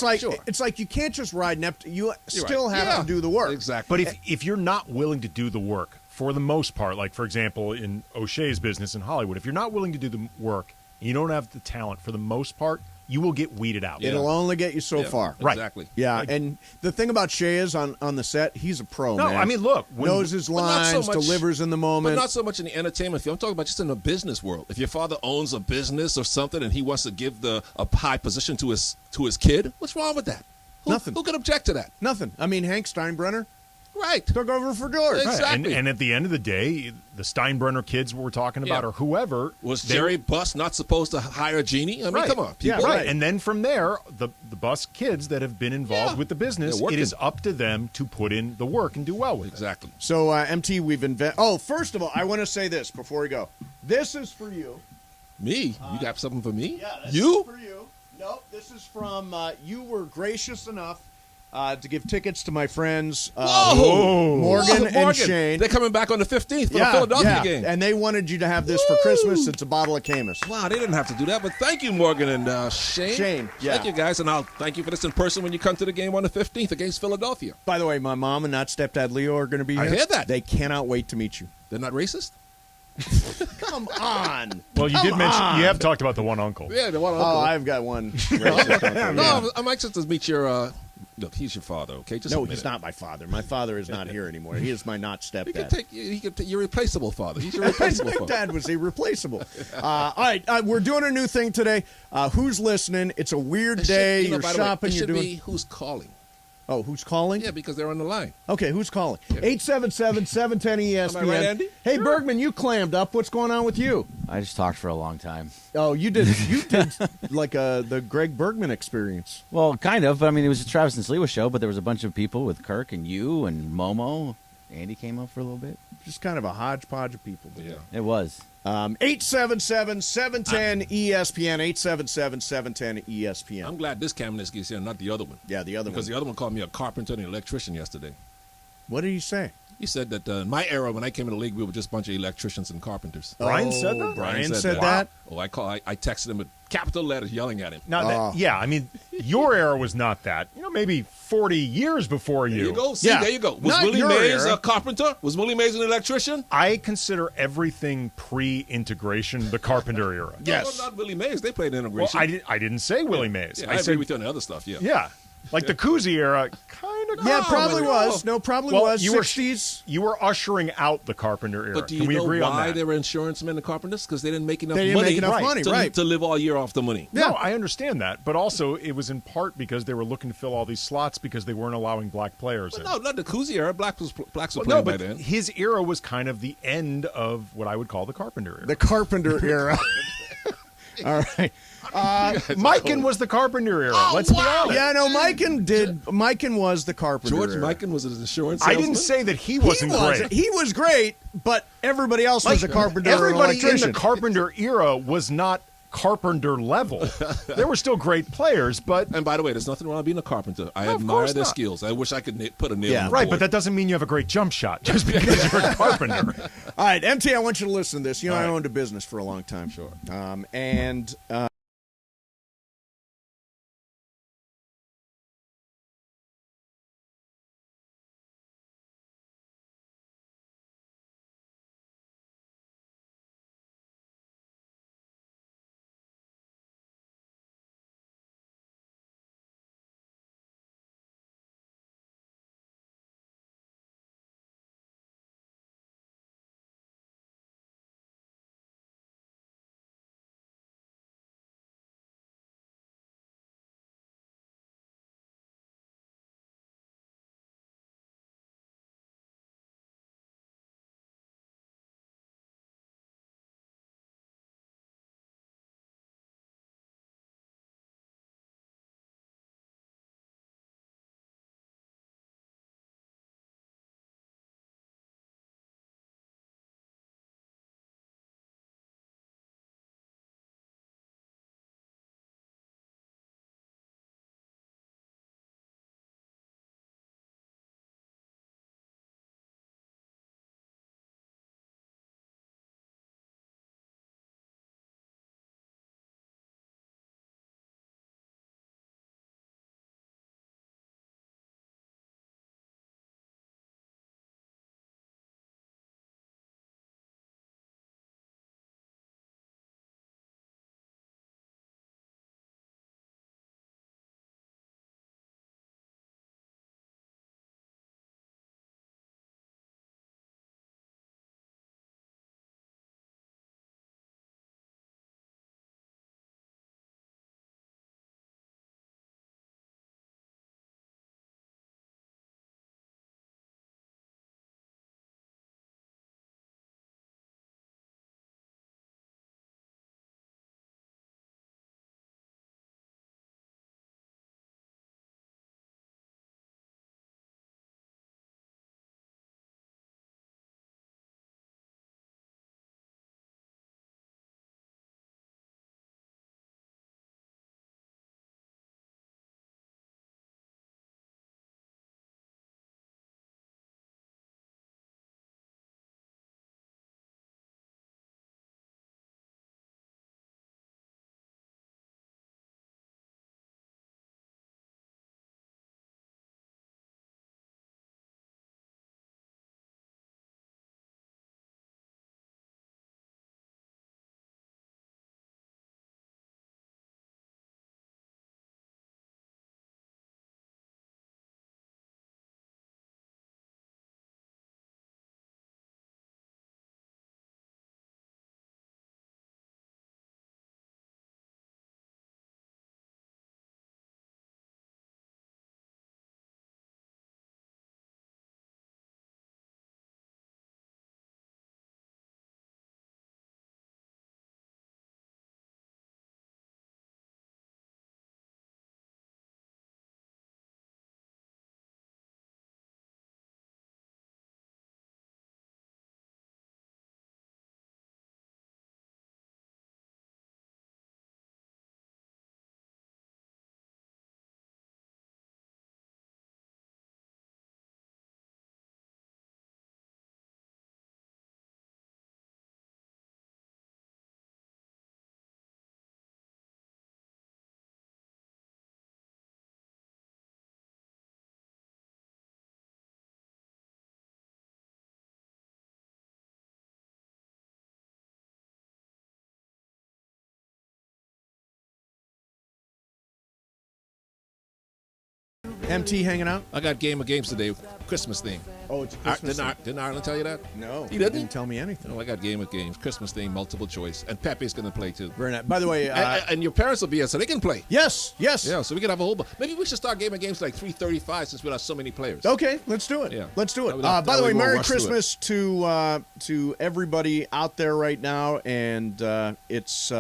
It's like you can't just ride You You're still right. have Yeah, to do the work. Exactly. But if you're not willing to do the work, for the most part, like, for example, in O'Shea's business in Hollywood, if you're not willing to do the work and you don't have the talent, for the most part, you will get weeded out. It'll only get you so far. Right. Exactly. Yeah, Like- and the thing about Shea is on the set, he's a pro, No, man. I mean, look, knows his But not so lines, much- delivers in the But moment. not so much in the entertainment field. I'm talking about just in the business world. If your father owns a business or something and he wants to give a high position to his kid, what's wrong with that? Nothing. Who could object to that? Nothing. I mean, Hank Steinbrenner Right. took over for George. Right. Right. Exactly. And at the end of the day, the Steinbrenner kids we're talking about, Yeah. or whoever, Was they- Jerry Buss not supposed to hire Genie? I mean, Right. come on, Yeah, people. right. And then from there, the Bus kids that have been involved Yeah. with the business, They're it is working. up to them to put in the work and do well with Exactly. So, MT, we've invented. Oh, first of all, I want to say this before we go. This is for you. Me? You got something for me? Yeah, this You? is for you. Nope, this is from. You were gracious enough to give tickets to my friends Whoa! Morgan Whoa, and Shane. They're coming back on the 15th for the Philadelphia game. And they wanted you to have this for Christmas. It's a bottle of Camus. Wow, they didn't have to do that, but thank you, Morgan and Shane. Shane, yeah. Thank you, guys, and I'll thank you for this in person when you come to the game on the 15th against Philadelphia. By the way, my mom and not stepdad Leo are going to be here. I hear that. They cannot wait to meet you. They're not racist? Come on. Well, you Come did mention on. you have talked about the one uncle. Yeah, the one Oh, uncle. I've got one. racist uncle, No, yeah. I'm anxious to meet your. Look, he's your father, okay? Just No, admit he's it. not my father. My father is not here anymore. He is my not He can stepdad. take. He can take your replaceable father. He's your replaceable My father. dad was irreplaceable. All right, we're doing a new thing today. Who's listening? It's a weird It should- day. you know, You're by the way, shopping. it You're should doing. be who's calling. Oh, who's calling? Yeah, because they're on the line. Okay, who's calling? 877-710-ESPN. Am I right, Andy? Hey, Bergman, you clammed up. What's going on with you? I just talked for a long time. Oh, you did. You did like the Greg Bergman experience. Well, kind of. But I mean, it was a Travis and Sliwa show, but there was a bunch of people with Kirk and you and Momo. Andy came up for a little bit. Just kind of a hodgepodge of people. Yeah. It was. 877-710-ESPN. 877-710-ESPN. I'm glad this Kamenetsky is here, not the other one. Yeah, the other Because one. the other one called me a carpenter and an electrician yesterday. What did he say? He said that in my era, when I came in the league, we were just a bunch of electricians and carpenters. Brian said that? Brian said that? Oh, I texted him with capital letters yelling at him. Now, yeah, I mean, your era was not that. Maybe 40 years before you. There you go. See, Yeah. there you go. Was Not Willie your Mays era. a carpenter? Was Willie Mays an electrician? I consider everything pre-integration the Carpenter era. Yes. No, not Willie Mays. They played Well, integration. I didn't say Willie Mays. Yeah, I I said agree with you on the other stuff, yeah. yeah, like the Kuzi era, kind of. Yeah, probably was. No, probably was. You 60s. you were ushering out the Carpenter era. But do you Can we know agree why on that? they were insurance men and carpenters? Because they didn't make enough They didn't money, make enough money, right. to live all year off the money. No, I understand that, but also it was in part because they were looking to fill all these slots because they weren't allowing black players But in. no, not the Kuzi era. Blacks were Well, playing no, by but then. his era was kind of the end of what I would call the Carpenter era. The Carpenter era. All right. Mikan was the Carpenter era. Let's be honest. Yeah, no, Mikan was the Carpenter George era. Mikan was an insurance I didn't salesman? say that he wasn't great. He was great, but everybody else was a carpenter or an Everybody in electrician. the Carpenter era was not Carpenter level. There were still great players, but And by the way, there's nothing wrong with being a carpenter. I of admire course their not. skills. I wish I could put a nail Yeah. in the right, board. but that doesn't mean you have a great jump shot just because you're a carpenter. All right, MT, I want you to listen to this. You know, All I right. owned a business for a long time. Sure. And MT hanging out? I got Game of Games today, Christmas theme. Oh, it's Christmas. Didn't Ireland tell you that? No, he didn't tell me anything. No, I got Game of Games, Christmas theme, multiple choice, and Pepe's going to play too. Very nice. By the way, and your parents will be here, so they can play. Yes. Yeah, so we can have a whole. Maybe we should start Game of Games like 3:35 since we have so many players. Okay, let's do it. Yeah, let's do it. By the way, Merry Christmas to everybody out there right now, and it's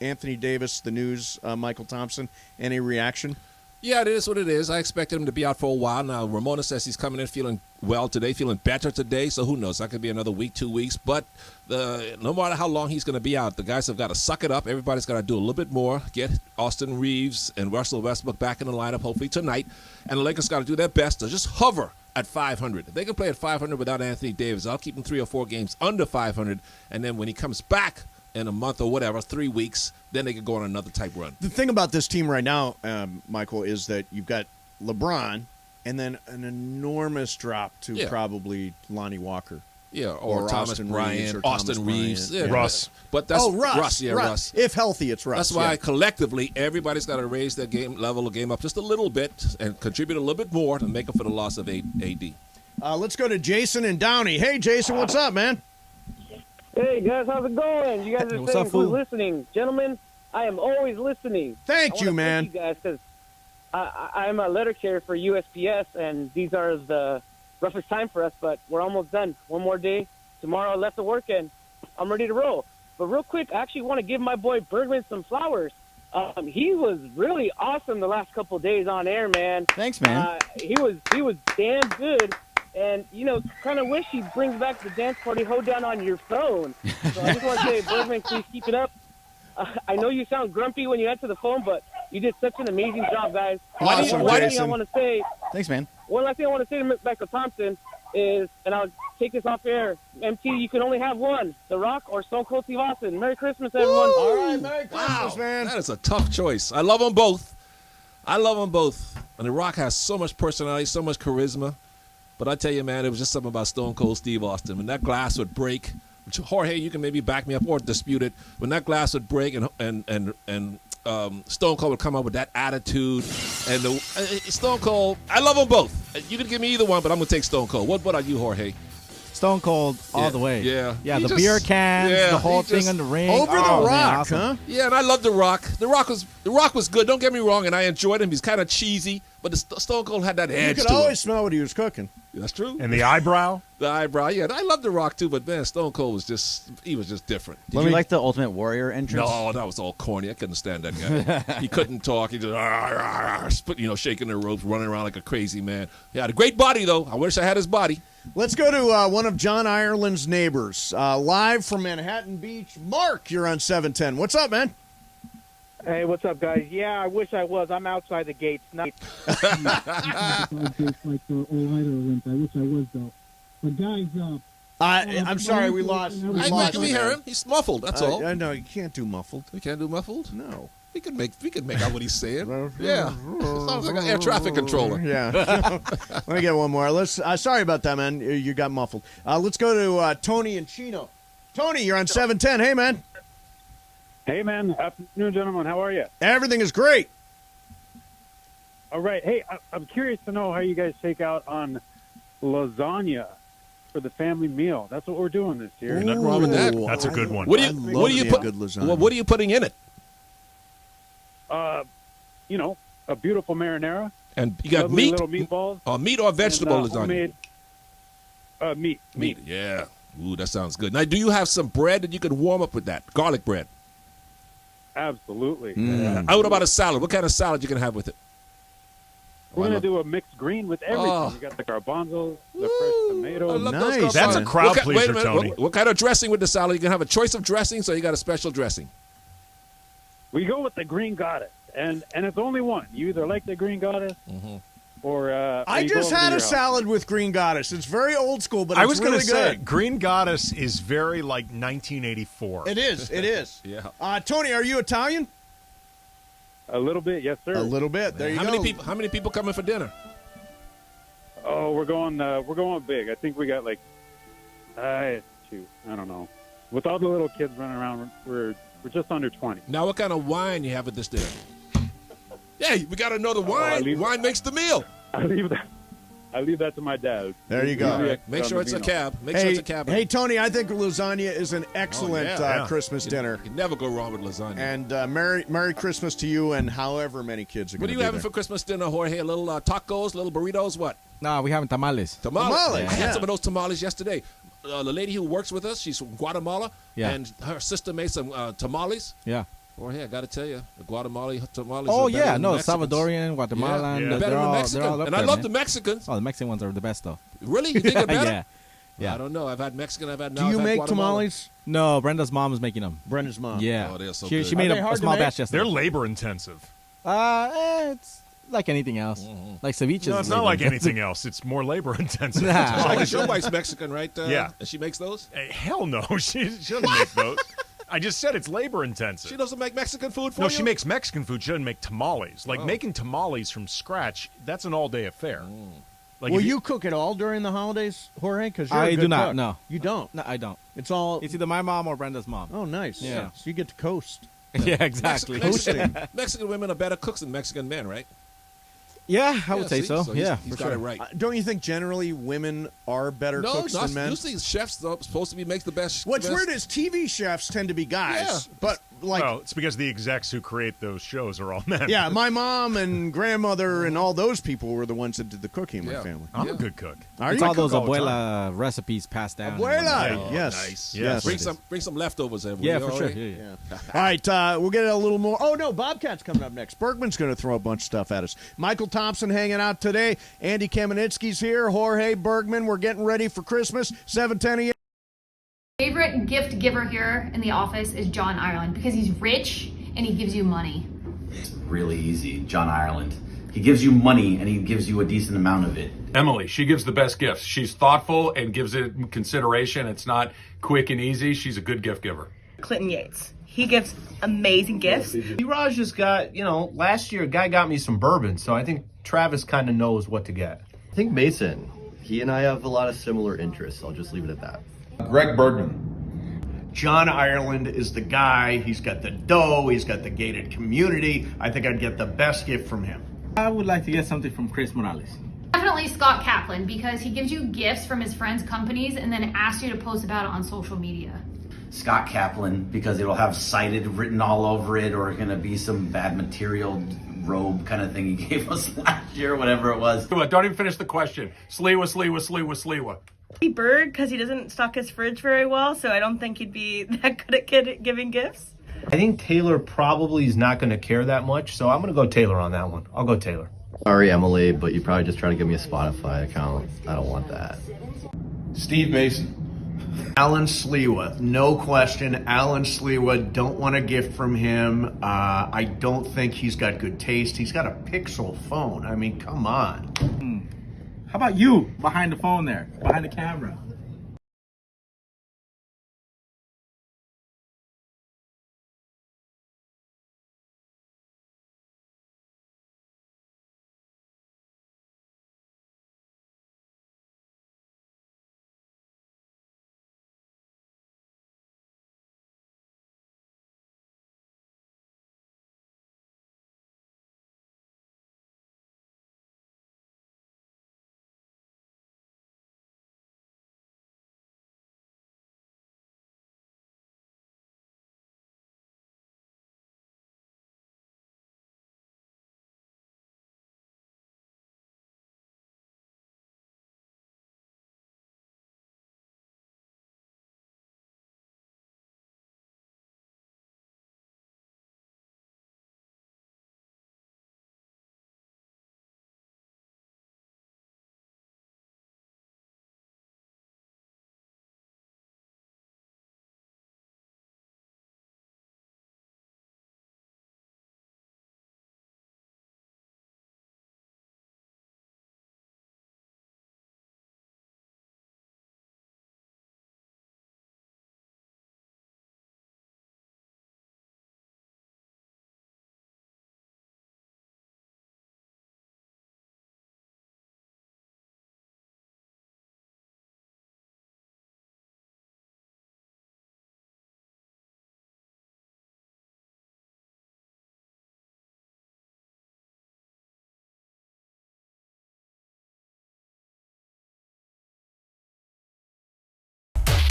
Anthony Davis, the news. Michael Thompson. Any reaction? Yeah, it is what it is. I expected him to be out for a while. Now, Ramona says he's coming in feeling well today, feeling better today. So who knows? That could be another week, 2 weeks. But no matter how long he's going to be out, the guys have got to suck it up. Everybody's got to do a little bit more. Get Austin Reeves and Russell Westbrook back in the lineup, hopefully tonight. And the Lakers got to do their best to just hover at 500. If they can play at 500 without Anthony Davis, I'll keep him 3 or 4 games under 500. And then when he comes back in a month or whatever, 3 weeks, then they could go on another type run. The thing about this team right now, Michael, is that you've got LeBron and then an enormous drop to probably Lonnie Walker. Yeah, or Thomas Austin Bryant, Reeves, Austin Reeves. Yeah. Russ. But that's Russ. Russ. If healthy, it's Russ. That's why collectively everybody's got to raise their game level of game up just a little bit and contribute a little bit more to make up for the loss of AD. Let's go to Jason and Downey. Hey, Jason, what's up, man? Hey, guys, how's it going? You guys are saying who's listening. Gentlemen, I am always listening. Thank you, man. Thank you guys, because I'm a letter carrier for USPS, and these are the roughest time for us, but we're almost done. One more day. Tomorrow left to work, and I'm ready to roll. But real quick, I actually want to give my boy Bergman some flowers. He was really awesome the last couple of days on air, man. Thanks, man. He was damn good. And, kind of wish he brings back the dance party hoedown on your phone. So I just want to say, Bergman, please keep it up. I know you sound grumpy when you answer the phone, but you did such an amazing job, guys. Awesome, one Jason. thing I want to say. Thanks, man. One last thing I want to say to Michael Thompson is, and I'll take this off air, MT, you can only have one, The Rock or Stone Cold Steve Austin. Merry Christmas, everyone. All right, Merry Christmas, man. That is a tough choice. I love them both. And The Rock has so much personality, so much charisma. But I tell you, man, it was just something about Stone Cold Steve Austin. When that glass would break, which, Jorge, you can maybe back me up or dispute it. When that glass would break and Stone Cold would come up with that attitude, and Stone Cold, I love them both. You can give me either one, but I'm going to take Stone Cold. What are you, Jorge? Stone Cold all the way. Yeah. The beer cans, the whole thing on the ring. Over The Rock, awesome. huh? Yeah, and I love The Rock. The Rock was good. Don't get me wrong, and I enjoyed him. He's kind of cheesy, but the Stone Cold had that edge. You could to always him. smell what he was cooking. That's true. And the eyebrow? The eyebrow, yeah. I love The Rock, too, but, man, Stone Cold was just different. Did you like the Ultimate Warrior entrance? No, that was all corny. I couldn't stand that guy. He couldn't talk. He just, shaking the ropes, running around like a crazy man. He had a great body, though. I wish I had his body. Let's go to one of John Ireland's neighbors. Live from Manhattan Beach. Mark, you're on 710. What's up, man? Hey, what's up, guys? Yeah, I wish I was. I'm outside the gates. Not like the all-nighter event. I wish I was, though. But, guys, I'm sorry, we lost. Can we hear him? He's muffled, that's all. I know, you can't do muffled. You can't do muffled? No. We could make out what he's saying. Yeah. Sounds like an air traffic controller. Yeah. Let me get one more. Sorry about that, man. You got muffled. Let's go to Tony and Chino. Tony, you're on 710. Hey, man. Hey, man. Afternoon, gentlemen. How are you? Everything is great. All right. Hey, I'm curious to know how you guys take out on lasagna for the family meal. That's what we're doing this year. Nothing wrong with that. That's a good one. What are you putting in it? A beautiful marinara. And you got lovely meat? Little meatballs. Meat or vegetable lasagna? Meat. Meat, yeah. Ooh, that sounds good. Now, do you have some bread that you can warm up with that? Garlic bread? Absolutely. What about a salad? What kind of salad you can have with it? We're going to do a mixed green with everything. You got the garbanzos, the fresh tomatoes. Nice. That's a crowd pleaser, wait a minute. Tony. What kind of dressing with the salad? You can have a choice of dressing, so you got a special dressing. We go with the green goddess, and it's only one. You either like the green goddess, or I just had a salad with green goddess. It's very old school, but I it's was really going to say, good. green goddess is very like 1984. It is. It is. Yeah. Tony, are you Italian? A little bit, yes, sir. A little bit. There you How go. How many people coming for dinner? Oh, we're going big. I think we got like 2. I don't know. With all the little kids running around, we're just under 20. Now, what kind of wine you have at this dinner? Yeah, we got to know the wine. Wine makes the meal. I leave that to my dad. There you go. All right. Make sure it's a cab. Make sure it's a cab. Hey, Tony, I think lasagna is an excellent Christmas dinner. You never go wrong with lasagna. And Merry Christmas to you and however many kids are going to be What are you having for Christmas dinner, Jorge? A little tacos, little burritos, what? No, we having tamales. Tamales. Yeah. I had some of those tamales yesterday. The lady who works with us, she's from Guatemala, Yeah. and her sister made some tamales. Yeah. Jorge, I got to tell you, the Guatemala tamales Oh are better yeah, than no, the Mexicans. Salvadorian, Guatemalan, Yeah. Better than Mexican. up And I there, love man. the Mexicans. Oh, the Mexican ones are the best though. Really? You think they're better? Yeah. Yeah. I don't know. I've had Mexican. I've had. Do you make tamales? No, Brenda's mom is making them. Brenda's mom. Yeah. Oh, they're so she good. she made Are they a hard to small make? batch yesterday. They're labor intensive. It's like anything else. Like ceviche. No, it's not like anything else. It's more labor intensive. Nah. Your wife's Mexican, right? Yeah. And she makes those? Hell no, she doesn't make those. I just said it's labor intensive. She doesn't make Mexican food for No, you? she makes Mexican food. She doesn't make tamales. Like making tamales from scratch, that's an all-day affair. Like Will if you cook at all during the holidays, Jorge? Because I do not. No, you don't. No, I don't. It's all. It's either my mom or Brenda's mom. Oh, nice. Yeah. So you get to coast. Yeah, exactly. Mexican women are better cooks than Mexican men, right? Yeah, I would say see? so. So Yeah, he's for got sure. it right. Don't you think generally women are better No, cooks not than men? usually chefs though supposed to be make the best. What's best. weird is TV chefs tend to be guys, Yeah. but like, well, it's because the execs who create those shows are all men. yeah, my mom and grandmother and all those people were the ones that did the cooking in my family. I'm a good cook. Are It's you? all those cook all the abuela recipes passed down. Abuela, Oh, yes, nice. yes. Bring some leftovers there. will Yeah, you, for sure. Jorge? Yeah. All right, we'll get a little more. Oh, no, Bobcat's coming up next. Bergman's going to throw a bunch of stuff at us. Michael Thompson hanging out today. Andy Kamenetsky's here. Jorge Bergman. We're getting ready for Christmas. 7:10 a.m. Favorite gift giver here in the office is John Ireland because he's rich and he gives you money. It's really easy. John Ireland. He gives you money and he gives you a decent amount of it. Emily, she gives the best gifts. She's thoughtful and gives it consideration. It's not quick and easy. She's a good gift giver. Clinton Yates. He gives amazing gifts. Raj just got, last year a guy got me some bourbon, so I think Travis kind of knows what to get. I think Mason, he and I have a lot of similar interests. I'll just leave it at that. Greg Bergman. John Ireland is the guy. He's got the dough. He's got the gated community. I think I'd get the best gift from him. I would like to get something from Chris Morales. Definitely Scott Kaplan because he gives you gifts from his friends' companies and then asks you to post about it on social media. Scott Kaplan, because it'll have cited written all over it, or going to be some bad material robe kind of thing he gave us last year, whatever it was. Don't even finish the question. Sliwa. Bird because he doesn't stock his fridge very well, so I don't think he'd be that good at giving gifts. I think Taylor probably is not going to care that much, so I'm going to go Taylor on that one. I'll go Taylor. Sorry, Emily, but you probably just try to give me a Spotify account. I don't want that. Steve Mason. Alan Sliwa, no question. Alan Sliwa, don't want a gift from him. I don't think he's got good taste. He's got a Pixel phone. I mean, come on. How about you behind the phone there, behind the camera?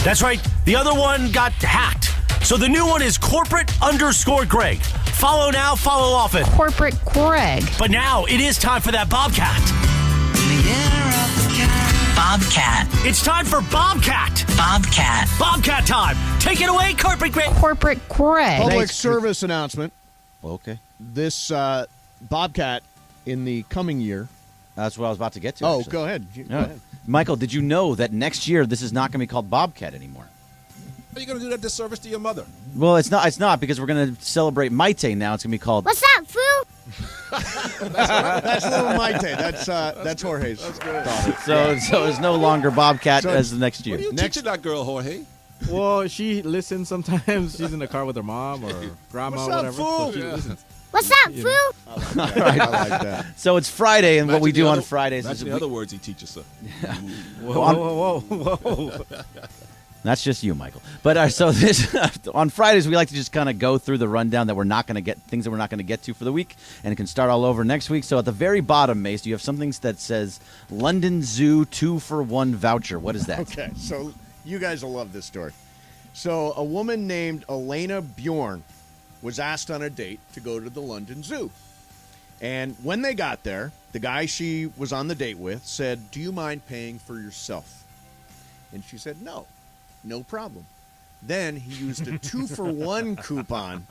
That's right. The other one got hacked. So the new one is corporate_Greg. Follow now, follow often. Corporate Greg. But now it is time for that Bobcat. Bobcat. It's time for Bobcat. Bobcat. Bobcat time. Take it away, Corporate Greg. Corporate Greg. Public service announcement. Okay. This Bobcat in the coming year. That's what I was about to get to. Oh, actually. go ahead. Go ahead. Michael, did you know that next year this is not going to be called Bobcat anymore? Are you going to do that disservice to your mother? Well, it's not. It's not because we're going to celebrate Maite now. It's going to be called. What's up, fool? That's little Maite. That's Jorge's. So it's no longer Bobcat as the next year. What are you teaching that girl, Jorge? Well, she listens sometimes. She's in the car with her mom or grandma, What's up, whatever. fool? So she listens. What's up, You fool? know. All right. I like that. So it's Friday, and what we do on Fridays That's is the other words he teaches her. Whoa. That's just you, Michael. But so this on Fridays we like to just kind of go through the rundown that we're not going to get things that we're not going to get to for the week, and it can start all over next week. So at the very bottom, Mace, you have something that says London Zoo 2-for-1 voucher. What is that? Okay, so you guys will love this story. So a woman named Elena Bjorn was asked on a date to go to the London Zoo. And when they got there, the guy she was on the date with said, "Do you mind paying for yourself?" And she said, no problem. Then he used a 2-for-1 coupon.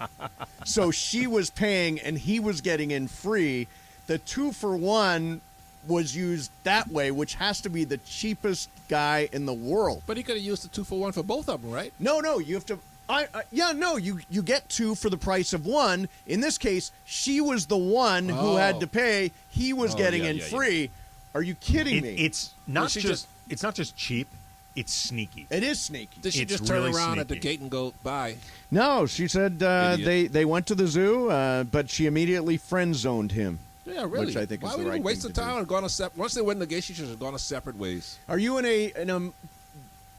So she was paying and he was getting in free. The 2-for-1 was used that way, which has to be the cheapest guy in the world. But he could have used the 2-for-1 for both of them, right? No, you have to. You get 2 for the price of 1. In this case, she was the one who had to pay. He was getting in free. Are you kidding me? It's not just it's not just cheap. It's sneaky. It is sneaky. Did she just turn around at the gate and go, bye? No, she said they went to the zoo, but she immediately friend zoned him. Yeah, really. Which I think Why is the would right you waste the thing to time and gone once they went in the gate, she should have gone separate ways. Are you in a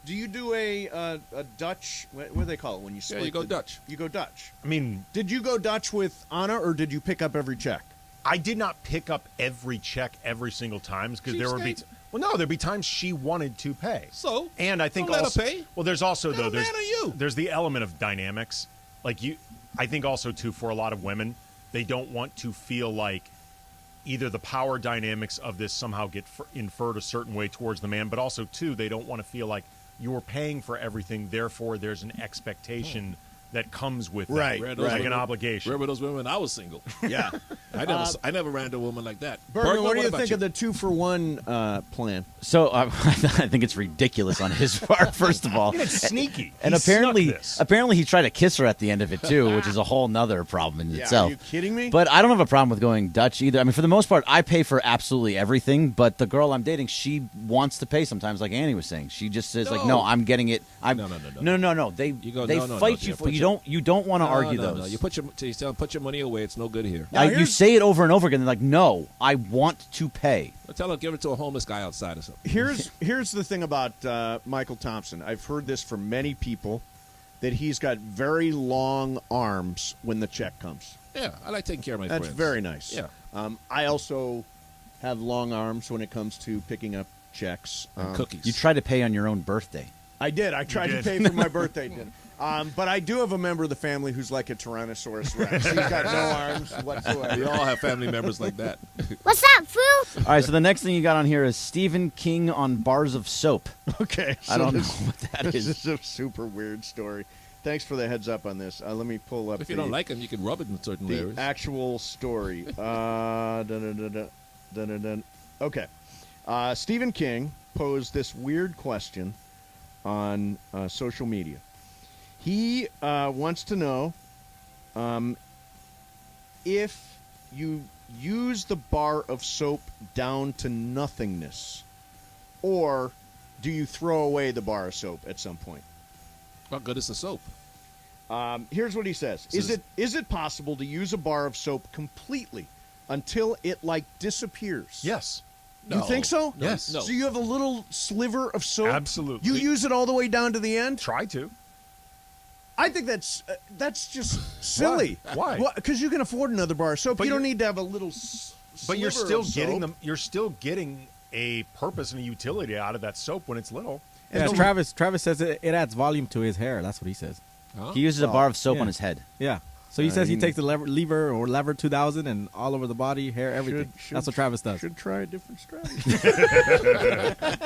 do you do a Dutch? What do they call it when you split? Yeah, you go Dutch. You go Dutch. I mean, did you go Dutch with Anna, or did you pick up every check? I did not pick up every check every single time because there would be. There'd be times she wanted to pay. So, and I think don't let also her pay. Well, there's also That'll matter you. there's the element of dynamics. Like I think also too for a lot of women, they don't want to feel like either the power dynamics of this somehow get inferred a certain way towards the man, but also too they don't want to feel like you're paying for everything. Therefore, there's an expectation that comes with that. Like an obligation. Remember those women when I was single? Yeah. I never ran into a woman like that. Bergman, what do you think of the 2-for-1 plan? So I think it's ridiculous on his part. First of all, it's sneaky. And apparently he tried to kiss her at the end of it too, which is a whole nother problem in itself. Are you kidding me? But I don't have a problem with going Dutch either. I mean, for the most part, I pay for absolutely everything. But the girl I'm dating, she wants to pay sometimes, like Annie was saying. She just says no, I'm getting it. No. They fight you for you don't want to argue those. No. You tell them put your money away. It's no good here. You say it over and over again. They're like, no, I want to pay. Tell them give it to a homeless guy outside or something. Here's the thing about Michael Thompson. I've heard this from many people that he's got very long arms when the check comes. Yeah, I like taking care of my friends. That's very nice. Yeah. I also have long arms when it comes to picking up checks. And cookies. You try to pay on your own birthday. I did. I tried to pay for my birthday dinner. But I do have a member of the family who's like a Tyrannosaurus Rex. He's got no arms whatsoever. We all have family members like that. What's up, fool? All right, so the next thing you got on here is Stephen King on bars of soap. Okay. I don't know what that is. This is a super weird story. Thanks for the heads up on this. Let me pull up If you don't like them, you can rub it in certain areas. The actual story. Okay. Stephen King posed this weird question on social media. He wants to know if you use the bar of soap down to nothingness, or do you throw away the bar of soap at some point? What good is the soap? Here's what he says. Is it possible to use a bar of soap completely until it, disappears? Yes. You think so? Yes. No. So you have a little sliver of soap? Absolutely. You use it all the way down to the end? Try to. I think that's just silly. Why? Because you can afford another bar of soap. But you don't need to have a little But you're still of getting soap. them. You're still getting a purpose and a utility out of that soap when it's little. Yeah, Travis says it adds volume to his hair. That's what he says. He uses a bar of soap on his head. Yeah. So he says he takes the lever 2000 and all over the body, hair, everything. That's what Travis does. Should try a different strategy.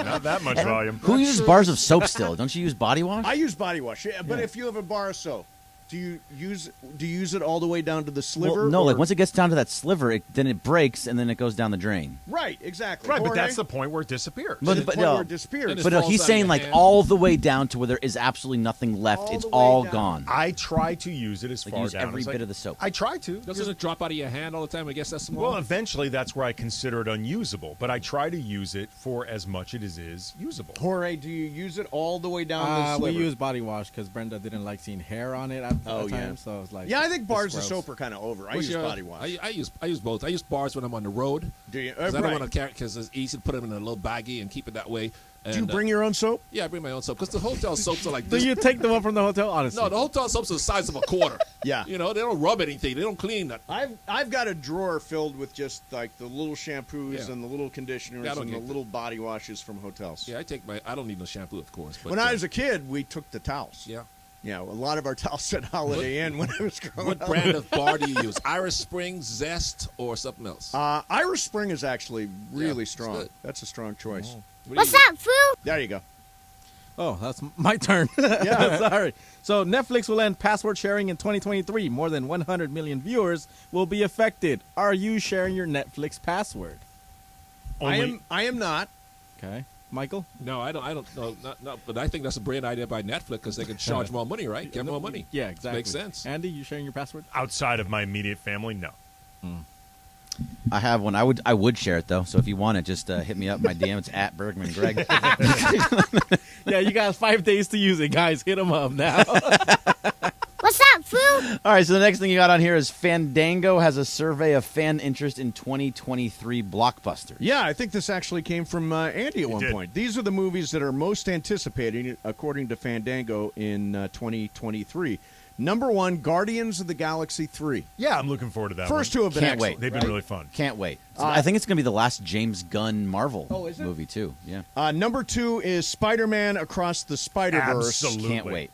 Not that much volume. Who uses bars of soap still? Don't you use body wash? I use body wash. Yeah, but if you have a bar of soap, do you use it all the way down to the sliver? Well, no, like once it gets down to that sliver, then it breaks and then it goes down the drain. Right, exactly. Right, but Jorge? that's the point where it disappears. But no, he's saying like all the way down to where there is absolutely nothing left. It's all gone. I try to use it as far use down every as bit of the soap. I try to. Doesn't it drop out of your hand all the time? I guess that's small. Well, eventually that's where I consider it unusable, but I try to use it for as much as it is usable. Jorge, do you use it all the way down the We sliver? use body wash because Brenda didn't like seeing hair on it at the time. So it's like, yeah, I think bars of gross. soap are kind of over. I What's use your- body wash. I use both. I use bars when I'm on the road. Do you? Because I don't Right. want to carry because it's easy to put them in a little baggie and keep it that way. Do you And, bring your own soap? Yeah, I bring my own soap because the hotel soaps are like Do this. you take the one from the hotel? Honestly, No, the hotel soaps are the size of a quarter. Yeah. You know, they don't rub anything. They don't clean that. I've got a drawer filled with just like the little shampoos Yeah. and the little conditioners Yeah, I don't and the get little body washes from hotels. Yeah, I don't need no shampoo, of course. But When I was a kid, we took the towels. Yeah. Yeah, a lot of our towels said Holiday Inn when I was growing What up. brand of bar do you use? Irish Spring, Zest, or something else? Irish Spring is actually really it's strong. good. That's a strong choice. What do What's you up, fool? There you go. Oh, that's my turn. Yeah. Sorry. So Netflix will end password sharing in 2023. More than 100 million viewers will be affected. Are you sharing your Netflix password? I am not. Okay. Michael? No, I don't know. No, but I think that's a brilliant idea by Netflix because they can charge more money, right? Get more money. Yeah, exactly. Makes sense. Andy, you sharing your password? Outside of my immediate family, no. I have one. I would share it though. So if you want it, just hit me up. My DM. It's at Bergman Greg. Yeah, you got 5 days to use it, guys. Hit them up now. What's up, fool? All right, so the next thing you got on here is Fandango has a survey of fan interest in 2023 blockbusters. Yeah, I think this actually came from Andy at one did. point. These are the movies that are most anticipated, according to Fandango, in 2023. Number 1, Guardians of the Galaxy 3. Yeah, I'm looking forward to that First one. two have been Can't excellent. wait. They've been really fun. Can't wait. I think it's going to be the last James Gunn Marvel is it? movie too. Yeah, Number 2 is Spider-Man Across the Spider-Verse. Absolutely. can't wait.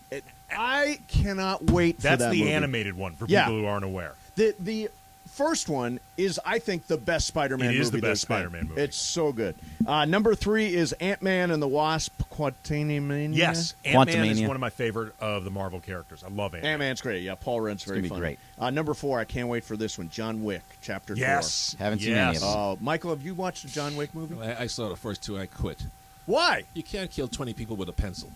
I cannot wait for That's that the movie. animated one for Yeah. people who aren't aware. The first one is, I think, the best Spider-Man It movie. is the best there's been. Spider-Man movie. It's so good. Number 3 is Ant-Man and the Wasp: Quantumania. Yes, Ant-Man is Quantumania. one of my favorite of the Marvel characters. I love Ant-Man. Ant-Man's great. Yeah, Paul Rudd's very gonna be funny. great. Number 4, I can't wait for this one. John Wick, Chapter 4. Yes. Haven't seen any of them. Michael, have you watched the John Wick movie? I saw the first 2. I quit. Why? You can't kill 20 people with a pencil.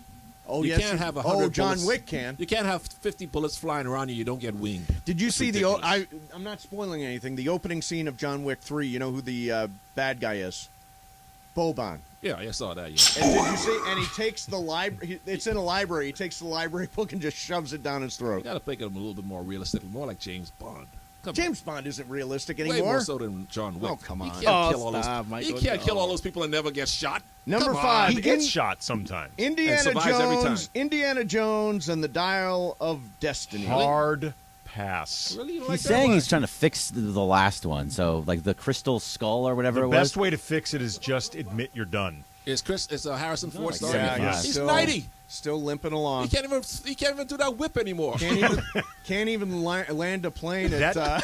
Oh, you yes. can't have 100 John bullets. Wick can. You can't have 50 bullets flying around you. You don't get winged. Did you It's see ridiculous. I'm not spoiling anything. The opening scene of John Wick 3, you know who the bad guy is? Boban. Yeah, I saw that. Yeah. And did you see? And he takes the library. It's in a library. He takes the library book and just shoves it down his You throat. got to make it a little bit more realistic, more like James Bond. Come James Bond isn't realistic on. Way anymore. more so than John Wick. Oh, come on. He can't kill all stop, those. Michael, He can't no. kill all those people and never get shot. Number Come on. 5. He gets shot sometimes. Indiana survives every time. Jones. Indiana Jones and the Dial of Destiny. Hard pass. Really? You don't He's like that saying one? he's trying to fix the last one. So like the Crystal Skull or whatever The it best was. way to fix it is just admit you're done. It's Harrison Ford like starring. that. it. Yeah, He's still- 90. Still limping He along. can't even do that whip anymore. Can't even land a plane at, That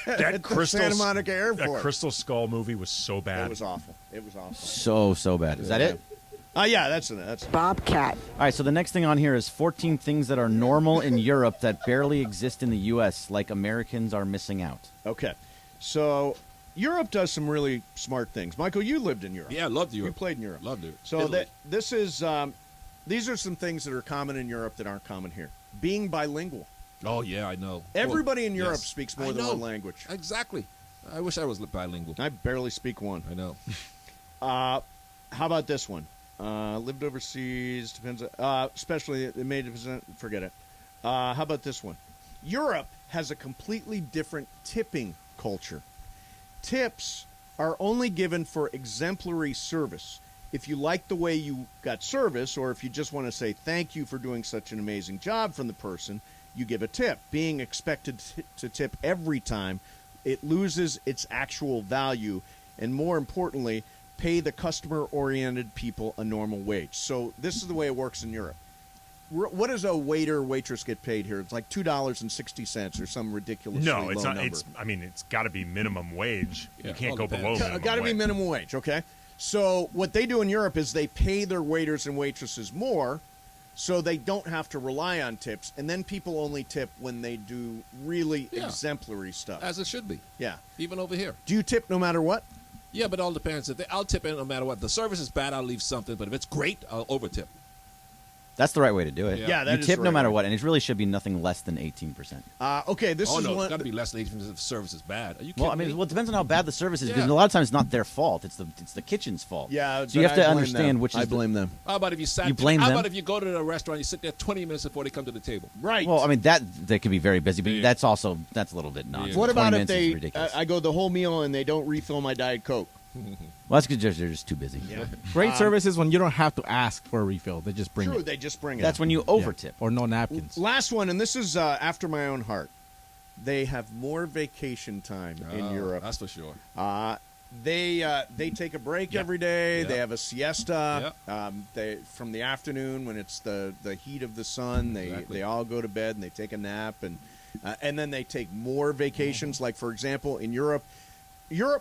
at the Santa Monica That Airport. Crystal Skull movie was so bad. It was awful. It was awful. So bad. Is that it? Yeah, that's it. Bobcat. All right, so the next thing on here is 14 things that are normal in Europe that barely exist in the U.S., like Americans are missing out. Okay. So Europe does some really smart things. Michael, you lived in Europe. Yeah, I loved Europe. You played in Europe. Loved it. So Italy. this is these are some things that are common in Europe that aren't common here. Being bilingual. Oh yeah, I know. Everybody in Europe yes. speaks more I than know. one language. Exactly. I wish I was bilingual. I barely speak one. I know. How about this one? Lived overseas, depends. Especially it made forget it. How about this one? Europe has a completely different tipping culture. Tips are only given for exemplary service. If you like the way you got service, or if you just want to say thank you for doing such an amazing job from the person, you give a tip. Being expected to tip every time, it loses its actual value. And more importantly, pay the customer-oriented people a normal wage. So this is the way it works in Europe. What does a waiter or waitress get paid here? It's like $2.60 or some ridiculously No, it's low not. number. It's got to be minimum wage. Yeah, you can't all go depends. below minimum wage. Got to be minimum wage, okay? So what they do in Europe is they pay their waiters and waitresses more so they don't have to rely on tips, and then people only tip when they do really exemplary stuff. As it should be. Yeah. Even over here. Do you tip no matter what? Yeah, but it all depends. I'll tip in no matter what. The service is bad, I'll leave something. But if it's great, I'll over tip. That's the right way to do it. Yeah, that you is tip the no right matter way. what, and it really should be nothing less than 18%. Okay, this is no, one. it's got to be less than 80% if the service is bad. Are you kidding Well, I mean, me? it depends on how bad the service is, because Yeah. a lot of times it's not their fault. It's the kitchen's fault. Yeah, so you but have to I blame understand them. which is I blame them. How about if you sat? You blame How them? about if you go to the restaurant, you sit there 20 minutes before they come to the table? Right. Well, I mean that can be very busy, but that's a little bit nonsense. What 20 about if minutes is they? ridiculous. I go the whole meal and they don't refill my Diet Coke? Well, that's because they're just too busy. Yeah. Great service is when you don't have to ask for a refill. They just bring True, it. they just bring it. That's when you over-tip. Or no napkins. Last one, and this is after my own heart. They have more vacation time in Europe. That's for sure. They take a break every day. Yep. They have a siesta. They from the afternoon when it's the heat of the sun. They all go to bed and they take a nap and then they take more vacations. Like for example, in Europe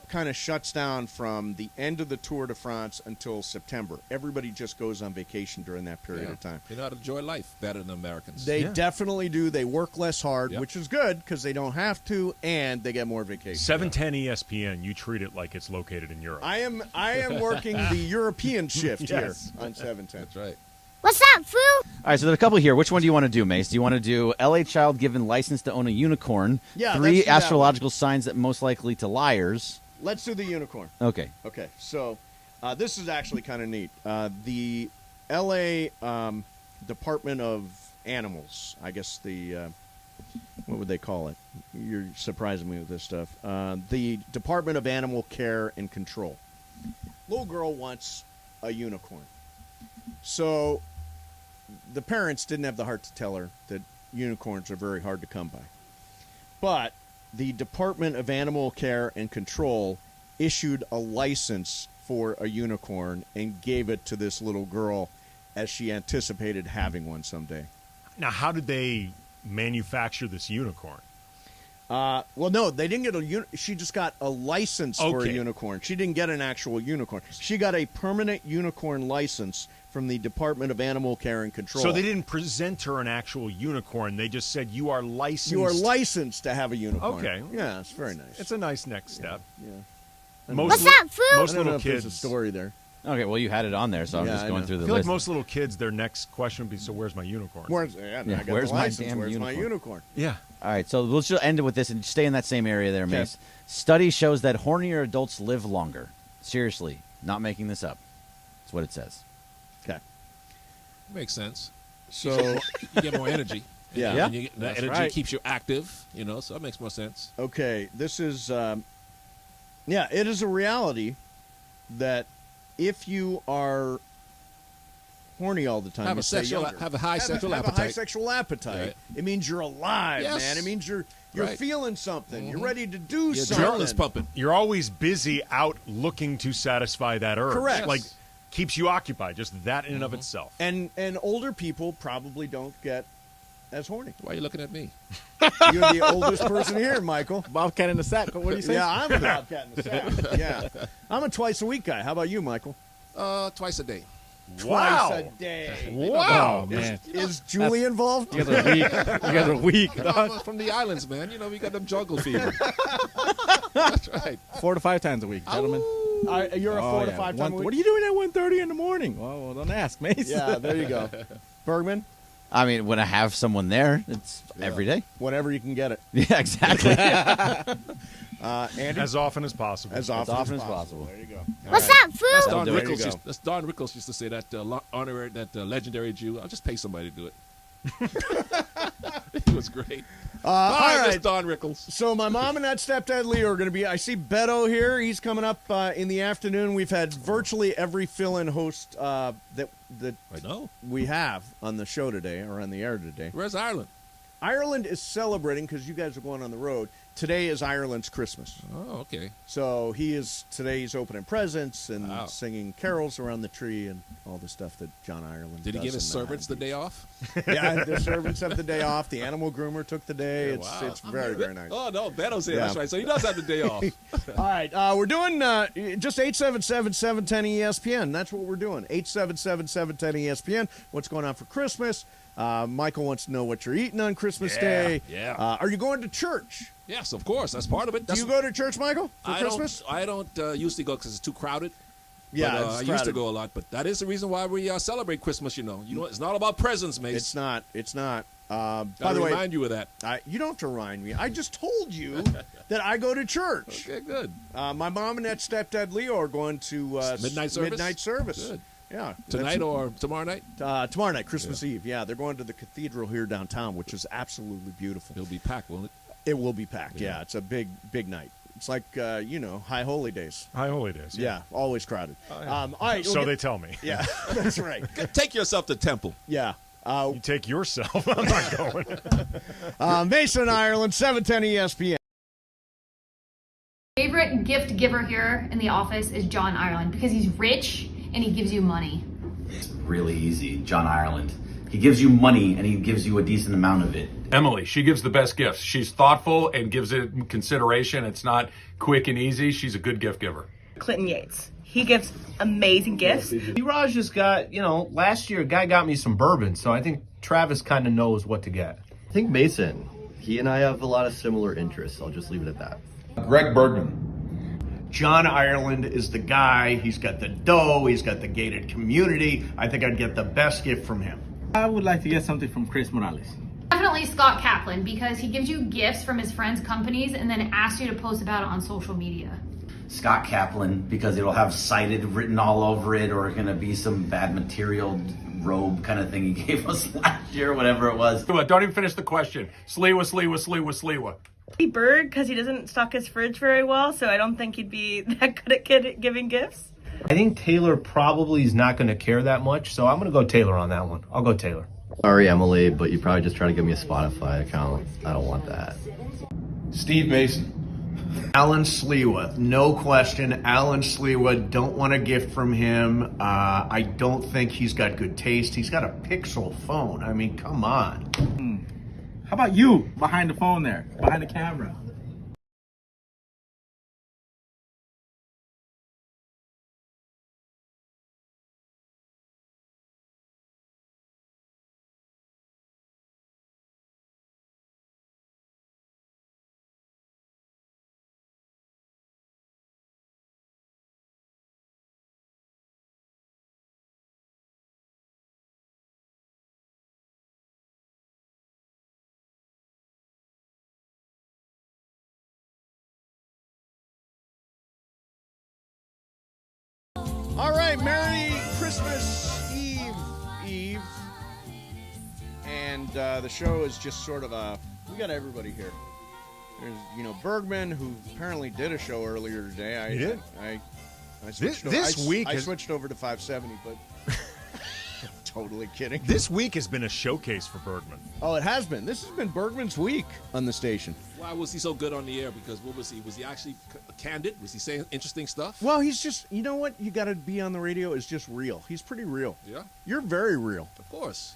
kind of shuts down from the end of the Tour de France until September. Everybody just goes on vacation during that period of time. They know how to enjoy life better than Americans. They definitely do. They work less hard, Yep. which is good because they don't have to, and they get more vacation. 710 ESPN. You treat it like it's located in Europe. I am working the European shift Yes. here on 710. That's right. What's up, fool? All right, so there are a couple here. Which one do you want to do, Mace? Do you want to do LA child given license to own a unicorn? Yeah, 3 let's do that astrological signs that most likely to liars. Let's do the unicorn. Okay. Okay, so this is actually kind of neat. The L.A. Department of Animals, I guess what would they call it? You're surprising me with this stuff. The Department of Animal Care and Control. Little girl wants a unicorn. So the parents didn't have the heart to tell her that unicorns are very hard to come by. But the Department of Animal Care and Control issued a license for a unicorn and gave it to this little girl as she anticipated having one someday. Now, how did they manufacture this unicorn? Well, no, they didn't get she just got a license for a Okay. unicorn. She didn't get an actual unicorn. She got a permanent unicorn license from the Department of Animal Care and Control. So they didn't present her an actual unicorn. They just said, you are licensed. You are licensed to have a unicorn. Okay. Yeah, it's very nice. It's a nice next step. Yeah. What's up, fool? Most I don't know little if there's kids. a story there. Okay, well, you had it on there, so I'm Yeah, just I going know. through I the feel like list. most little kids, their next question would be, so where's my unicorn? I got where's the my license. damn Where's my unicorn? unicorn? Yeah. All right, so let's just end it with this and stay in that same area there, Mace. Study shows that hornier adults live longer. Seriously, not making this up. That's what it says. Okay. Makes sense. So You get more energy. Yeah. And that That's energy right. keeps you active, so that makes more sense. Okay, this is, it is a reality that if you are horny all the time, Have you a stay sexual- younger. have a high sexual have a high appetite. sexual appetite. Right. It means you're alive, Yes. man. It means you're Right. feeling something. You're ready to do Your something. adrenaline's pumping. You're always busy out looking to satisfy that urge. Correct. Yes. Like, keeps you occupied, just that in and of itself. And older people probably don't get as horny. Why are you looking at me? You're the oldest person here, Michael. Bobcat in the sack. What do you say? Yeah, I'm a bobcat in the sack. Yeah, I'm a twice a week guy. How about you, Michael? Twice a day. Twice a day. Wow, man. Is Julie involved? You guys are weak. You guys are weak, dog. I'm from the islands, man. We got them jungle fever. That's right. 4 to 5 times a week, gentlemen. You're a 4 to 5 times a week. What are you doing at 1:30 in the morning? Well, don't ask, Mace. Yeah, there you go. Bergman? I mean, when I have someone there, it's every day. Whenever you can get it. Yeah, exactly. Andy? As often as possible. As often as possible. There you go. What's up, fool? That's I'll Don do it. Rickles. There you go. That's Don Rickles used to say that honorary, legendary Jew. I'll just pay somebody to do it. It was great. All That's right. Don Rickles. So my mom and that stepdad Leo are going to be. I see Beto here. He's coming up in the afternoon. We've had virtually every fill-in host that I know. we have on the show today or on the air today. Where's Ireland? Ireland is celebrating because you guys are going on the road. today is Ireland's Christmas. Oh, okay. So he's opening presents and singing carols around the tree and all the stuff that John Ireland Did he does give his in servants the day off? Yeah, the servants have the day off. The animal groomer took the day. It's very, very nice. Oh, no, Beto's here. That's right. So he does have the day off. All right. We're doing just 877-710-ESPN. That's what we're doing. 877-710-ESPN. What's going on for Christmas? Michael wants to know what you're eating on Christmas Day. Yeah. Are you going to church? Yes, of course. That's part of it. Do you go to church, Michael, for Christmas? I don't usually go because it's too crowded. Yeah, but, it's I used crowded. to go a lot, but that is the reason why we celebrate Christmas. You know, it's not about presents, mate. It's not. By Gotta the way, remind you of that. You don't have to remind me. I just told you that I go to church. Okay, good. My mom and that stepdad Leo are going to Midnight service? Midnight service. Good. Yeah. Tonight or tomorrow night? Tomorrow night, Christmas Eve. Yeah, they're going to the cathedral here downtown, which is absolutely beautiful. It'll be packed, won't it? It will be packed. Yeah, it's a big night. It's like High Holy Days. High Holy Days. Yeah, always crowded. Oh, yeah. All right. So they tell me. Yeah, that's right. Take yourself to temple. Yeah. You take yourself. I'm not going. Mason, Ireland, 710 ESPN. Favorite gift giver here in the office is John Ireland because he's rich and he gives you money. It's really easy. John Ireland. He gives you money and he gives you a decent amount of it. Emily, she gives the best gifts. She's thoughtful and gives it consideration. It's not quick and easy. She's a good gift giver. Clinton Yates. He gives amazing gifts. Raj just got, last year a guy got me some bourbon, so I think Travis kind of knows what to get. I think Mason, he and I have a lot of similar interests. I'll just leave it at that. Greg Bergman. John Ireland is the guy. He's got the dough. He's got the gated community. I think I'd get the best gift from him. I would like to get something from Chris Morales. Definitely Scott Kaplan because he gives you gifts from his friends' companies and then asks you to post about it on social media. Scott Kaplan, because it'll have cited written all over it, or going to be some bad material robe kind of thing he gave us last year, whatever it was. Don't even finish the question. Sliwa. Bird because he doesn't stock his fridge very well, so I don't think he'd be that good at giving gifts. I think Taylor probably is not going to care that much, so I'm going to go Taylor on that one. I'll go Taylor. Sorry, Emily, but you probably just trying to give me a Spotify account. I don't want that. Steve Mason. Alan Sliwa, no question. Alan Sliwa, don't want a gift from him. I don't think he's got good taste. He's got a Pixel phone. I mean, come on. How about you behind the phone there, behind the camera? All right, Merry Christmas Eve. And the show is just sort of we got everybody here. There's, Bergman, who apparently did a show earlier today. He did? I switched I switched over to 570, but totally kidding. This week has been a showcase for Bergman. Oh, it has been. This has been Bergman's week on the station. Why was he so good on the air? Because what was he? Was he actually candid? Was he saying interesting stuff? Well, he's just, you know what? You got to be on the radio is just real. He's pretty real. Yeah. You're very real. Of course.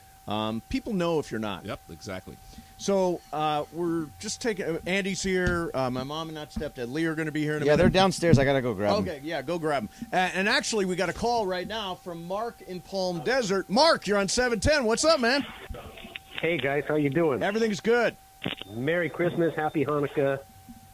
People know if you're not. Yep, exactly. So we're just taking. Andy's here. My mom and not stepdad Lee are going to be here in a minute. they're downstairs. I gotta go grab them. Okay, yeah, go grab them. And actually, we got a call right now from Mark in Palm Desert. Mark, you're on 710. What's up, man? Hey guys, how you doing? Everything's good. Merry Christmas, Happy Hanukkah,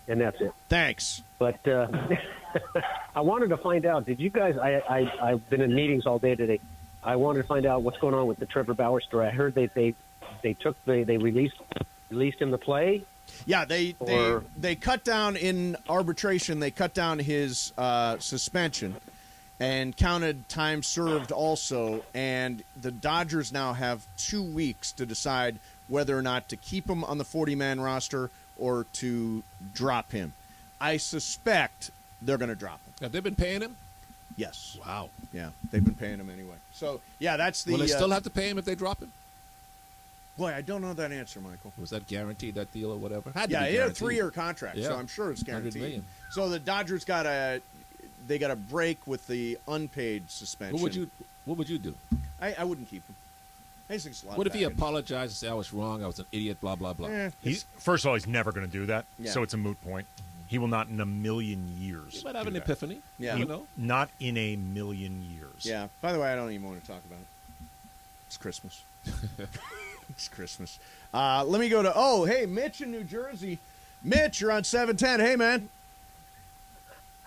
and that's it. Thanks. But I wanted to find out. Did you guys? I've been in meetings all day today. I wanted to find out what's going on with the Trevor Bauer story. I heard they released him to play. Yeah, they cut down in arbitration. They cut down his suspension and counted time served also. And the Dodgers now have 2 weeks to decide whether or not to keep him on the 40-man roster or to drop him. I suspect they're going to drop him. Have they been paying him? Yes. Wow. Yeah, they've been paying him anyway. So, yeah, that's the... Will they still have to pay him if they drop him? Boy, I don't know that answer, Michael. Was that guaranteed, that deal or whatever? Had to Yeah, be he had a guaranteed. 3-year contract, so Yeah. I'm sure it's 100 guaranteed. million. So the Dodgers got a break with the unpaid suspension. What would you do? I wouldn't keep him. I just think it's a lot What of if he baggage. apologized and said, I was wrong, I was an idiot, blah, blah, blah? First of all, he's never going to do that, Yeah. so it's a moot point. He will not in a million years. He might have do an that. epiphany. Yeah. You know? Not in a million years. Yeah. By the way, I don't even want to talk about it. It's Christmas. It's Christmas. Let me go to, hey, Mitch in New Jersey. Mitch, you're on 710. Hey, man.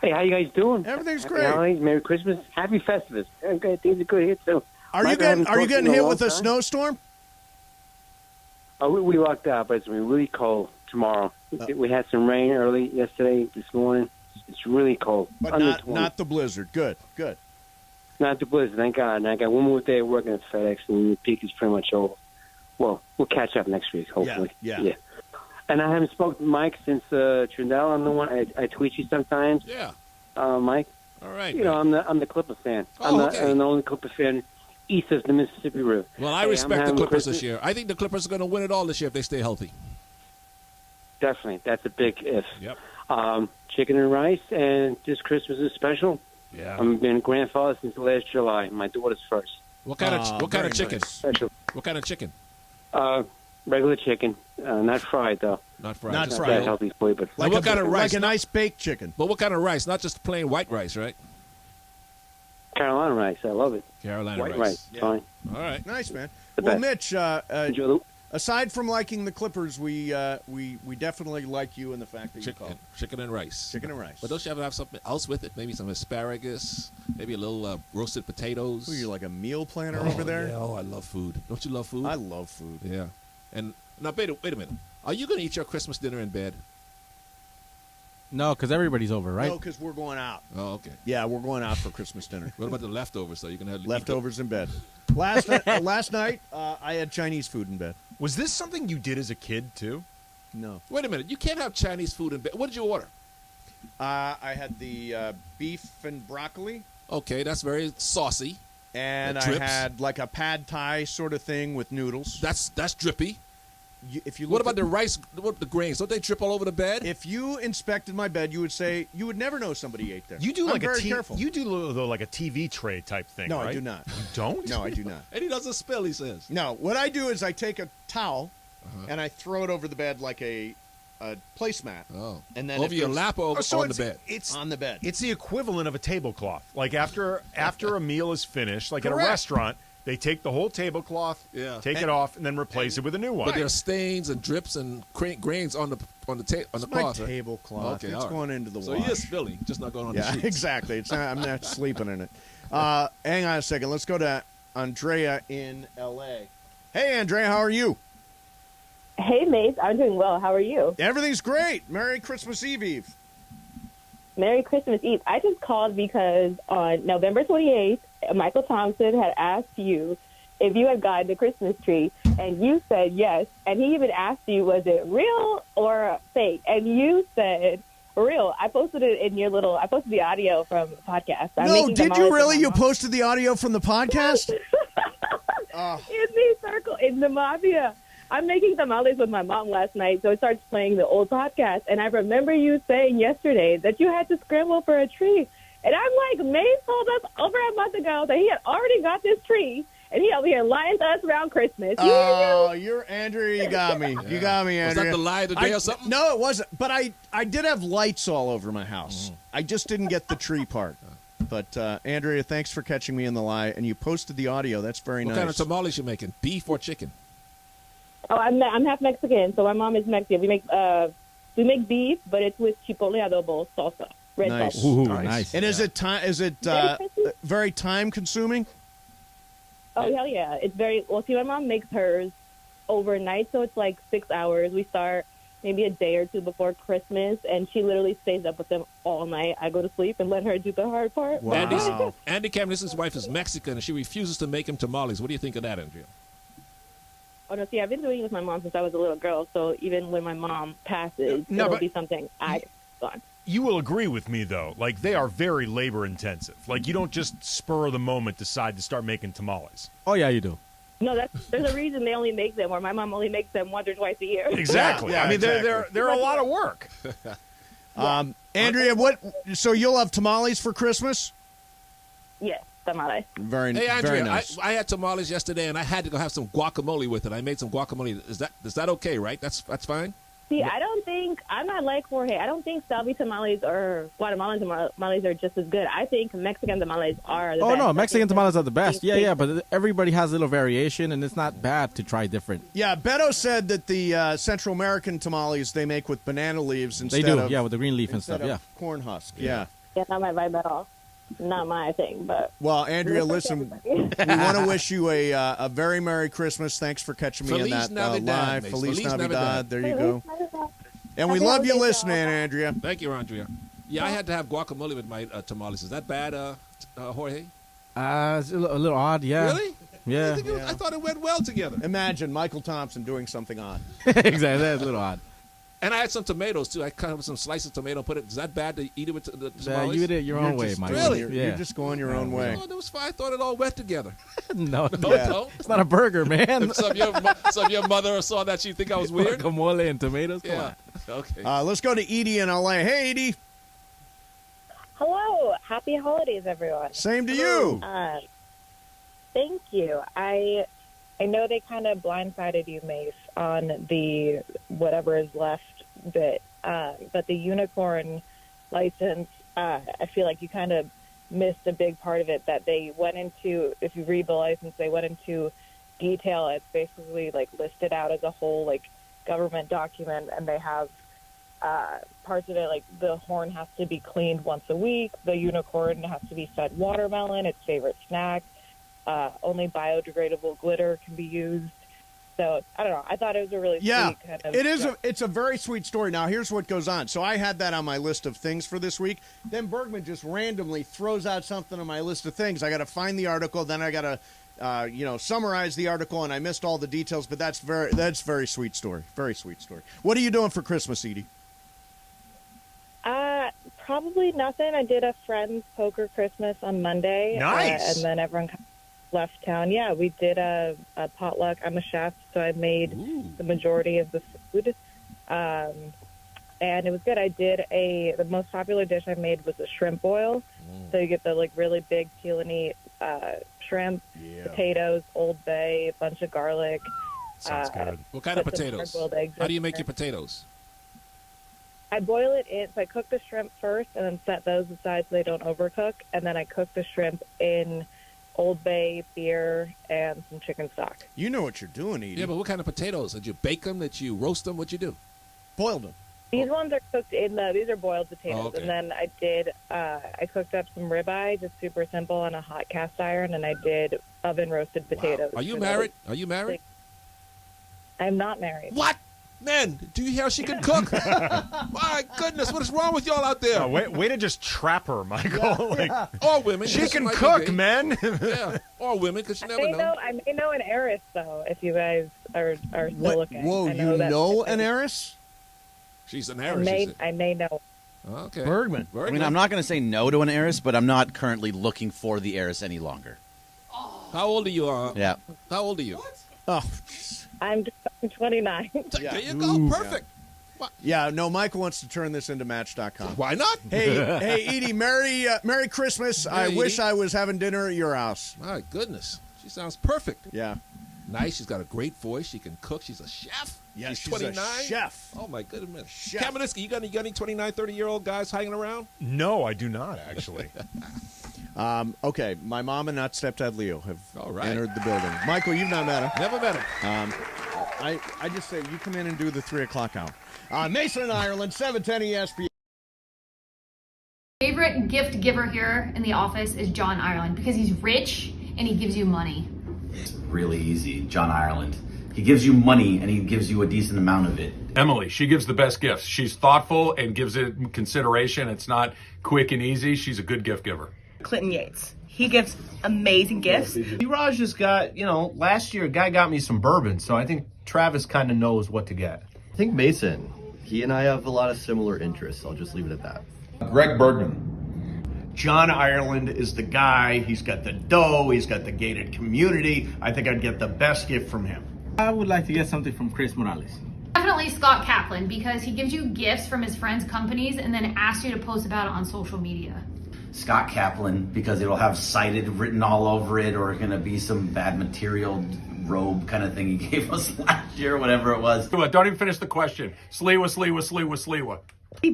Hey, how you guys doing? Everything's Happy great. holidays, Merry Christmas. Happy Festive. Okay, things are good here, too. Are you getting hit with a snowstorm? We lucked out, but it's going to be really cold tomorrow. We had some rain early yesterday, this morning. It's really cold. But Under not 20. not the blizzard. Good. Not the blizzard, thank God. And I got one more day of working at FedEx, and the peak is pretty much over. Well, we'll catch up next week, hopefully. Yeah. And I haven't spoken to Mike since Trindle. I'm the one I tweet you sometimes. Yeah. Mike. All right. You know, I'm the Clipper fan. Oh, okay. I'm the only Clipper fan east of the Mississippi River. Well, I Hey, I'm respect the having Clippers Christmas- this year. I think the Clippers are going to win it all this year if they stay healthy. Definitely, that's a big if. Yep. Chicken and rice, and this Christmas is special. Yeah. I've been a grandfather since last July. My daughter's first. What kind of chicken? Special. What kind of chicken? Regular chicken, not fried though. Not fried. Not just that fried. healthy for you, but Like what kind of rice? Like a nice baked chicken. But what kind of rice? Not just plain white rice, right? Carolina rice. I love it. Carolina White rice. rice, fine. All right. Nice, man. The Well, best. Mitch, aside from liking the Clippers, we definitely like you in the fact that you call Chicken and rice. Chicken and rice. But don't you ever have something else with it? Maybe some asparagus, maybe a little roasted potatoes. Who, you like a meal planner over there? Yeah, I love food. Don't you love food? I love food. Yeah. And now, wait a minute. Are you going to eat your Christmas dinner in bed? No, because everybody's over, right? No, because we're going out. Oh, okay. Yeah, we're going out for Christmas dinner. What about the leftovers? So you can have Leftovers in bed. Last night, I had Chinese food in bed. Was this something you did as a kid, too? No. Wait a minute. You can't have Chinese food in bed. What did you order? I had the beef and broccoli. Okay, that's very saucy. And I drips. had like a pad thai sort of thing with noodles. That's drippy. If you What look about at- the rice? What the grains? Don't they drip all over the bed? If you inspected my bed, you would say you would never know somebody ate there. You do I'm like very careful. You do though like a TV tray type thing. No, I right? do not. You don't? No, I do not. And he doesn't spill. He says. No, what I do is I take a towel and I throw it over the bed like a placemat. Oh, and then over if your there's- lap or Oh, so on the it's- bed? It's on the bed. It's the equivalent of a tablecloth. Like after a meal is finished, like at Correct. a restaurant, they take the whole tablecloth, take it off, and then replace it with a new one. But there are stains and drips and grains on the It's my cloth. right? tablecloth. Okay, It's all right. going into the So wash. he is spilling, just not going on the Yeah, sheets. exactly. It's not, I'm not sleeping in it. Hang on a second. Let's go to Andrea in L.A. Hey, Andrea, how are you? Hey, Mace. I'm doing well. How are you? Everything's great. Merry Christmas Eve. Merry Christmas Eve. I just called because on November 28th, Michael Thompson had asked you if you had gotten the Christmas tree, and you said yes. And he even asked you, was it real or fake? And you said real. I posted it in your I posted the audio from the podcast. No, did you really? You posted the audio from the podcast? In the circle, in the mafia. I'm making tamales with my mom last night, so it starts playing the old podcast. And I remember you saying yesterday that you had to scramble for a tree. And I'm like, Mace told us over a month ago that he had already got this tree, and he over here lying to us around Christmas. Oh, you're Andrea. You got me. You got me, Was Andrea. that the lie of the day or something? No, it wasn't. But I did have lights all over my house. I just didn't get the tree part. But Andrea, thanks for catching me in the lie. And you posted the audio. That's very What nice. kind of tamales you making? Beef or chicken? Oh, I'm half Mexican, so my mom is Mexican. We make beef, but it's with chipotle adobo salsa, red Nice. salsa. Ooh, nice. And is it very time consuming? Oh, hell yeah. It's very, well, see, my mom makes hers overnight, so it's like 6 hours. We start maybe a day or two before Christmas, and she literally stays up with them all night. I go to sleep and let her do the hard part. Andy Cameron's wife is Mexican, and she refuses to make him tamales. What do you think of that, Andrea? Oh, no, see, I've been doing it with my mom since I was a little girl, so even when my mom passes, No, it'll but- be something I on. You will agree with me, though. Like, they are very labor intensive. Like, you don't just spur of the moment decide to start making tamales. Oh, yeah, you do. No, there's a reason they only make them, or my mom only makes them once or twice a year. Exactly. Yeah, I mean, they're a lot of work. Andrea, so you'll have tamales for Christmas? Yes, tamales. Very, Hey, Andrea, very nice. I had tamales yesterday, and I had to go have some guacamole with it. I made some guacamole. Is that okay, right? That's fine? See, I'm not like Jorge. I don't think Salvi tamales or Guatemalan tamales are just as good. I think Mexican tamales are the best. Oh, no, Mexican tamales are the best. Yeah, but everybody has a little variation, and it's not bad to try different. Yeah, Beto said that the Central American tamales they make with banana leaves instead They do, of with the green leaf and stuff, instead of corn husk. Yeah. Yeah, not my vibe at all. Not my thing, but. Well, Andrea, listen, we want to wish you a very Merry Christmas. Thanks for catching me Feliz in that Navidad, live. Mace. Feliz Feliz Navidad. Navidad. There you go. And we love you listening, Andrea. Thank you, Andrea. Yeah, I had to have guacamole with my tamales. Is that bad, Jorge? It's a little odd, yeah. Really? Yeah. I thought it went well together. Imagine Michael Thompson doing something odd. Exactly, that's a little odd. And I had some tomatoes, too. I cut up some slices of tomato, put it. Is that bad to eat it with the tamales? You did it your own way, Mike. Really? You're just going your own way. Oh, that was fine. I thought it all went together. No, no. It's not a burger, man. So if your mother saw that, she'd think I was weird? Guacamole and tomatoes? Come on. Okay. Let's go to Edie in L.A. Hey, Edie. Hello. Happy holidays, everyone. Same to you. Thank you. I know they kind of blindsided you, Mace, on the whatever is left bit, but the unicorn license, I feel like you kind of missed a big part of it that they went into. If you read the license, they went into detail. It's basically like listed out as a whole like government document, and they have parts of it like the horn has to be cleaned once a week, the unicorn has to be fed watermelon, its favorite snack, only biodegradable glitter can be used. So I don't know. I thought it was a really sweet kind of. It is. It's a very sweet story. Now here's what goes on. So I had that on my list of things for this week. Then Bergman just randomly throws out something on my list of things. I got to find the article. Then I got to, summarize the article, and I missed all the details. But that's very sweet story. Very sweet story. What are you doing for Christmas, Edie? Probably nothing. I did a friend's poker Christmas on Monday. Nice. And then everyone left town. Yeah, we did a potluck. I'm a chef, so I made the majority of the food. And it was good. I did the most popular dish I made was a shrimp boil. So you get the like really big peel and eat shrimp, potatoes, Old Bay, a bunch of garlic. Sounds good. What kind of potatoes? How do you make your potatoes? I boil it in, so I cook the shrimp first and then set those aside so they don't overcook. And then I cook the shrimp in Old Bay, beer, and some chicken stock. You know what you're doing, Edie. Yeah, but what kind of potatoes? Did you bake them? Did you roast them? What'd you do? Boiled them. These ones are cooked these are boiled potatoes. Oh, okay. And then I cooked up some ribeye, just super simple, on a hot cast iron, and I did oven roasted potatoes. Are you married? Are you married? I'm not married. What? Man, do you hear how she can cook? My goodness, what is wrong with y'all out there? Way to just trap her, Michael. All women. She just can like cook, me. man. Yeah, all women, because you never know. I may know an heiress, though, if you guys are still looking. Whoa, I you that- know an heiress? She's an I heiress. may know. Okay. Bergman. I mean, I'm not going to say no to an heiress, but I'm not currently looking for the heiress any longer. How old are you? Yeah. How old are you? Oh, I'm 29. There you go. Perfect. Yeah, no, Michael wants to turn this into Match.com. Why not? Hey, Edie, Merry Christmas. Yeah, I Edie. wish I was having dinner at your house. My goodness. She sounds perfect. Yeah. Nice. She's got a great voice. She can cook. She's a chef. Yeah, she's she's 29. a chef. Oh, my goodness. Chef. Kamenetsky, you got any 29, 30-year-old guys hanging around? No, I do not, actually. Okay, my mom and not stepdad Leo have All right. entered the building. Michael, you've not met him. Never met him. I just say you come in and do the 3 o'clock hour. Mason in Ireland, 710 ESPN. Favorite gift giver here in the office is John Ireland because he's rich and he gives you money. Really easy. John Ireland. He gives you money and he gives you a decent amount of it. Emily, she gives the best gifts. She's thoughtful and gives it consideration. It's not quick and easy. She's a good gift giver. Clinton Yates. He gives amazing gifts. Raj just got, last year a guy got me some bourbon, so I think Travis kind of knows what to get. I think Mason, he and I have a lot of similar interests. I'll just leave it at that. Greg Bergman. John Ireland is the guy. He's got the dough. He's got the gated community. I think I'd get the best gift from him. I would like to get something from Chris Morales. Definitely Scott Kaplan, because he gives you gifts from his friends' companies and then asks you to post about it on social media. Scott Kaplan, because it'll have cited written all over it, or going to be some bad material robe kind of thing he gave us last year, whatever it was. Don't even finish the question. Sliwa.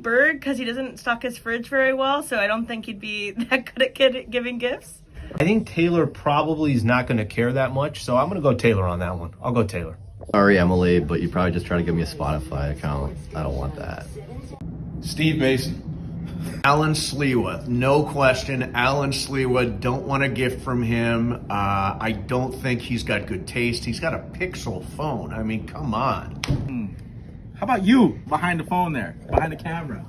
Bird, because he doesn't stock his fridge very well, so I don't think he'd be that good at giving gifts. I think Taylor probably is not going to care that much, so I'm going to go Taylor on that one. I'll go Taylor. Sorry, Emily, but you probably just try to give me a Spotify account. I don't want that. Steve Mason. Alan Sliwa, no question. Alan Sliwa, don't want a gift from him. I don't think he's got good taste. He's got a Pixel phone. I mean, come on. How about you behind the phone there, behind the camera?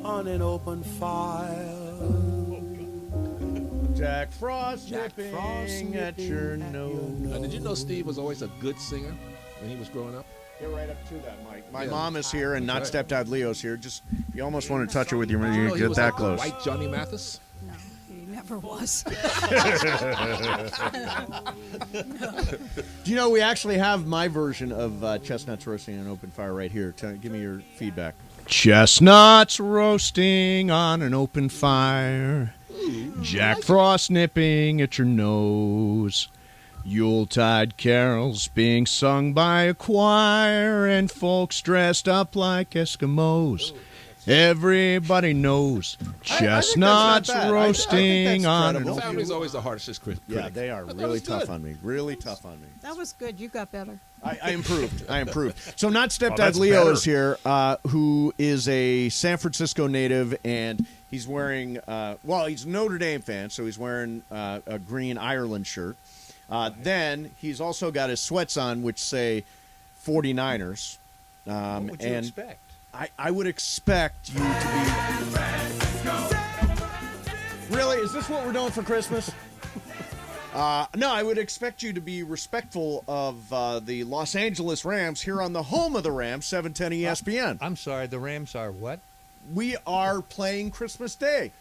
On an open file. Jack Frost nipping at your nose. Did you know Steve was always a good singer when he was growing up? Get right up to that, Mike. My mom is here, and not Stepdad Leo's here. Just you almost want to touch her with your you he get was that like close. White Johnny Mathis? No, he never was. Do you know we actually have my version of chestnuts roasting on an open fire right here? Give me your feedback. Chestnuts roasting on an open fire. Jack Frost nipping at your nose. Yuletide carols being sung by a choir and folks dressed up like Eskimos. Everybody knows chestnuts roasting on an open fire. Family's always the hardest critic. Yeah, they are really tough on me. Really tough on me. That was good. You got better. I improved. So not Stepdad that's Leo better. is here, who is a San Francisco native, and he's wearing, he's a Notre Dame fan, so he's wearing a green Ireland shirt. Then he's also got his sweats on, which say 49ers. What would you expect? I would expect you to be... Really? Is this what we're doing for Christmas? No, I would expect you to be respectful of the Los Angeles Rams here on the home of the Rams, 710 ESPN. I'm sorry, the Rams are what? We are playing Christmas Day.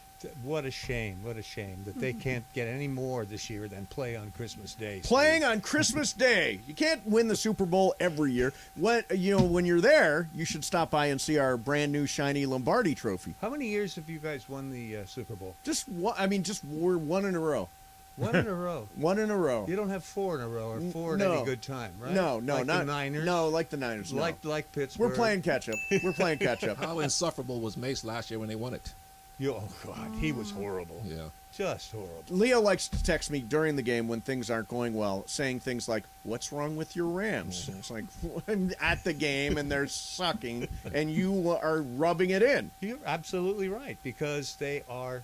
What a shame that they can't get any more this year than play on Christmas Day. Playing on Christmas Day. You can't win the Super Bowl every year. When you're there, you should stop by and see our brand new shiny Lombardi trophy. How many years have you guys won the Super Bowl? We're one in a row. One in a row. One in a row. You don't have four in a row or four at No. any good time, right? No, like not the Niners. No, like the Niners. No. Like Pittsburgh. We're playing catch up. How insufferable was Mace last year when they won it? Oh God, he was horrible. Yeah, just horrible. Leo likes to text me during the game when things aren't going well, saying things like, "What's wrong with your Rams?" It's like, I'm at the game and they're sucking, and you are rubbing it in. You're absolutely right, because they are.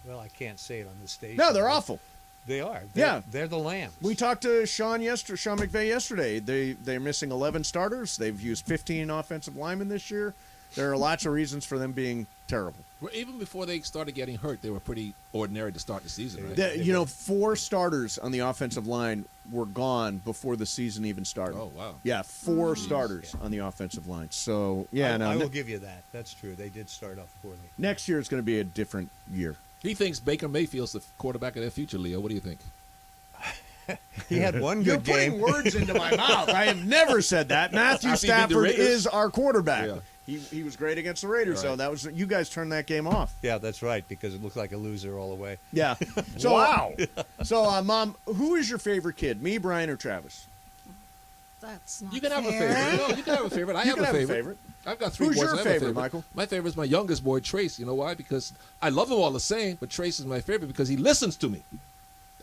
Well, I can't say it on the station. No, they're awful. They are. They're the Lambs. We talked to Sean McVay yesterday. They're missing 11 starters. They've used 15 offensive linemen this year. There are lots of reasons for them being terrible. Well, even before they started getting hurt, they were pretty ordinary to start the season, right? 4 starters on the offensive line were gone before the season even started. Oh, wow. Yeah, 4 starters on the offensive line. So, yeah. I will give you that. That's true. They did start off poorly. Next year is going to be a different year. He thinks Baker Mayfield's the quarterback of their future, Leo. What do you think? He had one good game. You're putting words into my mouth. I have never said that. Matthew Stafford is our quarterback. Yeah. He was great against the Raiders, Right. though. That was you guys turned that game off. Yeah, that's right, because it looked like a loser all the way. Yeah. So, wow. So, Mom, who is your favorite kid? Me, Brian, or Travis? That's not You can have a fair. favorite. No, you can have a favorite. I You have can a have a favorite. favorite. I've got 3 Who's boys. your I have a favorite, Michael? My favorite is my youngest boy, Trace. You know why? Because I love them all the same, but Trace is my favorite because he listens to me.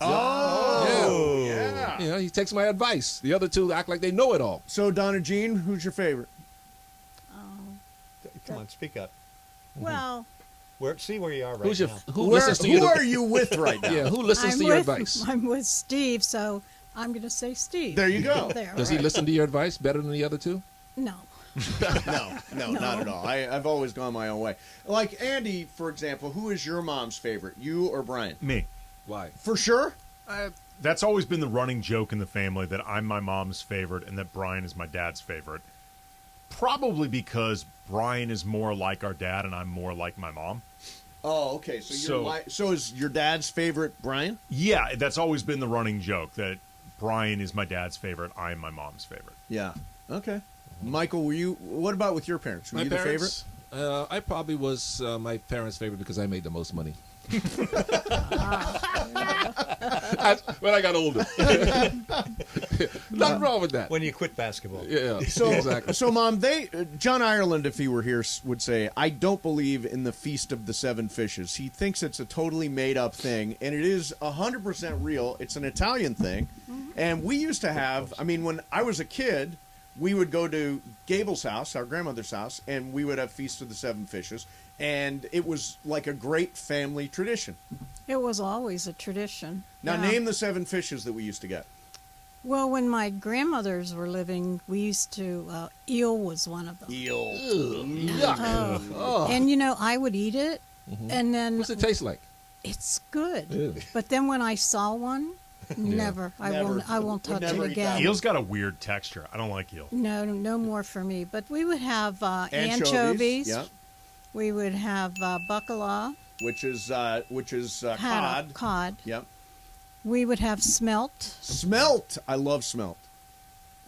Oh, yeah. You know, he takes my advice. The other 2 act like they know it all. So, Donna Jean, who's your favorite? Come on, speak up. Well, See where you are right Who's your, now. who listens to you? Who are you with right now? Yeah, who listens to your advice? I'm with Steve, so I'm going to say Steve. There you go. There, Does he right. listen to your advice better than the other 2? No. No, not at all. I've always gone my own way. Like Andy, for example, who is your mom's favorite? You or Brian? Me. Why? For sure? That's always been the running joke in the family that I'm my mom's favorite and that Brian is my dad's favorite. Probably because Brian is more like our dad and I'm more like my mom. Oh, okay. So is your dad's favorite Brian? Yeah, that's always been the running joke that Brian is my dad's favorite, I am my mom's favorite. Yeah. Okay. Michael, what about with your parents? Were My you parents, the favorite? I probably was my parents' favorite because I made the most money. When I got older. Nothing wrong with that. When you quit basketball. Yeah, So, exactly. so Mom, John Ireland, if he were here, would say, I don't believe in the Feast of the Seven Fishes. He thinks it's a totally made-up thing, and it is 100% real. It's an Italian thing. And we used to have, when I was a kid, we would go to Gable's house, our grandmother's house, and we would have Feast of the Seven Fishes. And it was like a great family tradition. It was always a tradition. Now, Yeah. name the 7 fishes that we used to get. Well, when my grandmothers were living, we used to, eel was one of them. Eel. Yuck. Oh. And, I would eat it, and then... What's it taste like? It's good. Ew. But then when I saw one, never. I won't touch it again. Eel's got a weird texture. I don't like eel. No more for me. But we would have Anchovies. anchovies. Yeah. We would have bacala. Which is cod. Cod. Yep. We would have smelt. Smelt. I love smelt.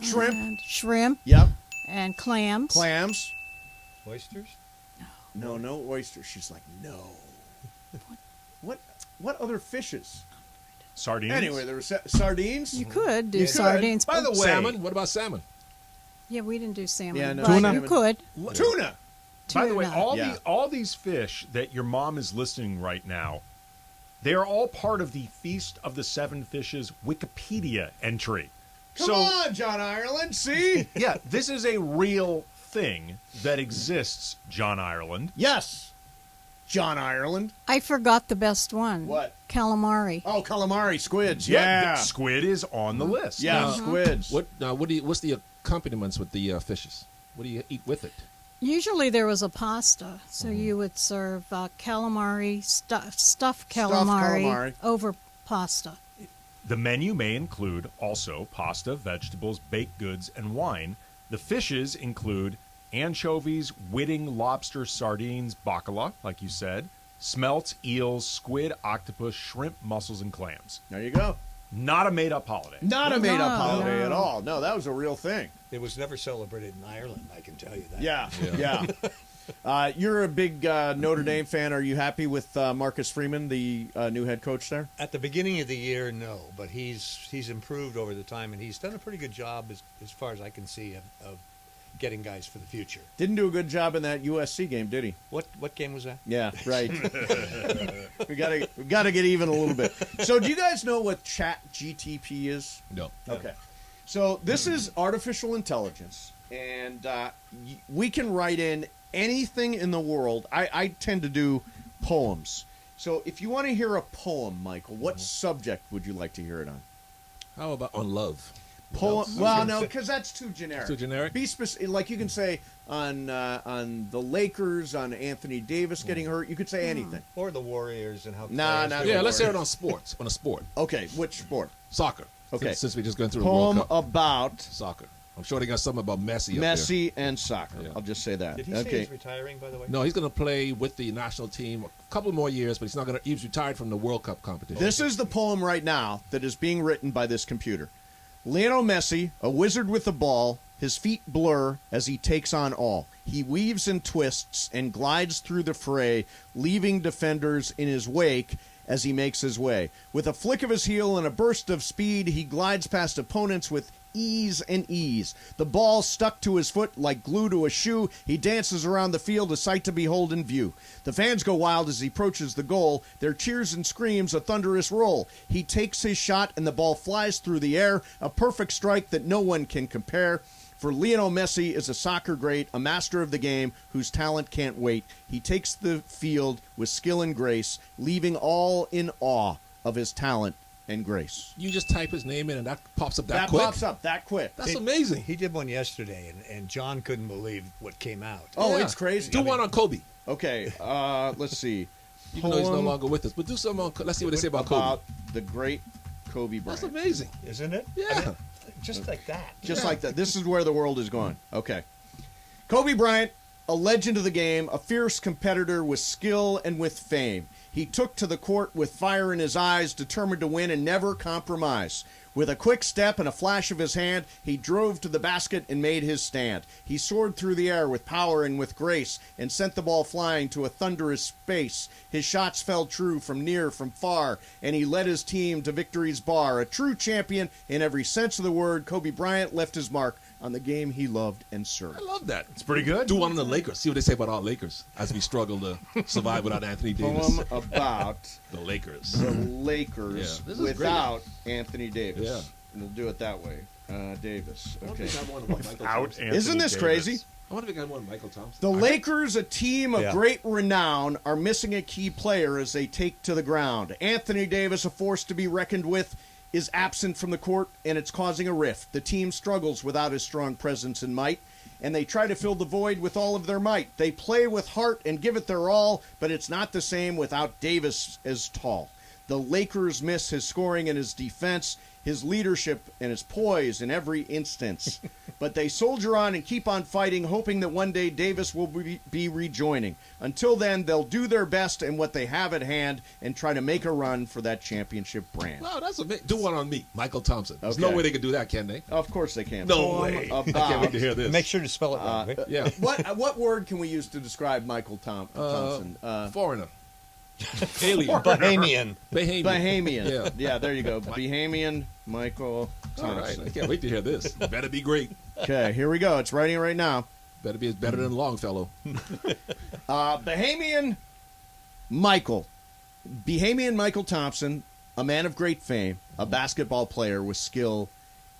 Shrimp. And shrimp. Yep. And clams. Clams. Oysters? No oysters. She's like, no. What other fishes? Sardines? Anyway, there were sardines. You could do You sardines. By the but- way, salmon. What about salmon? Yeah, we didn't do salmon. Yeah, no, but tuna. you could. Tuna. By the way, Tuna. all these fish that your mom is listing right now, they are all part of the Feast of the Seven Fishes Wikipedia entry. Come on, John Ireland. See? Yeah, this is a real thing that exists, John Ireland. Yes. John Ireland. I forgot the best one. What? Calamari. Oh, calamari, squids. Yeah, Yeah. squid is on the list. Yeah, squids. What's the accompaniments with the fishes? What do you eat with it? Usually there was a pasta, so you would serve calamari, stuffed calamari over pasta. The menu may include also pasta, vegetables, baked goods, and wine. The fishes include anchovies, whiting, lobster, sardines, bacala, like you said, smelts, eels, squid, octopus, shrimp, mussels, and clams. There you go. Not a made-up holiday. Not a made-up holiday at all. No, that was a real thing. It was never celebrated in Ireland, I can tell you that. Yeah. You're a big Notre Dame fan. Are you happy with Marcus Freeman, the new head coach there? At the beginning of the year, no, but he's improved over the time, and he's done a pretty good job as far as I can see of getting guys for the future. Didn't do a good job in that USC game, did he? What game was that? Yeah, right. we gotta get even a little bit. So, do you guys know what ChatGTP is? No. Okay. So this is artificial intelligence, and we can write in anything in the world. I tend to do poems. So if you want to hear a poem, Michael, what subject would you like to hear it on? How about on love? Poem? Well, no, because that's too generic. Too generic? Be specific. Like you can say on the Lakers, on Anthony Davis getting hurt. You could say anything. Or the Warriors and how. Yeah, let's hear it on sports. On a sport. Okay, which sport? Soccer. Okay. Since we just going through poem the World Cup. about soccer. I'm sure they got something about Messi. Messi and soccer. Yeah. I'll just say that. Did he say he's retiring, by the way? No, he's going to play with the national team a couple more years, but he's not going to. He's retired from the World Cup competition. This is the poem right now that is being written by this computer. Lionel Messi, a wizard with the ball, his feet blur as he takes on all. He weaves and twists and glides through the fray, leaving defenders in his wake as he makes his way. With a flick of his heel and a burst of speed, he glides past opponents with ease and ease. The ball stuck to his foot like glue to a shoe. He dances around the field, a sight to behold in view. The fans go wild as he approaches the goal. Their cheers and screams, a thunderous roll. He takes his shot and the ball flies through the air, a perfect strike that no one can compare. For Lionel Messi is a soccer great, a master of the game whose talent can't wait. He takes the field with skill and grace, leaving all in awe of his talent and grace. You just type his name in and that pops up that quick? quick? That pops up that quick. That's amazing. He did one yesterday, and John couldn't believe what came out. Oh, it's crazy. Do one on Kobe. Okay, let's see. Even though he's no longer with us. But do some on, let's see what they say about Kobe. About the great Kobe Bryant. That's amazing. Isn't it? Yeah. I mean, just like that. Just like that. This is where the world is going. Okay. Kobe Bryant, a legend of the game, a fierce competitor with skill and with fame. He took to the court with fire in his eyes, determined to win and never compromise. With a quick step and a flash of his hand, he drove to the basket and made his stand. He soared through the air with power and with grace and sent the ball flying to a thunderous space. His shots fell true from near, from far, and he led his team to victory's bar. A true champion in every sense of the word, Kobe Bryant left his mark on the game he loved and served. I love that. It's pretty good. Do one on the Lakers. See what they say about our Lakers as we struggle to survive without Anthony Davis. Poem about the Lakers. The Lakers Yeah, this is without Anthony Davis. Yeah. We'll do it that way. Davis. Okay. Out Isn't this crazy? I wonder if we got one Michael Thompson. The Lakers, a team of great renown, are missing a key player as they take to the ground. Anthony Davis, a force to be reckoned with, is absent from the court, and it's causing a rift. The team struggles without his strong presence and might, and they try to fill the void with all of their might. They play with heart and give it their all, but it's not the same without Davis as tall. The Lakers miss his scoring and his defense, his leadership and his poise in every instance. But they soldier on and keep on fighting, hoping that one day Davis will be rejoining. Until then, they'll do their best in what they have at hand and try to make a run for that championship brand. Wow, that's amazing. Do one on me, Michael Thompson. There's Okay. no way they could do that, can they? Of course they can. No Poem way. I about- can't wait to hear this. Make sure to spell it wrong. Yeah. What word can we use to describe Michael Thompson? Foreigner. Alien. Bahamian. Bahamian. Yeah, there you go. Bahamian Michael All right. Thompson. I can't wait to hear this. Better be great. Okay, here we go. It's writing right now. Better be better than Longfellow. Bahamian Michael. Bahamian Michael Thompson, a man of great fame, a basketball player with skill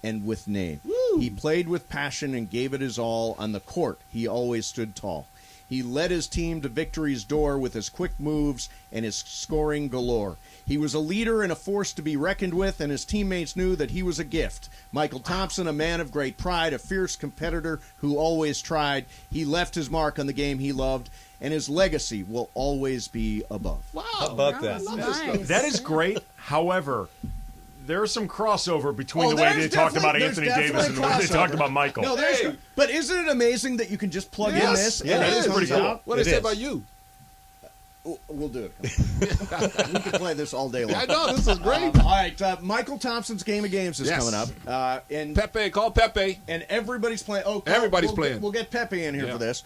and with name. He played with passion and gave it his all on the court. He always stood tall. He led his team to victory's door with his quick moves and his scoring galore. He was a leader and a force to be reckoned with, and his teammates knew that he was a gift. Michael Thompson, a man of great pride, a fierce competitor who always tried. He left his mark on the game he loved, and his legacy will always be above. Wow. How about that? Nice. That is great. However, there's some crossover between the way there's they talked about definitely- Anthony there's Davis and the way they definitely talked crossover. about Michael. No, but isn't it amazing that you can just plug in this and Yeah, it it is comes pretty cool. out? What did It they say is. about you? We'll do it. We can play this all day long. I know, this is great. All right, Michael Thompson's Game of Games is Yes. coming up. And Pepe, call Pepe. And everybody's playing. Oh, Everybody's we'll playing. We'll get Pepe in here Yeah. for this.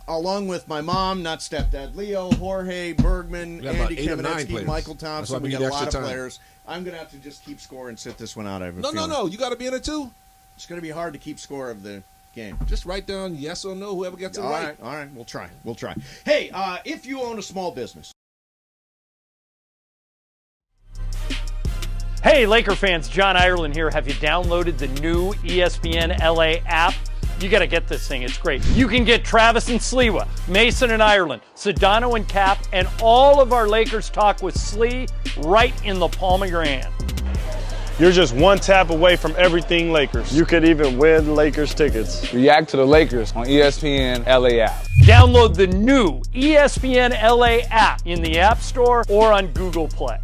Along with my mom, not stepdad, Leo, Jorge, Bergman, We got about Andy 8 or 9 Kamenetsky, players. Michael That's why Thompson. we We need got a lot extra of time. players. I'm going to have to just keep score and sit this one out. I have a No, feeling. you got to be in it too. It's going to be hard to keep score of the game. Just write down yes or no, whoever gets it All right. right. We'll try. Hey, if you own a small business. Hey, Laker fans, John Ireland here. Have you downloaded the new ESPN LA app? You got to get this thing. It's great. You can get Travis and Sliwa, Mason and Ireland, Sedano and Cap, and all of our Lakers talk with Slee right in the palm of your hand. You're just one tap away from everything Lakers. You could even win Lakers tickets. React to the Lakers on ESPN LA app. Download the new ESPN LA app in the App Store or on Google Play.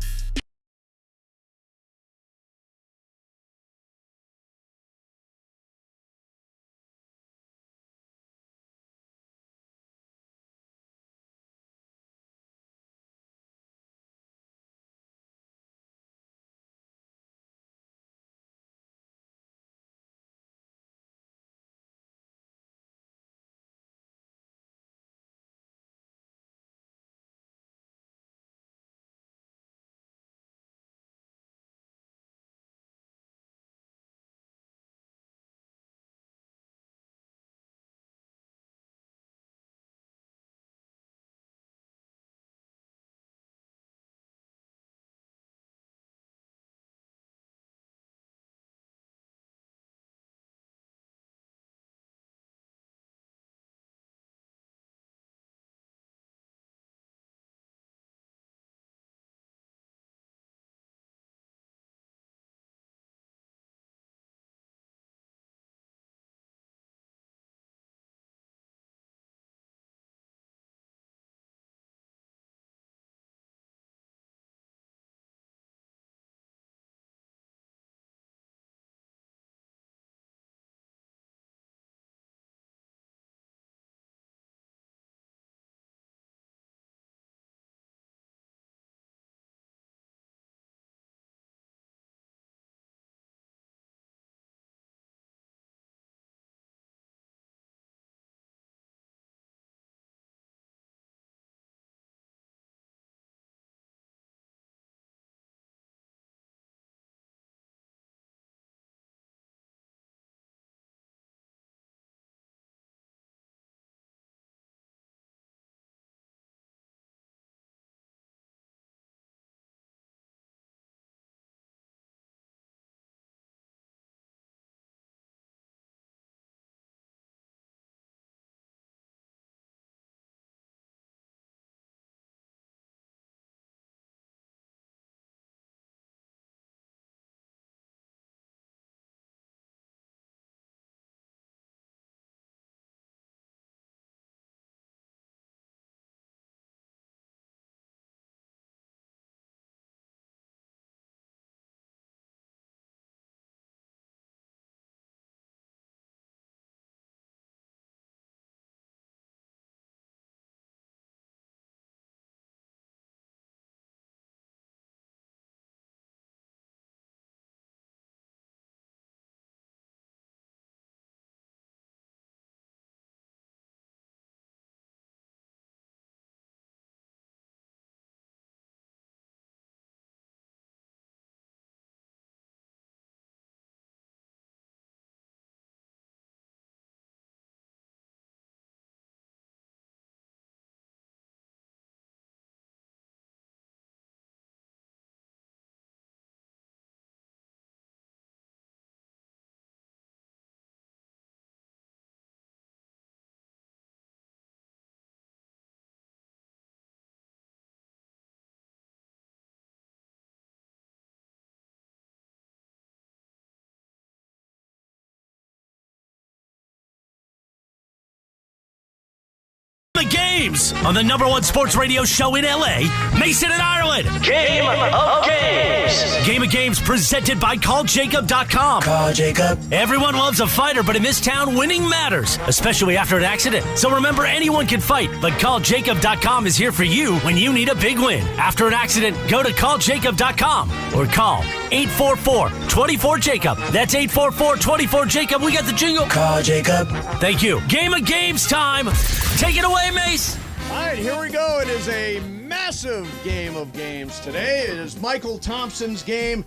The games on the #1 sports radio show in LA, Mason and Ireland. Game of Games. Game of Games presented by CallJacob.com. Call Jacob. Everyone loves a fighter, but in this town, winning matters, especially after an accident. So remember, anyone can fight, but CallJacob.com is here for you when you need a big win. After an accident, go to CallJacob.com or call 844-24-JACOB. That's 844-24-JACOB. We got the jingle. Call Jacob. Thank you. Game of Games time. Take it away, Mace. All right, here we go. It is a massive game of games today. It is Michael Thompson's game.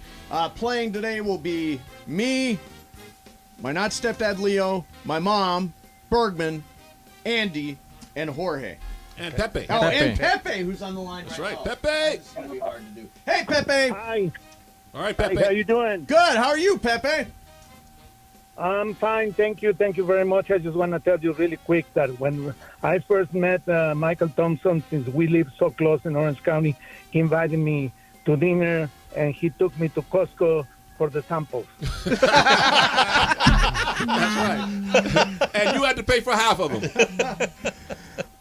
Playing today will be me, my not stepdad Leo, my mom, Bergman, Andy, and Jorge. And Pepe. Oh, and Pepe, who's on the line. That's right, now. Pepe. It's going to be hard to do. Hey, Pepe. Hi. All right, Pepe. Hi, how you doing? Good. How are you, Pepe? I'm fine, thank you very much. I just want to tell you really quick that when I first met Michael Thompson, since we live so close in Orange County, he invited me to dinner and he took me to Costco for the samples. That's right. And you had to pay for half of them.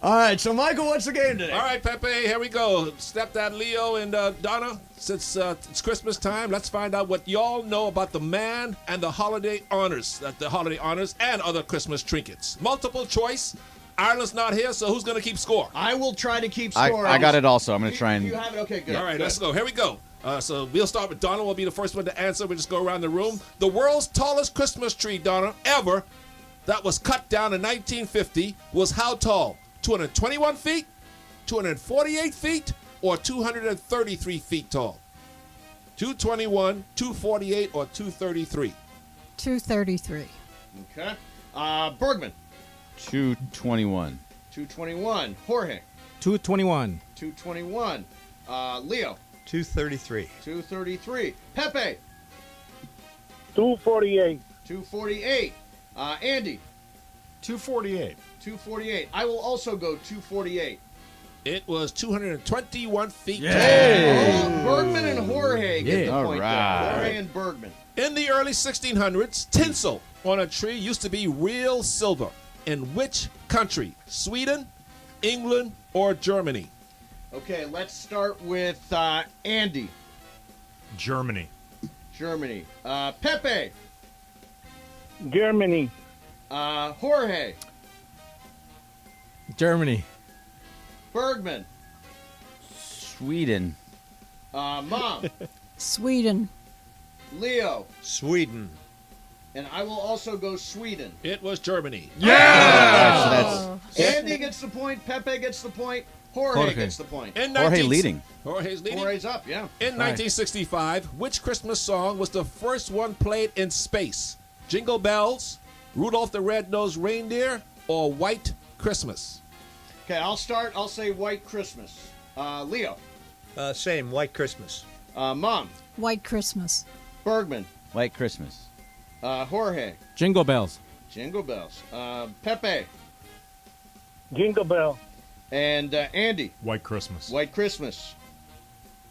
All right, so Michael, what's the game today? All right, Pepe, here we go. Stepdad Leo and Donna, since it's Christmas time, let's find out what y'all know about the man and the holiday honors, and other Christmas trinkets. Multiple choice. Ireland's not here, so who's going to keep score? I will try to keep score. I got it also. I'm going to try and... You have it? Okay, good. All right, good. let's go. Here we go. So we'll start with Donna. Will be the first one to answer. We'll just go around the room. The world's tallest Christmas tree, Donna, ever, that was cut down in 1950 was how tall? 221 feet, 248 feet, or 233 feet tall? 221, 248, or 233? 233. Okay. Bergman. 221. 221. Jorge. 221. 221. Leo. 233. 233. Pepe. 248. 248. Andy. 248. 248. I will also go 248. It was 221 feet tall. Bergman and Jorge get the point there. Jorge and Bergman. In the early 1600s, tinsel on a tree used to be real silver. In which country? Sweden, England, or Germany? Okay, let's start with Andy. Germany. Germany. Pepe. Germany. Jorge. Germany. Bergman. Sweden. Mom. Sweden. Leo. Sweden. And I will also go Sweden. It was Germany. Yeah! Andy gets the point. Pepe gets the point. Jorge gets the point. Jorge's leading. Jorge's up, yeah. In 1965, which Christmas song was the first one played in space? Jingle Bells, Rudolph the Red-Nosed Reindeer, or White Christmas? Okay, I'll start. I'll say White Christmas. Leo. Same, White Christmas. Mom. White Christmas. Bergman. White Christmas. Jorge. Jingle Bells. Jingle Bells. Pepe. Jingle Bell. And Andy. White Christmas. White Christmas.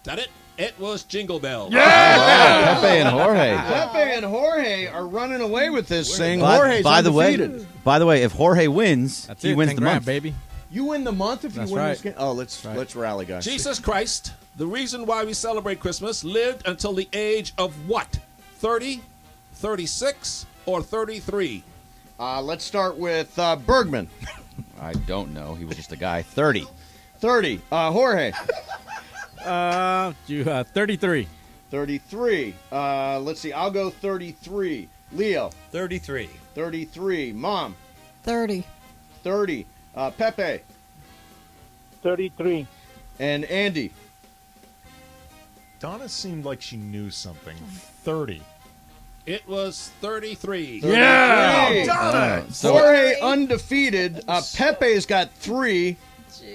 That it? It was Jingle Bells. Yeah! Pepe and Jorge. Pepe and Jorge are running away with this thing. By Jorge's undefeated. the way, if Jorge wins, That's he it. wins 10 the grand, month. baby. You win the month if you That's win right. this game. Oh, let's rally, guys. Jesus Christ, the reason why we celebrate Christmas, lived until the age of what? 30, 36, or 33? Let's start with Bergman. I don't know. He was just a guy. 30. 30. Jorge. 33. 33. Let's see. I'll go 33. Leo. 33. 33. Mom. 30. 30. Pepe. 33. And Andy. Donna seemed like she knew something. 30. It was 33. Yeah! Donna! Jorge undefeated. Pepe's got 3.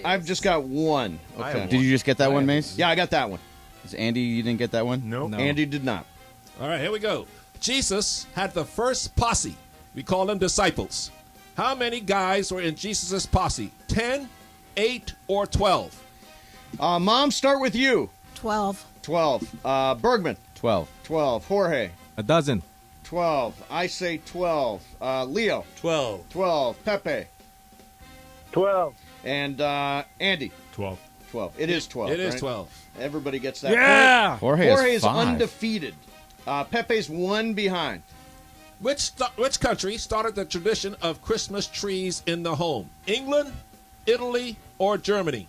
I've just got 1. Okay. Did you just get that one, Mace? Yeah, I got that one. Is Andy, you didn't get that one? Nope. No. Andy did not. All right, here we go. Jesus had the first posse. We call them disciples. How many guys were in Jesus' posse? 10, 8, or 12? Mom, start with you. 12. 12. Bergman. 12. 12. Jorge. A dozen. 12. I say 12. Leo. 12. 12. Pepe. 12. And Andy. 12. 12. It is 12. It is right? 12. Everybody gets that Yeah! point. Jorge is is 5. undefeated. Pepe's 1 behind. Which country started the tradition of Christmas trees in the home? England, Italy, or Germany?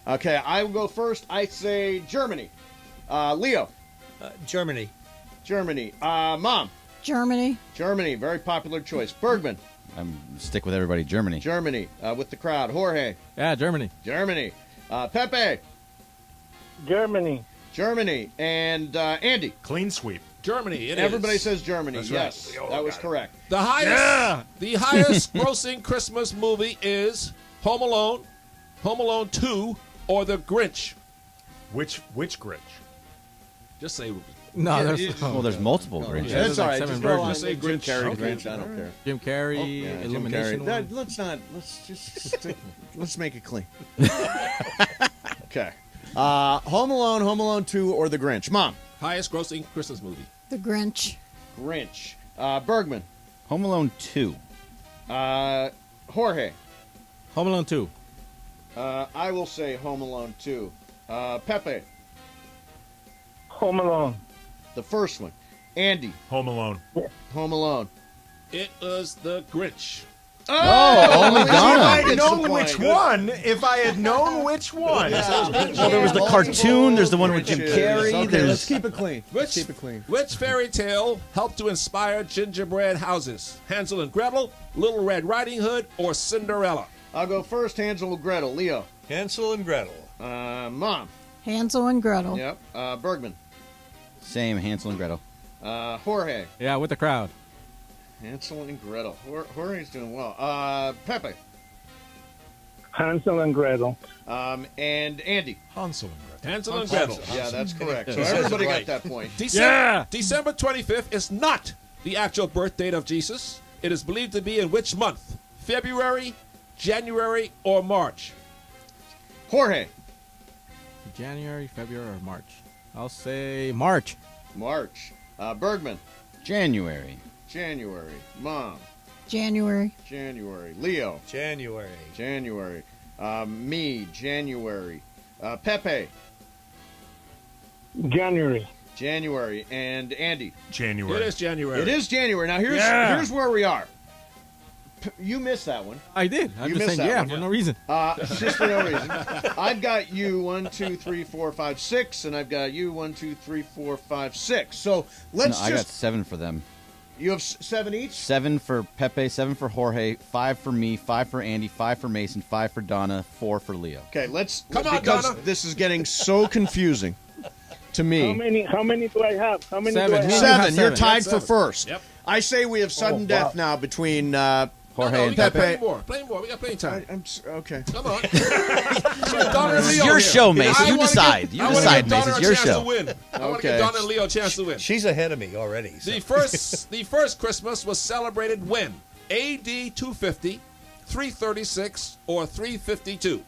Okay, I will go first. I say Germany. Leo. Germany. Germany. Mom. Germany. Germany. Very popular choice. Bergman. I'm stick with everybody. Germany. Germany. With the crowd. Jorge. Yeah, Germany. Germany. Pepe. Germany. Germany. And Andy. Clean sweep. Germany. It Everybody is. says Germany. That's Yes, right. that was correct. The highest grossing Christmas movie is Home Alone, Home Alone 2, or The Grinch. Which Grinch? Just say. No, there's multiple Grinches. Yeah, that's all right. seven Just go on. versions. Say Jim Carrey Okay. Grinch. I don't care. Jim Carrey, Jim Illumination. Carrey. one. Let's just let's make it clean. Okay. Home Alone, Home Alone 2, or The Grinch. Mom. Highest grossing Christmas movie. The Grinch. Grinch. Bergman. Home Alone 2. Jorge. Home Alone 2. I will say Home Alone 2. Pepe. Home Alone. The first one. Andy. Home Alone. Home Alone. It was The Grinch. Oh, only If I Donna. had known which one, Well, there was the cartoon. There's the one with Jim Carrey. Okay, There's let's keep it clean. Let's keep it clean. Which fairy tale helped to inspire gingerbread houses? Hansel and Gretel, Little Red Riding Hood, or Cinderella? I'll go first. Hansel and Gretel. Leo. Hansel and Gretel. Mom. Hansel and Gretel. Yep. Bergman. same Hansel and Gretel. Jorge. Yeah, with the crowd. Hansel and Gretel. Jorge's doing well. Pepe. Hansel and Gretel. And Andy. Hansel and Gretel. Hansel and Gretel. Yeah, that's correct. So He says everybody it right. got that point. December 25th is not the actual birth date of Jesus. It is believed to be in which month? February, January, or March? Jorge. January, February, or March? I'll say March. March. Bergman. January. January. Mom. January. January. Leo. January. January. Me. January. Pepe. January. January. And Andy. January. It is January. It is January. Now here's where we are. You missed that one. I did. I'm You just missed saying, that yeah, one. for no reason. Just for no reason. I've got you 1, 2, 3, 4, 5, 6, and I've got you 1, 2, 3, 4, 5, 6. So let's No, I got 7 for them. You have 7 each? 7 for Pepe, 7 for Jorge, 5 for me, 5 for Andy, 5 for Mason, 5 for Donna, 4 for Leo. Okay, let's Come on, because Donna. this is getting so confusing to me. How many do I have? How many Seven. do I have? 7. You're Seven. tied for Seven. first. Yep. I say we have sudden death now between Jorge we and got Pepe. plenty more. Plenty more. We got plenty of time. Okay. Come on. Donna and This is Leo your here. show, Mason. I You wanna decide. give- You I wanna decide, give Donna Mason. It's a your chance show. to win. I want to Okay. give Donna and Leo a chance to win. She's ahead of me already. So. The first Christmas was celebrated when? AD 250, 336, or 352?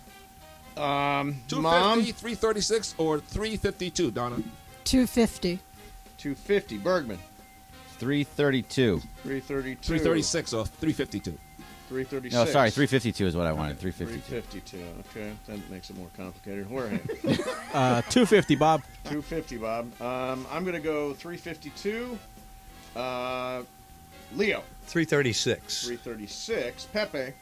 250, Mom. 336, or 352, Donna? 250. 250. Bergman. 332. 332. 336 or 352? 336. No, sorry, 352 is what I wanted. 352. 352. Okay, that makes it more complicated. Jorge. 250, Bob. 250, Bob. I'm going to go 352. Leo. 336. 336. Pepe.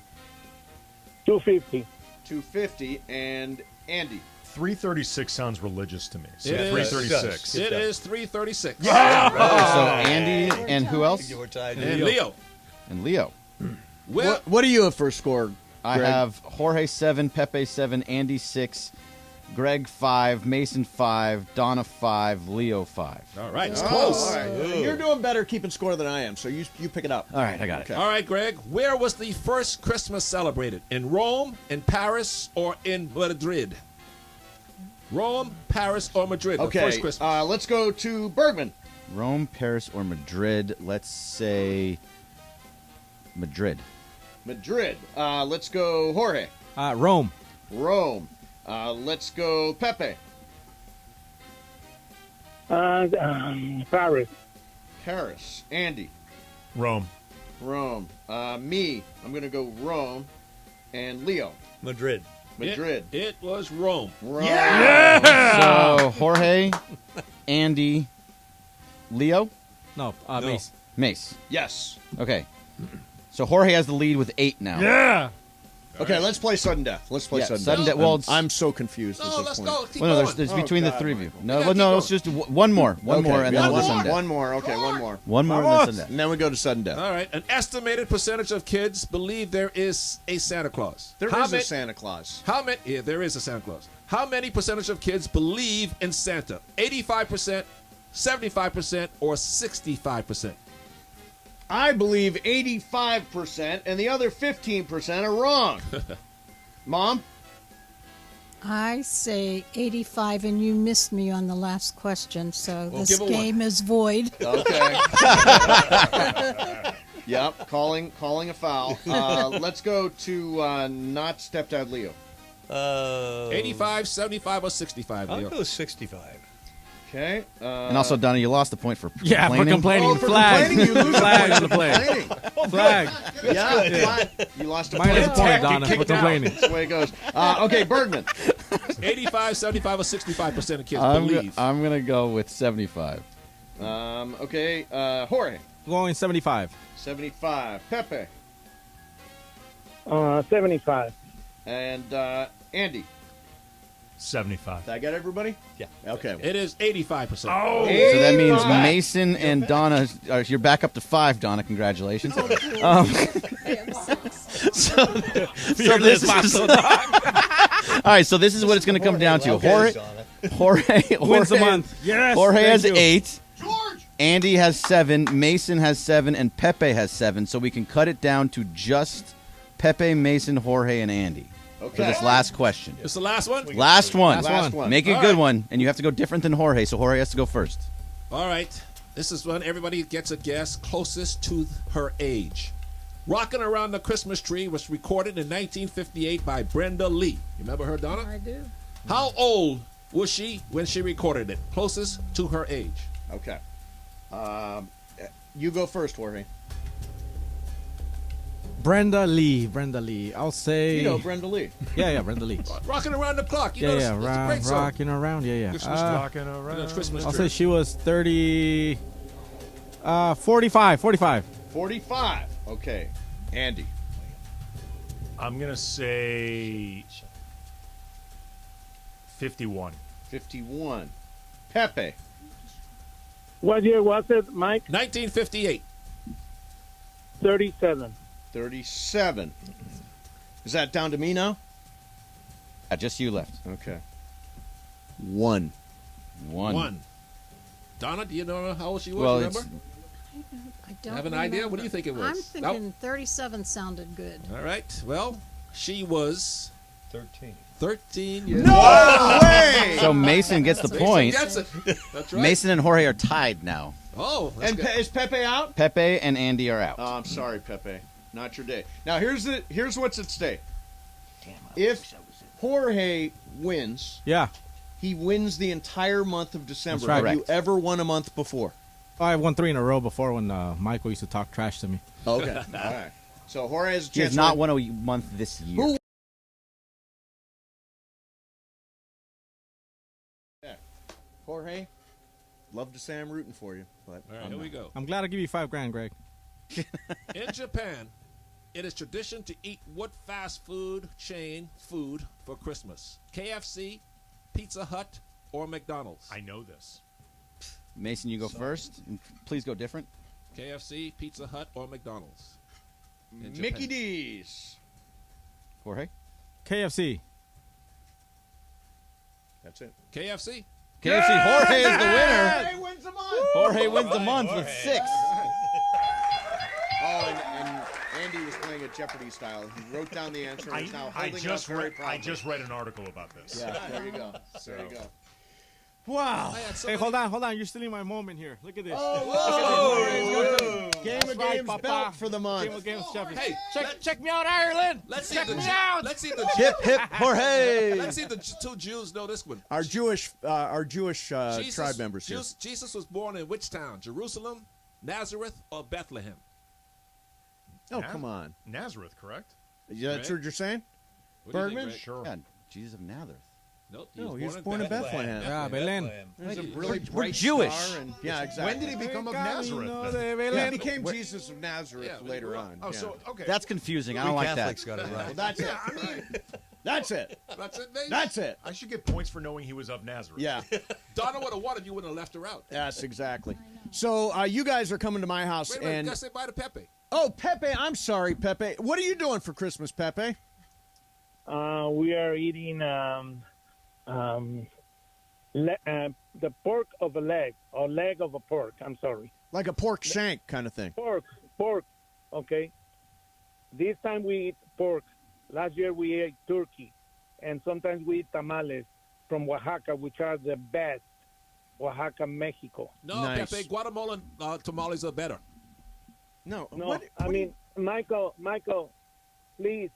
250. 250. And Andy. 336 sounds religious to me. So It is. 336. It is 336. So Andy and who else? You were tied. And Leo. And Leo. Well, What do you have for score? I Greg? have Jorge 7, Pepe 7, Andy 6, Greg 5, Mason 5, Donna 5, Leo 5. all right, it's Oh, close. all right. You're doing better keeping score than I am, so you pick it up. All right, I got it. Okay. All right, Greg, where was the first Christmas celebrated? In Rome, in Paris, or in Madrid? Rome, Paris, or Madrid? The Okay, first Christmas. let's go to Bergman. Rome, Paris, or Madrid? Let's say Madrid. Madrid. Let's go Jorge. Rome. Rome. Let's go Pepe. Paris. Paris. Andy. Rome. Rome. Me. I'm going to go Rome. and Leo. Madrid. It was Rome. So Jorge, Andy, Leo? No, Mace. Mace. Yes. Okay. So Jorge has the lead with 8 now. Yeah. Okay, let's play sudden death. Let's play Yeah, sudden sudden death. death. Well, I'm so confused at this point. Well, no, there's between the three of you. No, it's just one more. One more, and then we'll do sudden death. One more. Okay, one more. One more, and then sudden death. And then we go to sudden death. All right. An estimated percentage of kids believe there is a Santa Claus. There is a Santa Claus. How many? Yeah, there is a Santa Claus. How many percentage of kids believe in Santa? 85%, 75%, or 65%? I believe 85%, and the other 15% are wrong. Mom? I say 85, and you missed me on the last question, so Well, this give a game is void. Okay. Yep, calling a foul. Let's go to not stepdad Leo. 85, 75, or 65, Leo? I'll go 65. Okay. And also, Donna, you lost the point for complaining. Yeah, for complaining. Oh, for Flag. complaining, you lose Flag a on the point play. for complaining. Flag. Yeah, you lost a Minus point. a point, Donna, for Kicked out. complaining. That's the way it goes. Okay, Bergman. 85, 75, or 65% of kids I'm believe. going to go with 75. Okay, Jorge. Going 75. 75. Pepe. 75. And Andy. 75. Did I get everybody? Yeah. Okay. It is 85%. So that means Mason and Donna, you're back up to 5, Donna. Congratulations. So this is, all right, so this is what it's going to come down to. Jorge Wins the month. Yes. Jorge has thank you. 8. Andy has 7. Mason has 7. And Pepe has 7. So we can cut it down to just Pepe, Mason, Jorge, and Andy. Okay. For this last question. It's the last one? Last one. Last one. Make it a All good right. one. And you have to go different than Jorge. So Jorge has to go first. All right. This is when everybody gets a guess closest to her age. Rockin' Around the Christmas Tree was recorded in 1958 by Brenda Lee. You remember her, Donna? I do. How old was she when she recorded it? Closest to her age. Okay. You go first, Jorge. Brenda Lee. I'll say. You know Brenda Lee. Yeah, Brenda Lee. Rockin' Around the Clock. You know, Yeah, it's a great song. rocking around. Yeah. Christmas Rockin' around. Christmas I'll tree. say she was 30. 45. 45. Okay. Andy. I'm going to say 51. 51. Pepe. What year was it, Mike? 1958. 37. 37. Is that down to me now? Just you left. Okay. 1. Donna, do you know how old she was? Well, remember? I don't Have an idea? remember. What do you think it was? I'm thinking 37 sounded good. All right. Well, she was 13. 13 years No way! So Mason gets the Mason point. gets it. That's right. Mason and Jorge are tied now. Oh, that's And good. is Pepe out? Pepe and Andy are out. Oh, I'm sorry, Pepe. Not your day. Now here's what's at stake. If Jorge wins, Yeah. he wins the entire month of December. That's right. Have you ever won a month before? I won 3 in a row before when Michael used to talk trash to me. Okay. All right. So Jorge has a chance. He has not won a month this year. Who? Jorge, love to say I'm rooting for you, but All right, here we go. I'm glad I give you $5,000, Greg. In Japan, it is tradition to eat what fast food chain food for Christmas? KFC, Pizza Hut, or McDonald's? I know this. Mason, you go first. And please go different. KFC, Pizza Hut, or McDonald's? In Mickey Japan. D's. Jorge? KFC. That's it. KFC? KFC. Jorge is the winner. Jorge wins the month. Jorge wins the month with 6. Oh, and Andy was playing it Jeopardy style. He wrote down the answer. And is now I holding up very I proudly. just read an article about this. Yeah, there you go. There you go. Wow. I had so Hey, many- hold on. You're stealing my moment here. Look at this. Whoa! Game That's of right, Games Papa. belt for the month. Game of Games champion. Hey, check me out, Ireland. let's see check the me out. Let's see the Hip, hip, Jorge. Let's see the two Jews know this one. Our Jewish Jesus- tribe members here. Jesus was born in which town? Jerusalem, Nazareth, or Bethlehem? Oh, come on. Nazareth, correct? That's what you're saying? What do you think, Bergman? Greg? Sure. Yeah, Jesus of Nazareth. Nope. No, he was born in Bethlehem. Yeah, Belén. He's a really We're bright Jewish. star, and yeah, exactly. When did he become of Nazareth? Yeah, he became Jesus of Nazareth later on. Oh, yeah. so okay. That's confusing. I don't like Catholics that. got it right. Well, that's it. I mean, That's it. That's it, Nate? That's it. I should get points for knowing he was of Nazareth. Yeah. Donna would have won if you wouldn't have left her out. Yes, exactly. So you guys are coming to my house, Wait a minute, and gotta say bye to Pepe. oh, Pepe, I'm sorry, Pepe. What are you doing for Christmas, Pepe? We are eating the pork of a leg, or leg of a pork. I'm sorry. Like a pork shank kind of thing. Pork. Okay. This time we eat pork. Last year we ate turkey, and sometimes we eat tamales from Oaxaca, which are the best. Oaxaca, Mexico. No, Nice. Pepe, Guatemalan tamales are better. No, I mean, Michael, please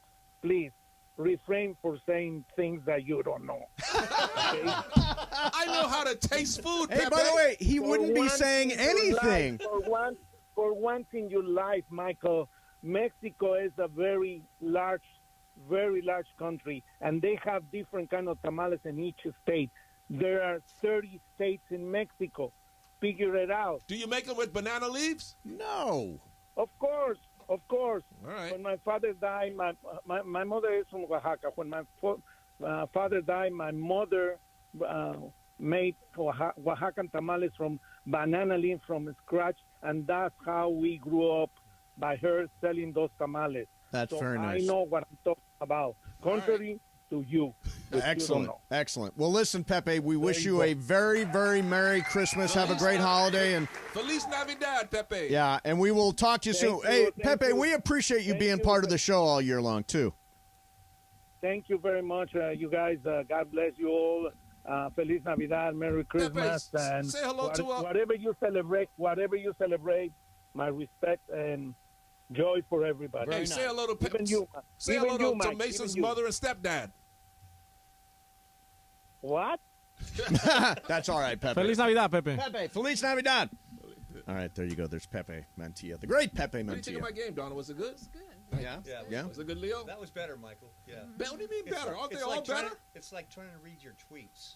refrain for saying things that you don't know. Okay? I know how to taste food, Hey, Pepe. by the way, he wouldn't be once saying in your anything. life, for once in your life, Michael, Mexico is a very large country, and they have different kind of tamales in each state. There are 30 states in Mexico. Figure it out. Do you make them with banana leaves? No. Of course. All right. When my father died, my mother is from Oaxaca. When my father died, my mother made Oaxacan tamales from banana leaves from scratch, and that's how we grew up, by her selling those tamales. That's so very nice. I know what I'm talking about. Contrary to you. which Excellent. you don't know. Excellent. Well, listen, Pepe, we wish you you go. a very, very Merry Christmas. Have a great holiday. And Feliz Navidad, Pepe. yeah, and we will talk to you soon. Hey, Pepe, we appreciate you being part of the show all year long, too. Thank you very much, you guys. God bless you all. Feliz Navidad, Merry Christmas, Pepe, and say hello to whatever you celebrate. My respect and joy for everybody. Hey, say hello to Pepe. Even you, Say even hello you, to Mike, Mason's even you. mother and stepdad. What? That's all right, Pepe. Feliz Navidad, Pepe. Pepe, Feliz Navidad. All right, there you go. There's Pepe Mantilla, the great Pepe What do you think Mantilla. of my game, Donna? Was it good? It was good. Yeah. Was it good, Leo? That was better, Michael. Yeah. What do you mean better? Aren't they all like better? It's like trying to read your tweets.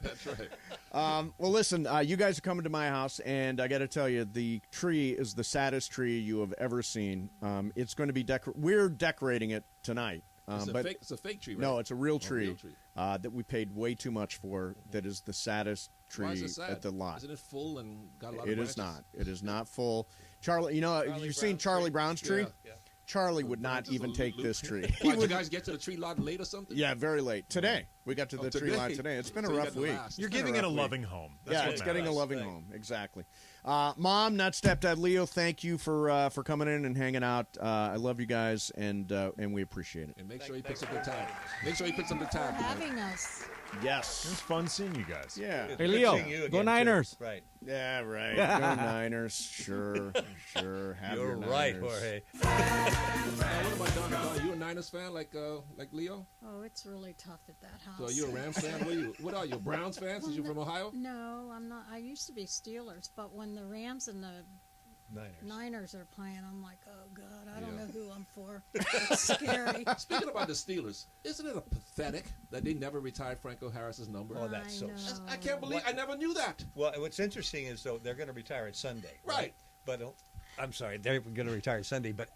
That's right. Well, listen, you guys are coming to my house, and I got to tell you, the tree is the saddest tree you have ever seen. It's going to be we're decorating it tonight. It's a fake tree, right? No, it's a real tree, real tree. That we paid way too much for. That is the saddest tree Why is it sad? at the lot. Isn't it full and got a lot of It branches? is not. It is not full. Charlie, you've seen Charlie Brown's tree? Yeah. Charlie would not even take this tree. Why, did you guys get to the tree lot late or something? Yeah, very late. Today. We got to the tree today? lot today. It's been So a you rough got the week. last. You're It's been giving it a rough loving week. home. Yeah, it's getting a loving home. Exactly. Mom, not stepdad Leo, thank you for coming in and hanging out. I love you guys, and we appreciate it. And make sure he picks up the tab. Make sure he picks up the tab. Having us. Yes. It was fun seeing you guys. Yeah. Hey, Leo, go Niners. Right. Yeah, right. Go Niners. Sure. Have You're your right, Niners. Jorge. What about Donna? Are you a Niners fan like Leo? Oh, it's really tough at that house. So are you a Rams fan? What are you, a Browns fan since you're from Ohio? No, I'm not. I used to be Steelers, but when the Rams and the Niners are playing, I'm like, oh, God, I don't know who I'm for. It's scary. Speaking about the Steelers, isn't it pathetic that they never retired Franco Harris's number? Oh, that's so. I can't believe I never knew that. Well, what's interesting is though they're going to retire it Sunday, right? But I'm sorry, they're going to retire Sunday. But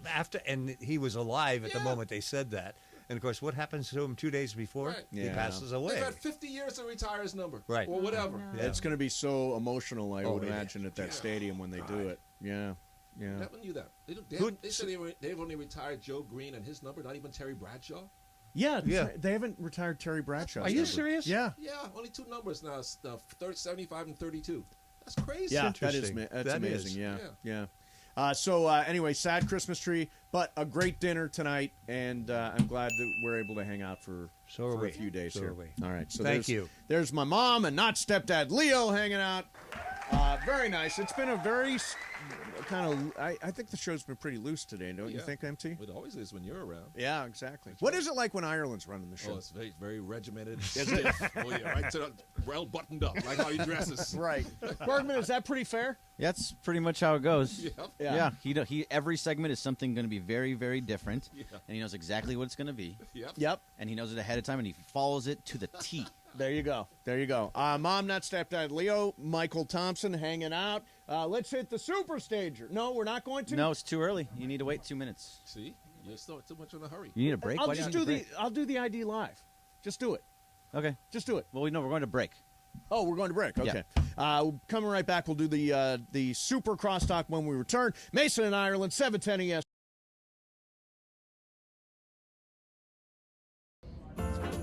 after, and he was alive at the moment they said that. And of course, what happens to him 2 days before? Right. He passes away. They've had 50 years to retire his number, Right. or whatever. Yeah, it's going to be so emotional, I would yeah. imagine, at that stadium when they do it. Yeah. Never knew that. They said they've only retired Joe Green and his number, not even Terry Bradshaw. Yeah. They haven't retired Terry Bradshaw. Are you serious? Yeah. Yeah, only two numbers now, 75 and 32. That's crazy. Yeah, that's amazing. Yeah. So anyway, sad Christmas tree, but a great dinner tonight, and I'm glad that we're able to hang out for a few days here. All right, so Thank you. There's my mom and not stepdad Leo hanging out. Very nice. It's been a I think the show's been pretty loose today, don't you think, MT? It always is when you're around. Yeah, exactly. What is it like when Ireland's running the show? Oh, it's very, very regimented. Stiff. Oh, yeah, right to the well buttoned up, like how he dresses. Right. Bergman, is that pretty fair? Yeah, that's pretty much how it goes. Yep. Yeah. He every segment is something going to be very, very different, Yeah. and he knows exactly what it's going to be. Yep. And he knows it ahead of time, and he follows it to the T. There you go. There you go. Mom, not stepdad. Leo, Michael Thompson hanging out. Let's hit the super stager. No, we're not going to. No, it's too early. You need to wait 2 minutes. See, you're still too much in a hurry. You need a break. I'll Why just do you do need a break? I'll do the ID live. Just do it. Okay. Just do it. Well, no, we're going to break. Oh, we're going to break. Okay. Coming right back, we'll do the super crosstalk when we return. Mason and Ireland, 710 ES.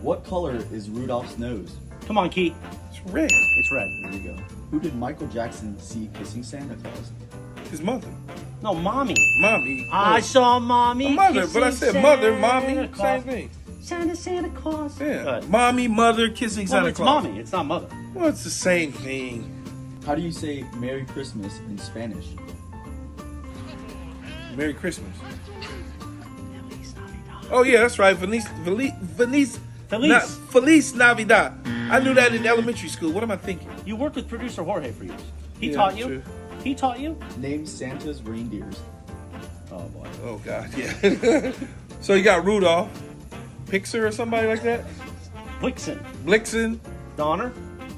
What color is Rudolph's nose? Come on, Keith. It's red. It's red. There you go. Who did Michael Jackson see kissing Santa Claus? His mother. No, mommy. Mommy. I saw mommy. A mother, but I kissing said mother, Santa mommy, Claus. same thing. Santa Claus. Yeah. Mommy, mother, kissing Well, Santa it's Claus. mommy. It's not mother. Well, it's the same thing. How do you say Merry Christmas in Spanish? Merry Christmas. Oh yeah, that's right. Feliz Navidad. I knew that in elementary school. What am I thinking? You worked with producer Jorge for years. He Yeah, taught you. true. He taught you. Name Santa's reindeers. Oh boy. Oh God, yeah. So you got Rudolph, Pixar or somebody like that? Blixen. Donner?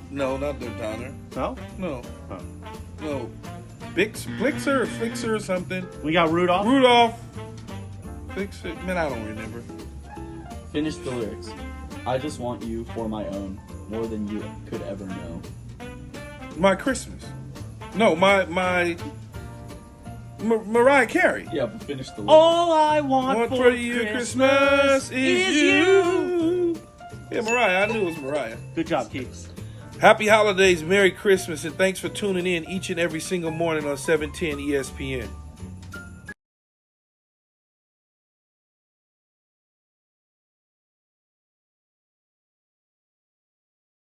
No, not the Donner. No? No. No. Blixer or Flixer or something. We got Rudolph. Rudolph. Flixer. Man, I don't remember. Finish the lyrics. I just want you for my own, more than you could ever know. My Christmas. No, my Mariah Carey. Yeah, but finish the lyrics. All I want for you Christmas is you. Yeah, Mariah. I knew it was Mariah. Good job, Keith. Happy holidays, Merry Christmas, and thanks for tuning in each and every single morning on 710 ESPN.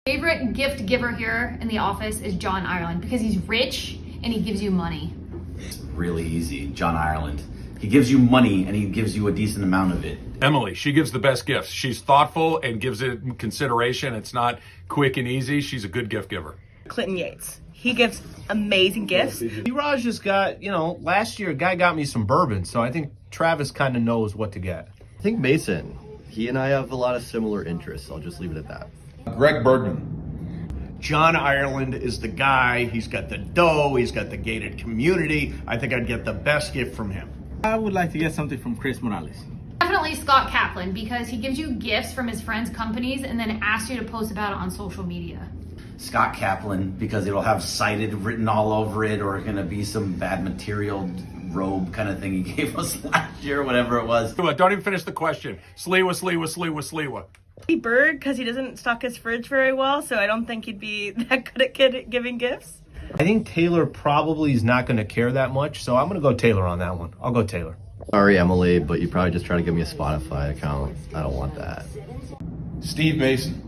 Favorite gift giver here in the office is John Ireland because he's rich and he gives you money. Really easy. John Ireland. He gives you money and he gives you a decent amount of it. Emily, she gives the best gifts. She's thoughtful and gives it consideration. It's not quick and easy. She's a good gift giver. Clinton Yates. He gives amazing gifts. Mirage just got, last year a guy got me some bourbon, so I think Travis kind of knows what to get. I think Mason. He and I have a lot of similar interests. I'll just leave it at that. Greg Bergman. John Ireland is the guy. He's got the dough. He's got the gated community. I think I'd get the best gift from him. I would like to get something from Chris Morales. Definitely Scott Kaplan because he gives you gifts from his friends' companies and then asks you to post about it on social media. Scott Kaplan, because it'll have cited written all over it, or going to be some bad material robe kind of thing he gave us last year, whatever it was. Don't even finish the question. Sliwa. Bird because he doesn't stock his fridge very well, so I don't think he'd be that good at giving gifts. I think Taylor probably is not going to care that much, so I'm going to go Taylor on that one. I'll go Taylor. Sorry, Emily, but you probably just trying to give me a Spotify account. I don't want that. Steve Mason.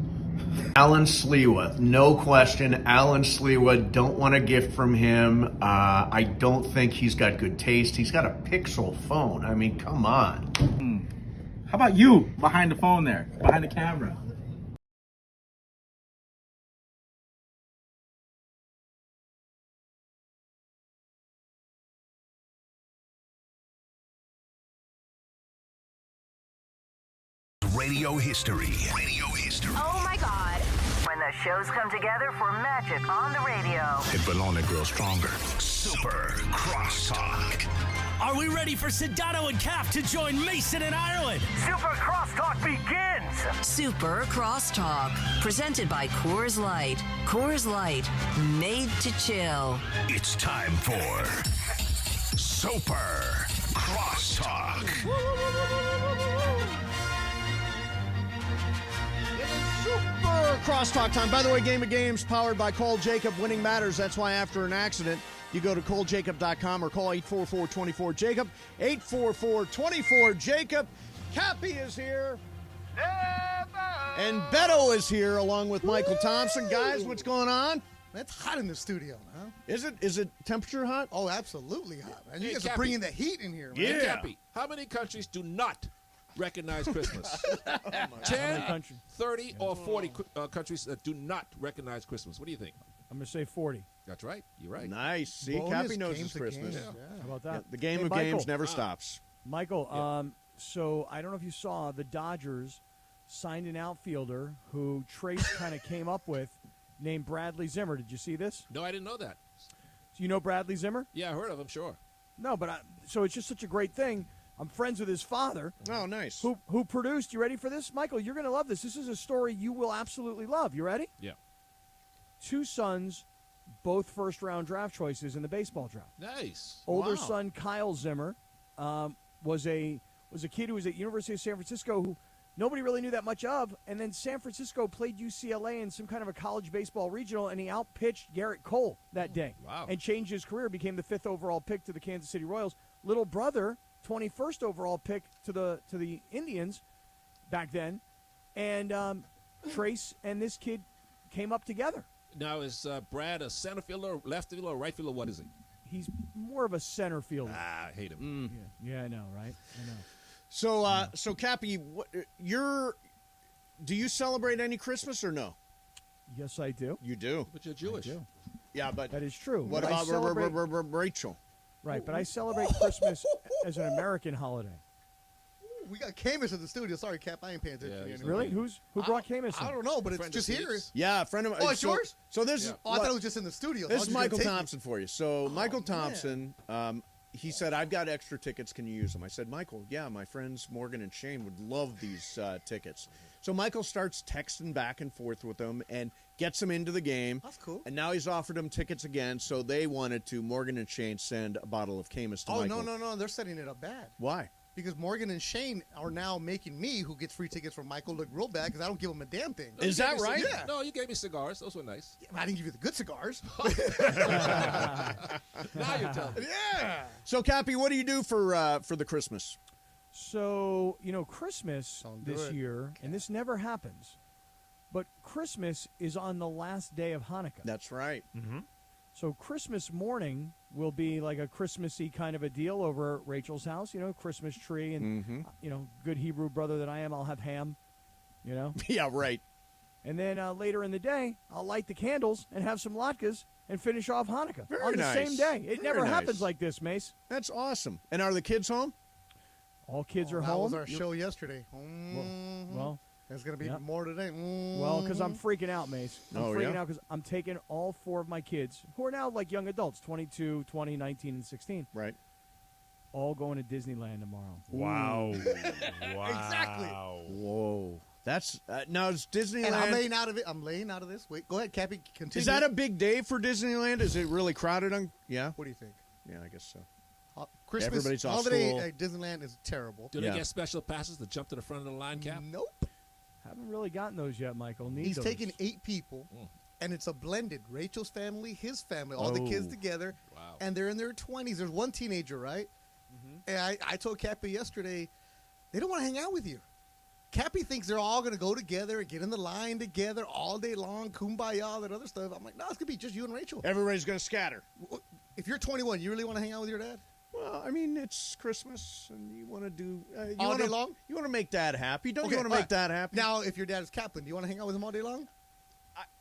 Alan Sliwa, no question. Alan Sliwa, don't want a gift from him. I don't think he's got good taste. He's got a Pixel phone. I mean, come on. How about you behind the phone there, behind the camera? Radio history. Oh my God. When the shows come together for magic on the radio. It will only grow stronger. Super Crosstalk. Are we ready for Sedano and Cap to join Mason and Ireland? Super Crosstalk begins. Super Crosstalk, presented by Coors Light. Coors Light, made to chill. It's time for Super Crosstalk. Super Crosstalk time. By the way, Game of Games powered by Cole Jacob. Winning matters. That's why after an accident, you go to ColeJacob.com or call 844-24-JACOB. 844-24-JACOB. Cappy is here. And Beto is here along with Michael Thompson. Guys, what's going on? It's hot in the studio, huh? Is it temperature hot? Oh, absolutely hot. And you Hey, guys are Cappy. bringing the heat in here, man. Hey, Cappy, how many countries do not recognize Christmas? 10, 30, or 40 countries that do not recognize Christmas. What do you think? I'm going to say 40. That's right. You're right. Nice. See, Bonus Cappy knows games his of Christmas. games, yeah. How about that? Yeah, the game Hey, of Michael. games never stops. Michael, so I don't know if you saw the Dodgers signed an outfielder who Trace kind of came up with named Bradley Zimmer. Did you see this? No, I didn't know that. Do you know Bradley Zimmer? Yeah, I heard of him, sure. No, but so it's just such a great thing. I'm friends with his father. Oh, nice. Who produced, you ready for this? Michael, you're going to love this. This is a story you will absolutely love. You ready? Yeah. 2 sons, both first-round draft choices in the baseball draft. Nice. Older Wow. son Kyle Zimmer was a kid who was at University of San Francisco who nobody really knew that much of, and then San Francisco played UCLA in some kind of a college baseball regional, and he outpitched Garrett Cole that day. Wow. And changed his career, became the 5th overall pick to the Kansas City Royals. Little brother, 21st overall pick to the Indians back then, and Trace and this kid came up together. Now, is Brad a center fielder, left fielder, or right fielder? What is he? He's more of a center fielder. I hate him. Yeah, I know, right? I know. So Cappy, do you celebrate any Christmas or no? Yes, I do. You do. But you're Jewish. I do. Yeah, but That is true. what But I about celebrate- Rachel? Right, but I celebrate Christmas as an American holiday. We got Camus in the studio. Sorry, Cap, I ain't paying attention. Yeah, anymore. Really? Who brought Camus in? I don't know, but it's Friend just of here. Steve's. Yeah, a friend of mine. Oh, it's yours? So this is. Oh, I thought it was just in the studio. This I is was just gonna Michael take it. Thompson for you. So Michael Thompson, he said, "I've got extra tickets. Can you use them?" I said, "Michael, yeah, my friends Morgan and Shane would love these tickets." So Michael starts texting back and forth with them and gets them into the game. That's cool. And now he's offered them tickets again. So they wanted to Morgan and Shane send a bottle of Camus to Oh, Michael. no. They're setting it up bad. Why? Because Morgan and Shane are now making me, who gets free tickets from Michael, look real bad because I don't give them a damn thing. Is You that gave me right? Yeah. No, you gave me cigars. Those were nice. Yeah, but I didn't give you the good cigars. Now you're telling me. Yeah. So Cappy, what do you do for the Christmas? So, Christmas Don't do this it. year, and this never happens, but Christmas is on the last day of Hanukkah. That's right. Mm-hmm. So Christmas morning will be like a Christmassy kind of a deal over at Rachel's house, Christmas tree, and, good Hebrew brother that I am, I'll have ham, Yeah, right. And then later in the day, I'll light the candles and have some latkes and finish off Hanukkah Very on the nice. same day. It Very never nice. happens like this, Mace. That's awesome. And are the kids home? All kids are That home. was our show yesterday. Well, there's going to be Yep. more today. Well, because I'm freaking out, Mace. I'm Oh, freaking yeah? out because I'm taking all 4 of my kids, who are now like young adults, 22, 20, 19, and 16, Right. all going to Disneyland tomorrow. Wow. Exactly. Whoa. That's now is Disneyland. And I'm laying out of it. I'm laying out of this. Wait, go ahead, Cappy. Continue. Is that a big day for Disneyland? Is it really crowded on? Yeah. What do you think? Yeah, I guess so. Christmas Everybody's off holiday school. at Disneyland is terrible. Do Yeah. they get special passes to jump to the front of the line, Cap? Nope. Haven't really gotten those yet, Michael. Need He's those. taking 8 people, and it's a blended. Rachel's family, his family, all the kids Oh. together. Wow. And they're in their 20s. There's one teenager, right? And I told Cappy yesterday, they don't want to hang out with you. Cappy thinks they're all going to go together and get in the line together all day long, kumbaya, all that other stuff. I'm like, no, it's going to be just you and Rachel. Everybody's going to scatter. If you're 21, you really want to hang out with your dad? Well, I mean, it's Christmas, and you want to do All day long? You want to make Dad happy, don't Okay, you? Want to all make right. Dad happy. Now, if your dad is Kaplan, do you want to hang out with him all day long?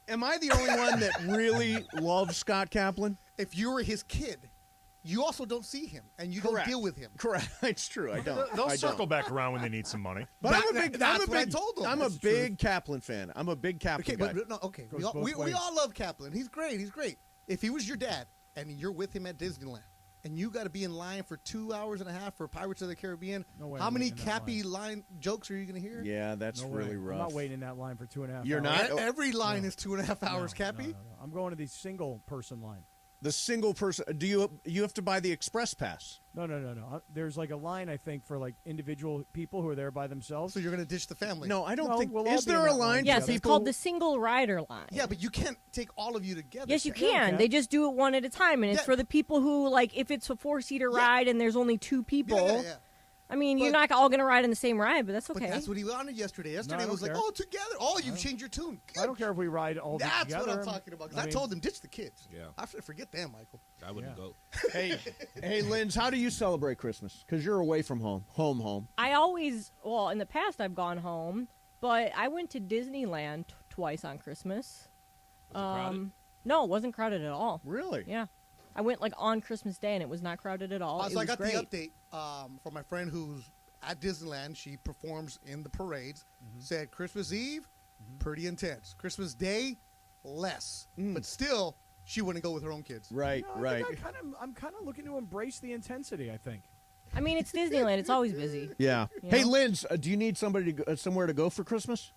Am I the only one that really loves Scott Kaplan? If you were his kid, you also don't see him, and you Correct. don't deal with him. Correct. It's true. I don't. They'll I circle don't. back around when they need some money. But I'm a big. That's I'm a what I big. told them. I'm That's a the truth. big Kaplan fan. I'm a big Kaplan Okay, guy. but no, okay. Goes both We ways. all love Kaplan. He's great. He's great. If he was your dad and you're with him at Disneyland and you got to be in line for 2 hours and a half for Pirates of the Caribbean, No way how I'm many waiting in that Cappy line jokes are you going to hear? Yeah, that's No way. really rough. I'm not waiting in that line for 2.5 You're hours. not? Every line is 2.5 hours, Cappy. No. I'm going to the single person line. The single person. Do you have to buy the express pass? No. There's like a line, I think, for like individual people who are there by themselves. So you're going to ditch the family. No, I don't No, think. we'll all Is be there in a that line line Yes, for it's people? called the single rider line. Yeah, but you can't take all of you together. Yes, you Cappy. can. okay. They just do it one at a time, and it's Yeah. for the people who, like, if it's a 4-seater ride and there's only 2 people, Yeah. I mean, you're not all going to ride in the same ride, but that's okay. But that's what he wanted yesterday. Yesterday I was don't like, care. oh, together. Oh, you've changed your tune. I don't care if we ride all That's together. what I'm talking about. 'Cause I told him, ditch the kids. Yeah. I forget them, Michael. I wouldn't go. Hey, Linz, how do you celebrate Christmas? Because you're away from home. Home. I always, well, in the past I've gone home, but I went to Disneyland twice on Christmas. Was it crowded? No, it wasn't crowded at all. Really? Yeah. I went like on Christmas Day and it was not crowded at all. So I got great. the update from my friend who's at Disneyland. She performs in the parades. Said Christmas Eve, pretty intense. Christmas Day, less. But still, she wouldn't go with her own kids. Right, I think I'm kind of looking to embrace the intensity, I think. I mean, it's Disneyland. It's always busy. Yeah. You Hey, know? Linz, do you need somebody to go, somewhere to go for Christmas?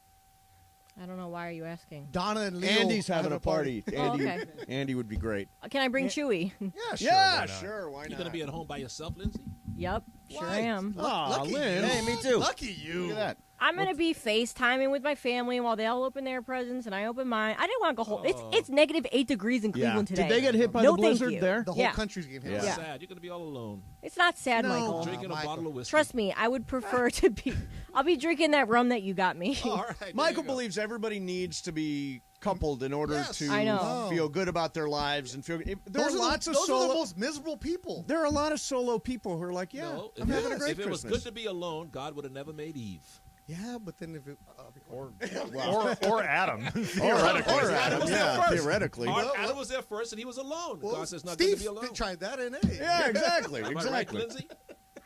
I don't know. Why are you asking? Donna and Leo Andy's having a party. Oh, Andy, okay. Andy would be great. Can I bring Chewy? Yeah, sure. Why You not? gonna be at home by yourself, Lindsay? Yep, sure Why? am. Aw, Lucky Linz. you. Hey, me too. Lucky you. Look at that. I'm gonna be FaceTiming with my family while they all open their presents and I open mine. I didn't want to go home. It's negative 8 degrees in Cleveland today. Did they get hit by no, the blizzard thank you. there? The whole Yeah. country's getting hit. Yeah. Yeah. Sad. You're gonna be all alone, It's not sad, No. Michael. drinking a Michael. bottle of whiskey. Trust me, I would prefer to be. I'll be drinking that rum that you got me. All right, there Michael you go. believes everybody needs to be coupled in order Yes. to I know. feel good about their lives and feel. There Those are are lots of those are the solo. most miserable people. There are a lot of solo people who are like, yeah, No, I'm having a great if it was Christmas. good to be alone, God would have never made Eve. Yeah, but then if it or Adam. Or Adam, yeah, theoretically. Adam was there first, and he was alone. Well, God says it's not good Steve to be alone. tried that, and Yeah, exactly, Am I right, exactly. Lindsay?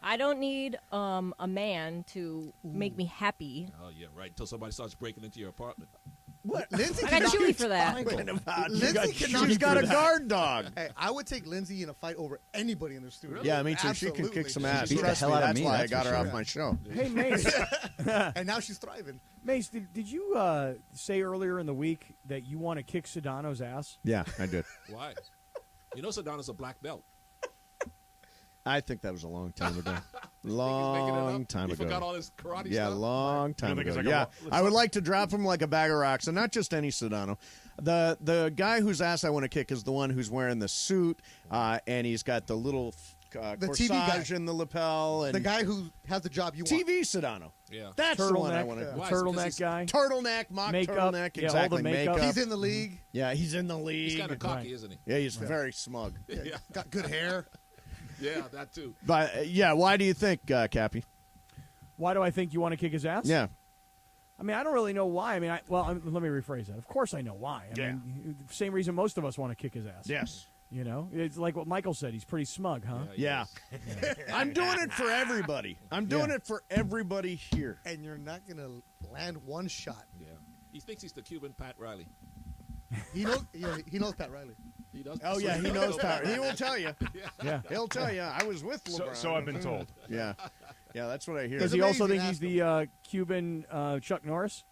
I don't need a man to make me happy. Oh yeah, right. Until somebody starts breaking into your apartment. What? Lindsay I got cannot- Chewy for that. Lindsay cannot. She's got a guard dog. Hey, I would take Lindsay in a fight over anybody in the studio. Yeah, me too. She can Absolutely. kick some ass. Beat the Trust hell me, out of that's me, why I that's got for her sure. off my show. Hey, Mace. And now she's thriving. Mace, did you say earlier in the week that you want to kick Sedano's ass? Yeah, I did. Why? You know, Sedano's a black belt. I think that was a long time ago. making it Long up? time He ago. forgot all his karate Yeah, stuff? long time think ago. it's like Yeah, a- I would like to drop him like a bag of rocks, and not just any Sedano. The guy whose ass I want to kick is the one who's wearing the suit, and he's got the little The TV guy. corsage in the lapel, and The guy who has the job you want. TV Sedano. Yeah. That's the one I Turtleneck, want to. Why? turtleneck Because guy. Turtleneck, mock Makeup. turtleneck, Yeah, all exactly. the makeup. He's in the league. Yeah, he's in the league. He's kind of cocky, Right. isn't he? Yeah, he's very smug. Yeah. Got good hair. Yeah, that too. But yeah, why do you think, Cappy? Why do I think you want to kick his ass? Yeah. I mean, I don't really know why. I mean, let me rephrase that. Of course I know why. I mean, same reason most of us want to kick his ass. Yes. You know, it's like what Michael said. He's pretty smug, huh? Yeah. I'm doing it for everybody. I'm doing it for everybody here. And you're not going to land one shot. Yeah. He thinks he's the Cuban Pat Riley. He knows, he knows Pat Riley. He does. Oh, yeah, he knows Pat. He will tell you. Yeah. He'll tell you. I was with LeBron. So I've been told. Yeah. Yeah, that's what I hear. Does he also amazing. think he's the Cuban Chuck Norris?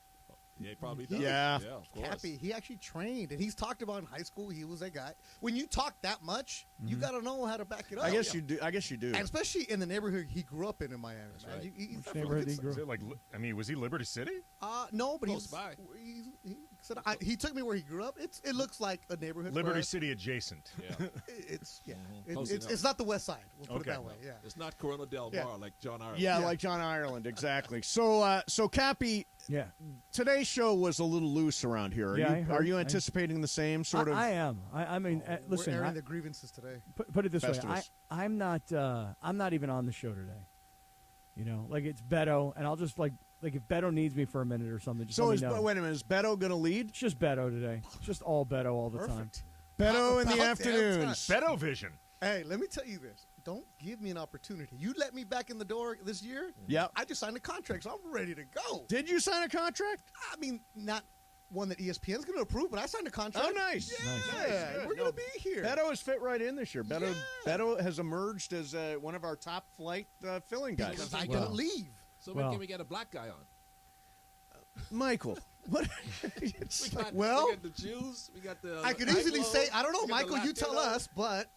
Yeah, he probably does. Yeah. Yeah, of course. Cappy, he actually trained, and he's talked about in high school. He was that guy. When you talk that much, you got to know how to back it up. I guess you do. I guess you do. And especially in the neighborhood he grew up in Miami. That's man. right. He's Which got neighborhood good he grew Is it like, I mean, was he Liberty City? No, but Close by. he said he took me where he grew up. It looks like a neighborhood. Liberty where City adjacent. Yeah. It's Close enough. it's not the West Side. We'll put it Okay. that way. Yeah. It's not Corona Del Yeah. Mar like John Ireland. Yeah, like John Ireland, exactly. So Cappy, Yeah. today's show was a little loose around here. Are Yeah, I you heard. are you anticipating the same sort of? I am. I mean, listen. We're airing I- the grievances today. put it this way. Festivus. I'm not even on the show today. You know, like it's Beto, and I'll just like if Beto needs me for a minute or something, just So let is me know. wait a minute, is Beto going to lead? It's just Beto today. It's just all Beto all the time. Perfect. Beto in the About afternoons. Beto Vision. Hey, let me tell you this. Don't give me an opportunity. You let me back in the door this year. Yep. I just signed a contract, so I'm ready to go. Did you sign a contract? I mean, not one that ESPN's going to approve, but I signed a contract. Oh, nice. Yeah, Good. we're going to be here. Beto has fit right in this year. Beto has emerged as one of our top flight filling guys. Because I don't leave. So when can we get a black guy on? Michael, what? We got, Well, we got the Jews. We got the. I could easily Anglos, say, I don't know, we got the Michael, you tell Latinos. us, but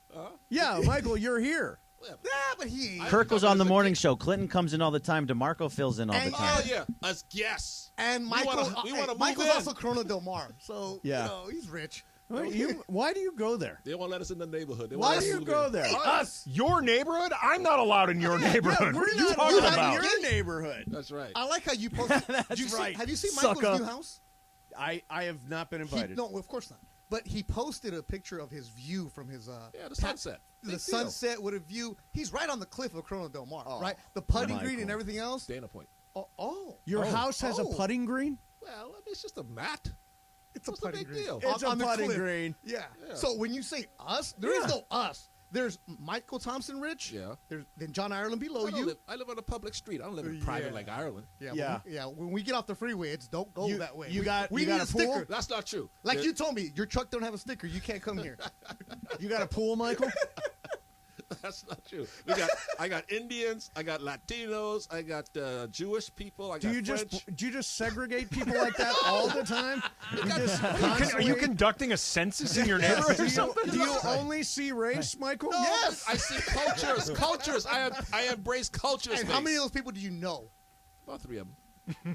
Yeah, Michael, you're here. yeah, but he ain't. Kirk was on the morning show. Clinton comes in all the time. DeMarco fills in all the And- time. Oh yeah, us yes. And We Michael, wanna move Michael's in. also Corona Del Mar, so Yeah. you know, he's rich. Why do you go there? They won't let us in the neighborhood. They Why won't do let you us go in. there? Us? Your neighborhood? I'm not allowed in your neighborhood. What are you talking about? Your neighborhood. That's right. I like how you posted. That's right. Have you seen Sucker. Michael's new house? I have not been invited. No, of course not. But he posted a picture of his view from his the sunset. The Big sunset with a view. He's right on the cliff of Corona Del Mar, Oh, right? The putting Michael. green and everything else. Dana Point. Your house has a putting green? Well, I mean, it's just a mat. It's What's a the putting big green. deal? It's a on the putting cliff. green. Yeah. Yeah. So when you say us, there is no us. There's Michael Thompson Rich. Yeah. There's then John Ireland below you. I live on a public street. I don't live in private like Ireland. Yeah. When we get off the freeway, it's don't go that way. you got we need a a pool? sticker. That's not true. Like you told me, your truck don't have a sticker. You can't come here. You got a pool, Michael? That's not true. I got Indians. I got Latinos. I got Jewish people. I got French. Do you just segregate people like that all the time? Are you conducting a census in your neighborhood or something? Do you only see race, Michael? No, yes, I see cultures. Cultures. I embrace cultures. And how many of those people do you know? About 3 of them.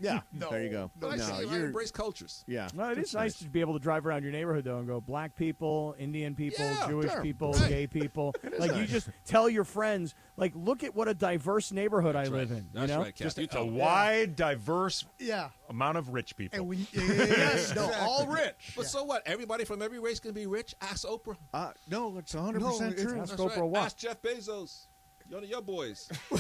Yeah, there you go. But I embrace cultures. Yeah. Well, it is nice to be able to drive around your neighborhood, though, and go black people, Indian people, Yeah, Jewish sure. people, Right. gay people. It is Like, you nice. just tell your friends, like, look at what a diverse neighborhood I live in. That's you know? right, Cap. Just You a told me. wide, diverse Yeah. amount of rich people. And when Yes, no, all rich. But so what? Everybody from every race can be rich. Ask Oprah. No, it's 100% true. Ask That's Oprah right. what? Ask Jeff Bezos. Your boys. No,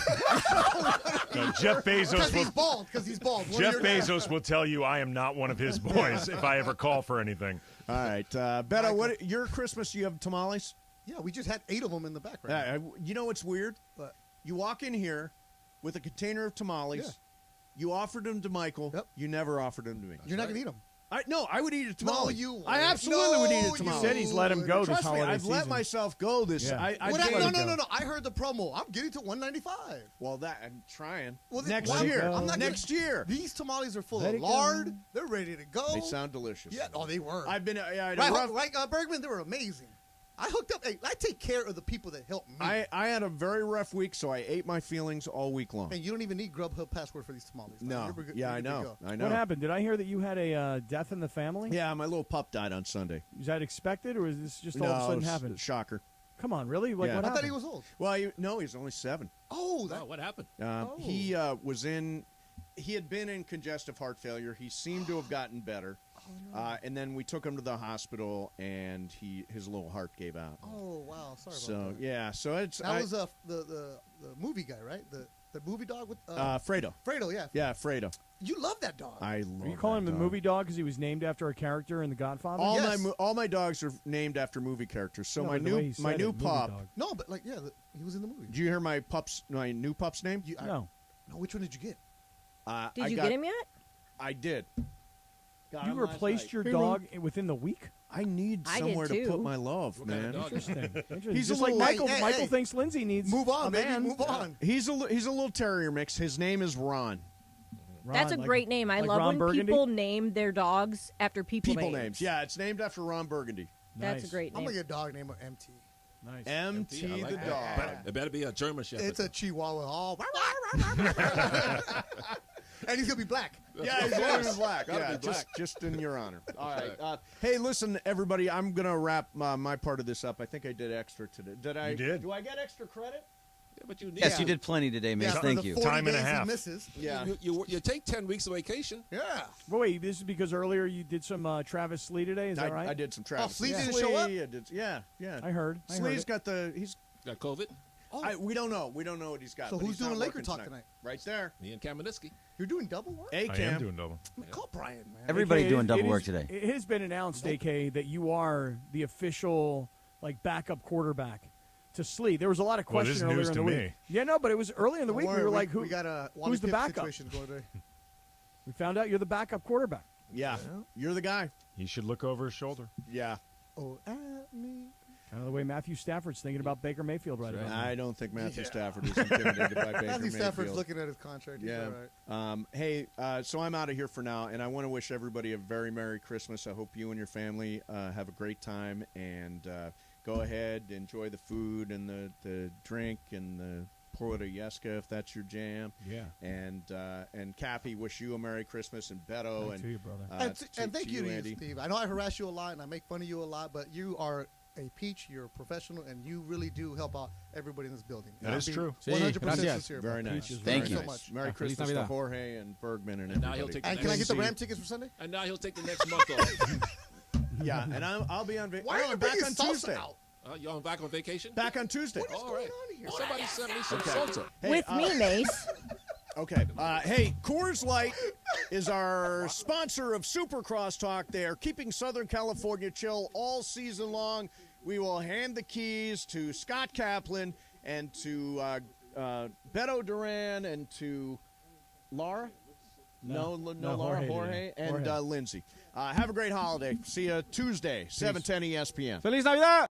Jeff Bezos Because will, he's bald. Because he's bald. One Jeff of your- Bezos will tell you I am not one of his boys if I ever call for anything. All right. Beto, what your Christmas, you have tamales? Yeah, we just had 8 of them in the back right now. You know what's weird? What? You walk in here with a container of tamales. Yeah. You offered them to Michael. Yep. You never offered them to me. You're not going to eat them. I would eat a tamale. No, you wouldn't. I absolutely would eat a No, tamale. you Said he's let him go Trust this me, holiday I've let season. myself go this. Yeah. I No. did. I heard the promo. I'm getting to 195. Well, that I'm trying. Well, next why- year. I'm not Next year. These tamales are full Let of it go. lard. They're ready to go. They sound delicious. Yeah. Oh, they were. I've been. I had a right, rough- like Bergman, they were amazing. I hooked up. Hey, I take care of the people that help me. I had a very rough week, so I ate my feelings all week long. And you don't even need Grubhub password for these tamales. No. You're good- Yeah, you're I good to know. go. I know. What happened? Did I hear that you had a death in the family? Yeah, my little pup died on Sunday. Was that expected, or was this just no, all of a sudden it was happened? a shocker. Come on, really? Like, Yeah. what I happened? thought he was old. Well, no, he's only 7. Oh, that. Oh, what happened? He was in. He had been in congestive heart failure. He seemed to have gotten better, and then we took him to the hospital, and his little heart gave out. Oh wow, sorry So about that. yeah, so it's That was the movie guy, right? The movie dog with Fredo. Fredo, yeah. Yeah, Fredo. You love that dog. I love. Are you calling him that the dog. movie dog because he was named after a character in The Godfather? Yes. All my dogs are named after movie characters. So No, my but the way he new said my it, new movie pup. dog. No, but like he was in the movie. Did you hear my new pup's name? No. No, which one did you get? Did you get him yet? I did. Got You him last replaced night. your dog within the week? I need I did somewhere to too. put my love, What kind man. of dog is it? Interesting. He's Just a like little- Michael. Hey, Michael hey. thinks Lindsay needs Move on, a baby. man. Move on. He's a little terrier mix. His name is Ron. Ron, That's a like- great name. I like love Ron when Burgundy? people name their dogs after people names. Yeah, it's named after Ron Burgundy. That's Nice. a great I'm name. gonna get a dog named MT. Nice. MT I like the that. dog. It better be a German Shepherd. It's a Chihuahua. Oh, and he's gonna be black. Yeah, he's always black. Gotta Yeah, be black. just in your honor. All right. Hey, listen, everybody. I'm gonna wrap my part of this up. I think I did extra today. Did I? You did. Do I get extra credit? Yeah, but you need Yes, you did plenty today, Mace. Yeah, for Thank the you. 40 Time and a days he half. misses. Yeah. You take 10 weeks of vacation. Yeah. But wait, this is because earlier you did some Travis Slee today. Is that right? I did some Travis. Flea didn't show up? I did, yeah. I heard. Slee's got the. He's. Got COVID. We don't know. We don't know what he's got. So but who's he's not doing Laker working talk tonight? Right there. Me and Kamenetsky. You're doing double work. A I am Cam. doing double. Call Brian, man. Everybody AK, doing double it work is- today. It has been announced, AK, that you are the official backup quarterback to Slee. There was a lot of Well, this question is earlier news in to the week. me. Yeah, no, but it was earlier in the Don't week. worry, We were like, we got a who's the backup? situation going today. We found out you're the backup quarterback. Yeah. You're the guy. He should look over his shoulder. Yeah. Oh, at me. Kind of the way Matthew Stafford's thinking about Baker Mayfield right now. I don't think Matthew Stafford is intimidated by Baker Matthew Stafford's Mayfield. looking at his contract. He's Yeah. all right. Hey, so I'm out of here for now, and I want to wish everybody a very Merry Christmas. I hope you and your family have a great time, and go ahead, enjoy the food and the drink and the Poroyeska, if that's your jam. Yeah. And Cappy, wish you a Merry Christmas, and Beto. Right and to you, brother. And thank you to you, Andy. Steve. I know I harass you a lot and I make fun of you a lot, but you are a peach. You're a professional, and you really do help out everybody in this building. That is true. 100% sincere. Very nice. Thank you so much. Merry Christmas to Jorge and Bergman and now everybody. he'll take And can I get the Ram tickets for Sunday? And now he'll take the next month off. Yeah, and I'll be on vacation. Why are you I'm back bringing on salsa Tuesday. out? Y'all back on vacation? Back on Tuesday. What is All right. going on here? Somebody sent me some Okay. salsa. Hey, With me, Mace. Okay. Hey, Coors Light is our sponsor of Super Crosstalk. They are keeping Southern California chill all season long. We will hand the keys to Scott Kaplan and to Beto Duran and to Laura. No, Laura, Jorge, and Lindsay. Have a great holiday. See you Tuesday, 7:10 ESPN. Feliz Navidad!